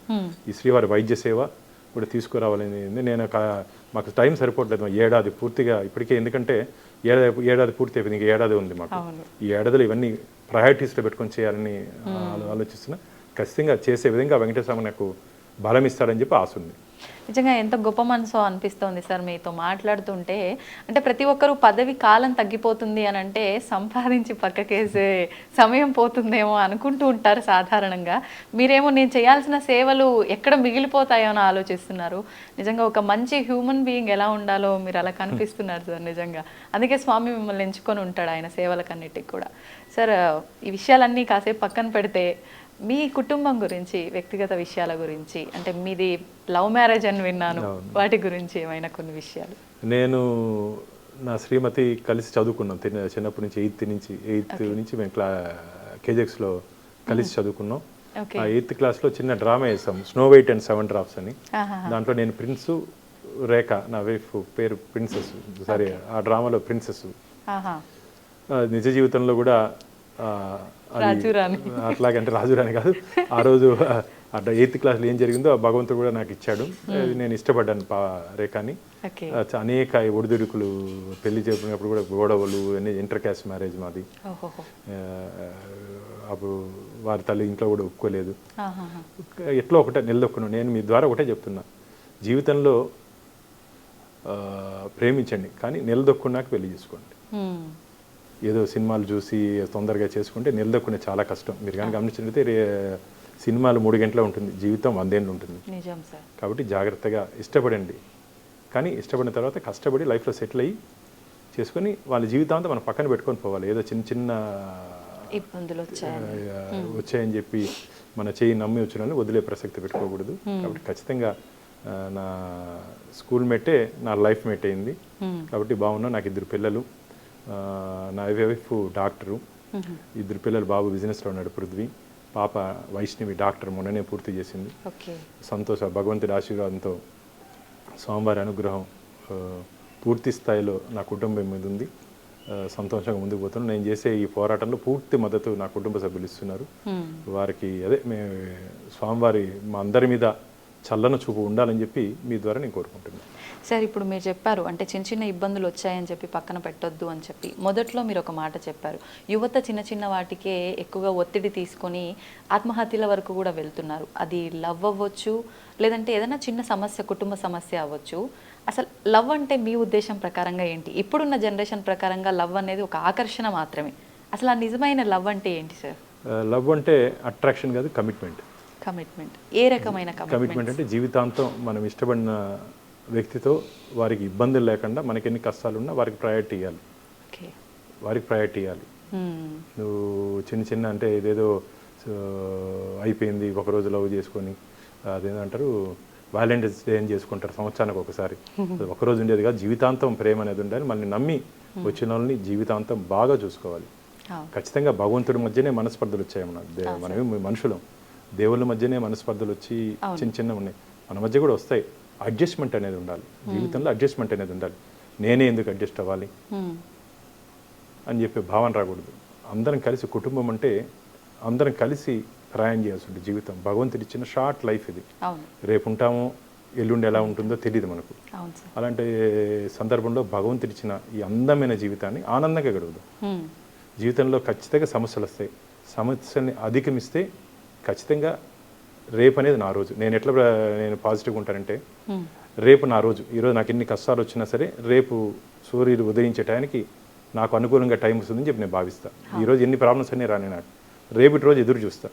ఈ శ్రీవారి వైద్య సేవ కూడా తీసుకురావాలని నేను మాకు టైం సరిపోవట్లేదు ఏడాది పూర్తిగా ఇప్పటికే, ఎందుకంటే ఏడాది పూర్తి అయిపోయింది, ఇంకా ఏడాది ఉంది మాకు. ఈ ఏడాదిలో ఇవన్నీ ప్రయారిటీస్లో పెట్టుకొని చేయాలని ఆలోచిస్తున్నా. ఖచ్చితంగా చేసే విధంగా వెంకటేశ్వర నాకు బలం ఇస్తాడని చెప్పి ఆశ ఉంది. నిజంగా ఎంత గొప్ప మనసో అనిపిస్తోంది సార్ మీతో మాట్లాడుతుంటే. అంటే ప్రతి ఒక్కరూ పదవి కాలం తగ్గిపోతుంది అని అంటే సంపాదించి పక్కకేసే సమయం పోతుందేమో అనుకుంటూ ఉంటారు సాధారణంగా. మీరేమో నేను చేయాల్సిన సేవలు ఎక్కడ మిగిలిపోతాయో అని ఆలోచిస్తున్నారు. నిజంగా ఒక మంచి హ్యూమన్ బీయింగ్ ఎలా ఉండాలో మీరు అలా కనిపిస్తున్నారు సార్ నిజంగా. అందుకే స్వామి మిమ్మల్ని ఎంచుకొని ఉంటాడు ఆయన సేవలకన్నిటికి కూడా. సార్ ఈ విషయాలన్నీ కాసేపు పక్కన పెడితే మీ కుటుంబం గురించి, వ్యక్తిగత విషయాల గురించి, అంటే మీది లవ్ మ్యారేజ్ అని విన్నాను, వాటి గురించి ఏమైనా కొన్ని విషయాలు. నేను నా శ్రీమతి కలిసి చదువుకున్నాం చిన్నప్పటి నుంచి, ఎయిత్ నుంచి మేము కేజెక్స్లో కలిసి చదువుకున్నాం. ఆ 8th క్లాస్లో చిన్న డ్రామా వేసాం, స్నో వైట్ అండ్ 7 డ్రాప్స్ అని. దాంట్లో నేను ప్రిన్సు, రేఖ నా వైఫ్ పేరు ప్రిన్సెస్. సరే, ఆ డ్రామాలో ప్రిన్సెస్. నిజ జీవితంలో కూడా అట్లాగే, అంటే రాజురాని కాదు. ఆ రోజు 8th క్లాస్లో ఏం జరిగిందో భగవంతుడు కూడా నాకు ఇచ్చాడు. నేను ఇష్టపడ్డాను రేఖని. అనేక ఒడిదుడుకులు, పెళ్లి చెప్పినప్పుడు కూడా గొడవలు, ఇంటర్ క్యాస్ట్ మ్యారేజ్ మాది. అప్పుడు వారి తల్లి ఇంట్లో కూడా ఒప్పుకోలేదు. ఎట్లా ఒకటే నిలదొక్కున్నాను. నేను మీ ద్వారా ఒకటే చెప్తున్నా, జీవితంలో ప్రేమించండి, కానీ నిలదొక్కున్నాక పెళ్లి చేసుకోండి. ఏదో సినిమాలు చూసి తొందరగా చేసుకుంటే నిలదొక్కునే చాలా కష్టం. మీరు కానీ గమనించినట్లయితే సినిమాలు 3 గంటలే ఉంటుంది, జీవితం 100 ఏళ్ళు ఉంటుంది. కాబట్టి జాగ్రత్తగా ఇష్టపడండి, కానీ ఇష్టపడిన తర్వాత కష్టపడి లైఫ్లో సెటిల్ అయ్యి చేసుకొని వాళ్ళ జీవితాంతా మనం పక్కన పెట్టుకొని పోవాలి. ఏదో చిన్న చిన్న ఇబ్బందులు వచ్చాయని చెప్పి మన చేయి నమ్మి వచ్చిన వాళ్ళని వదిలే ప్రసక్తి పెట్టుకోకూడదు. కాబట్టి ఖచ్చితంగా నా స్కూల్ మేటే నా లైఫ్ మేట్ అయింది. కాబట్టి బాగున్నా. నాకు 2 పిల్లలు. నా వైఫ్ డాక్టరు, 2 పిల్లలు. బాబు బిజినెస్లో ఉన్నాడు, పృథ్వీ. పాప వైష్ణవి డాక్టర్, మొన్ననే పూర్తి చేసింది. సంతోష, భగవంతుడి ఆశీర్వాదంతో స్వామివారి అనుగ్రహం పూర్తి స్థాయిలో నా కుటుంబం మీద ఉంది. సంతోషంగా ముందుకు పోతున్నాను. నేను చేసే ఈ పోరాటంలో పూర్తి మద్దతు నా కుటుంబ సభ్యులు ఇస్తున్నారు. వారికి మేము స్వామివారి మా అందరి మీద చల్లన చూపు ఉండాలని చెప్పి మీ ద్వారా నేను కోరుకుంటున్నాను. సార్, ఇప్పుడు మీరు చెప్పారు, అంటే చిన్న చిన్న ఇబ్బందులు వచ్చాయని చెప్పి పక్కన పెట్టొద్దు అని చెప్పి. మొదట్లో మీరు ఒక మాట చెప్పారు, యువత చిన్న చిన్న వాటికే ఎక్కువగా ఒత్తిడి తీసుకొని ఆత్మహత్యల వరకు కూడా వెళ్తున్నారు. అది లవ్ అవ్వచ్చు, లేదంటే ఏదైనా చిన్న సమస్య, కుటుంబ సమస్య అవ్వచ్చు. అసలు లవ్ అంటే మీ ఉద్దేశం ప్రకారంగా ఏంటి? ఇప్పుడున్న జనరేషన్ ప్రకారంగా లవ్ అనేది ఒక ఆకర్షణ మాత్రమే. అసలు ఆ నిజమైన లవ్ అంటే ఏంటి సార్? లవ్ అంటే అట్రాక్షన్ కాదు, కమిట్మెంట్. ఏ రకమైన కమిట్మెంట్? అంటే జీవితాంతం మనం ఇష్టపడిన వ్యక్తితో వారికి ఇబ్బందులు లేకుండా, మనకి ఎన్ని కష్టాలున్నా వారికి ప్రయారిటీ ఇవ్వాలి. నువ్వు చిన్న చిన్న అంటే ఇదేదో అయిపోయింది ఒకరోజు లవ్ చేసుకొని, అదేంటంటారు వ్యాలంటైన్స్ డే అని చేసుకుంటారు సంవత్సరానికి ఒకసారి. ఒకరోజు ఉండేది కాదు, జీవితాంతం ప్రేమ అనేది ఉండాలి. మనల్ని నమ్మి వచ్చిన వాళ్ళని జీవితాంతం బాగా చూసుకోవాలి. ఖచ్చితంగా భగవంతుడి మధ్యనే మనస్పర్ధలు వచ్చాయి. మనమే మనుషులం, దేవుళ్ళ మధ్యనే మనస్పర్ధలు వచ్చి చిన్న చిన్న ఉన్నాయి, మన మధ్య కూడా వస్తాయి. అడ్జస్ట్మెంట్ అనేది ఉండాలి జీవితంలో. అడ్జస్ట్మెంట్ అనేది ఉండాలి. నేనే ఎందుకు అడ్జస్ట్ అవ్వాలి అని చెప్పి భావన రాకూడదు. అందరం కలిసి, కుటుంబం అంటే అందరం కలిసి ప్రయాణం చేయాల్సి ఉంటుంది. జీవితం భగవంతుడి ఇచ్చిన షార్ట్ లైఫ్ ఇది. రేపు ఉంటామో ఎల్లుండి ఎలా ఉంటుందో తెలియదు మనకు. అలాంటి సందర్భంలో భగవంతుడి ఇచ్చిన ఈ అందమైన జీవితాన్ని ఆనందంగా గడుపుదాం. జీవితంలో ఖచ్చితంగా సమస్యలు వస్తాయి. సమస్యల్ని అధిగమిస్తే ఖచ్చితంగా రేపు అనేది నా రోజు. నేను పాజిటివ్గా ఉంటానంటే రేపు నా రోజు. ఈరోజు నాకు ఎన్ని కష్టాలు వచ్చినా సరే రేపు సూర్యుడు ఉదయించే టైంకి నాకు అనుకూలంగా టైం వస్తుందని చెప్పి నేను భావిస్తాను. ఈరోజు ఎన్ని ప్రాబ్లమ్స్ అన్నీ రాని నాకు రేపటి రోజు ఎదురు చూస్తా.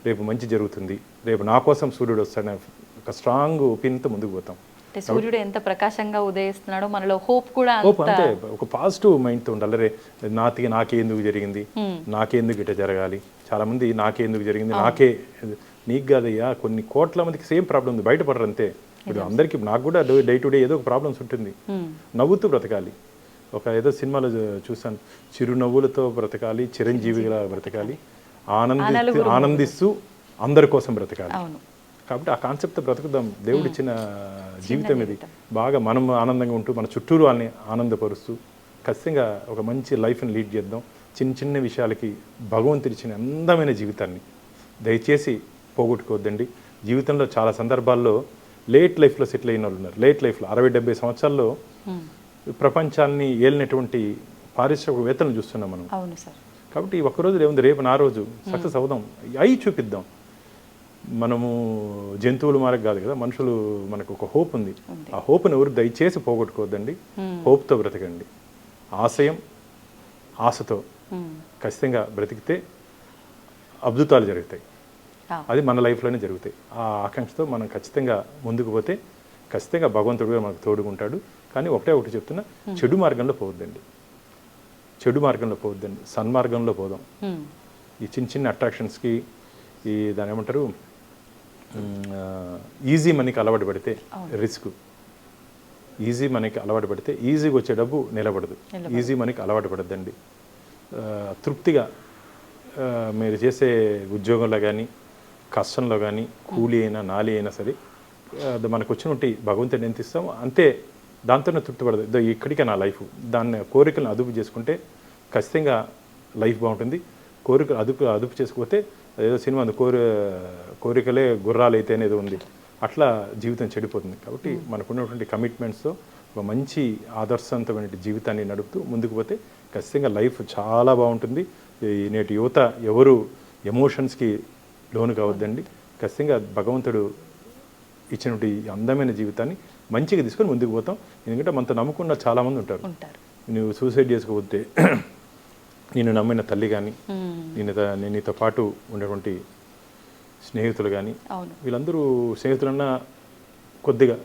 రేపు మంచి జరుగుతుంది, రేపు నా కోసం సూర్యుడు వస్తాడని ఒక స్ట్రాంగ్ ఒపీనియన్తో ముందుకు పోతాం. సూర్యుడు ఎంత ప్రకాశంగా ఉదయిస్తున్నాడో మనలో హోప్ కూడా అంటే ఒక పాజిటివ్ మైండ్తో ఉండాలి. రే నాకెందుకు జరిగింది, నాకెందుకు ఇట్లా జరగాలి. చాలా మంది నాకెందుకు జరిగింది, నీకు కాదయ్యా. కొన్ని కోట్ల మందికి సేమ్ ప్రాబ్లం ఉంది, బయటపడరు అంతే. ఇప్పుడు అందరికీ, నాకు కూడా డే టు డే ఏదో ఒక ప్రాబ్లమ్స్ ఉంటుంది. నవ్వుతూ బ్రతకాలి. ఏదో సినిమాలో చూసాను, చిరునవ్వులతో బ్రతకాలి, చిరంజీవిగా బ్రతకాలి, ఆనందిస్తూ అందరి కోసం బ్రతకాలి. కాబట్టి ఆ కాన్సెప్ట్తో బ్రతుకుదాం. దేవుడిచ్చిన జీవితం ఇది. బాగా మనం ఆనందంగా ఉంటూ మన చుట్టూరు వాళ్ళని ఆనందపరుస్తూ ఖచ్చితంగా ఒక మంచి లైఫ్ని లీడ్ చేద్దాం. చిన్న చిన్న విషయాలకి భగవంతుడిచ్చిన అందమైన జీవితాన్ని దయచేసి పోగొట్టుకోవద్దండి. జీవితంలో చాలా సందర్భాల్లో లేట్ లైఫ్లో సెటిల్ అయిన వాళ్ళు ఉన్నారు. లేట్ లైఫ్లో 60-70 సంవత్సరాల్లో ప్రపంచాన్ని ఏలినటువంటి పారిశ్రామికవేత్తలను చూస్తున్నాం మనం. అవును సార్. కాబట్టి ఒక్కరోజు ఏముంది, రేపు నా రోజు సక్సెస్ అవుదాం, అయి చూపిద్దాం. మనము జంతువులు మారకు కాదు కదా, మనుషులు మనకు ఒక హోప్ ఉంది. ఆ హోప్ని ఎవరు దయచేసి పోగొట్టుకోవద్దండి. హోప్తో బ్రతకండి. ఆశయం ఆశతో ఖచ్చితంగా బ్రతికితే అద్భుతాలు జరుగుతాయి. అది మన లైఫ్లోనే జరుగుతాయి. ఆ ఆకాంక్షతో మనం ఖచ్చితంగా ముందుకు పోతే ఖచ్చితంగా భగవంతుడు మనకు తోడుకుంటాడు. కానీ ఒకటి చెప్తున్నా, చెడు మార్గంలో పోవద్దండి. చెడు మార్గంలో పోవద్దండి, సన్మార్గంలో పోదాం. ఈ చిన్న చిన్న అట్రాక్షన్స్కి, ఈ దాని ఏమంటారు, ఈజీ మనీకి అలవాటు పడితే రిస్క్. ఈజీ మనీకి అలవాటు పడితే ఈజీగా వచ్చే డబ్బు నిలబడదు. ఈజీ మనీకి అలవాటు పడద్దండి. తృప్తిగా మీరు చేసే ఉద్యోగంలో కానీ, కష్టంలో కానీ, కూలి అయినా నాలి అయినా సరే, మనకు వచ్చినట్టు భగవంతుని ఎంత ఇస్తామో అంతే, దాంతోనే తృప్తి పడదు. ఇక్కడికే నా లైఫ్, దాన్ని కోరికలను అదుపు చేసుకుంటే ఖచ్చితంగా లైఫ్ బాగుంటుంది. కోరికలు అదుపు చేసుకోకపోతే అదేదో సినిమా కోరికలే గుర్రాలు అయితే అనేది ఉంది, అట్లా జీవితం చెడిపోతుంది. కాబట్టి మనకున్నటువంటి కమిట్మెంట్స్తో ఒక మంచి ఆదర్శవంతమైన జీవితాన్ని నడుపుతూ ముందుకు పోతే ఖచ్చితంగా లైఫ్ చాలా బాగుంటుంది. నేటి యువత ఎవరు ఎమోషన్స్కి లోను కావద్దండి. ఖచ్చితంగా భగవంతుడు ఇచ్చినటువంటి అందమైన జీవితాన్ని మంచిగా తీసుకొని ముందుకు పోతాం. ఎందుకంటే మనతో నమ్ముకున్న చాలామంది ఉంటారు. నువ్వు సూసైడ్ చేసుకోవద్దే, నేను నమ్మిన తల్లి కానీ, నేను నీతో పాటు ఉన్నటువంటి స్నేహితులు కానీ, వీళ్ళందరూ స్నేహితులన్నా కొద్దిగా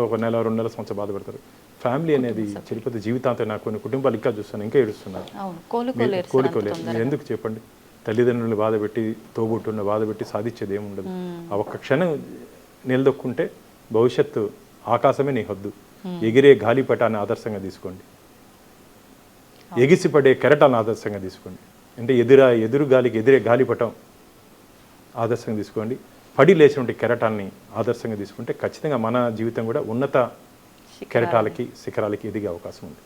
ఒక నెల 2 నెలల సంవత్సరం బాధపడతారు. ఫ్యామిలీ అనేది చెడిపోతే జీవితాంతం, నాకు కొన్ని కుటుంబాలు ఇంకా చూస్తాను, ఇంకా ఏడుస్తున్నారు. కోలుకోలేరు. ఎందుకు చెప్పండి? తల్లిదండ్రులను బాధపెట్టి, తోబుట్టున్న బాధపెట్టి సాధించేది ఏముండదు. ఆ ఒక్క క్షణం నిలదొక్కుంటే భవిష్యత్తు ఆకాశమే నీ హద్దు. ఎగిరే గాలిపటాన్ని ఆదర్శంగా తీసుకోండి, ఎగిసిపడే కెరటాలను ఆదర్శంగా తీసుకోండి. అంటే ఎదురు గాలికి ఎదిరే గాలిపటం ఆదర్శంగా తీసుకోండి. పడి లేచినటువంటి కెరటాన్ని ఆదర్శంగా తీసుకుంటే ఖచ్చితంగా మన జీవితం కూడా ఉన్నత కెరటాలకి, శిఖరాలకి ఎదిగే అవకాశం ఉంది.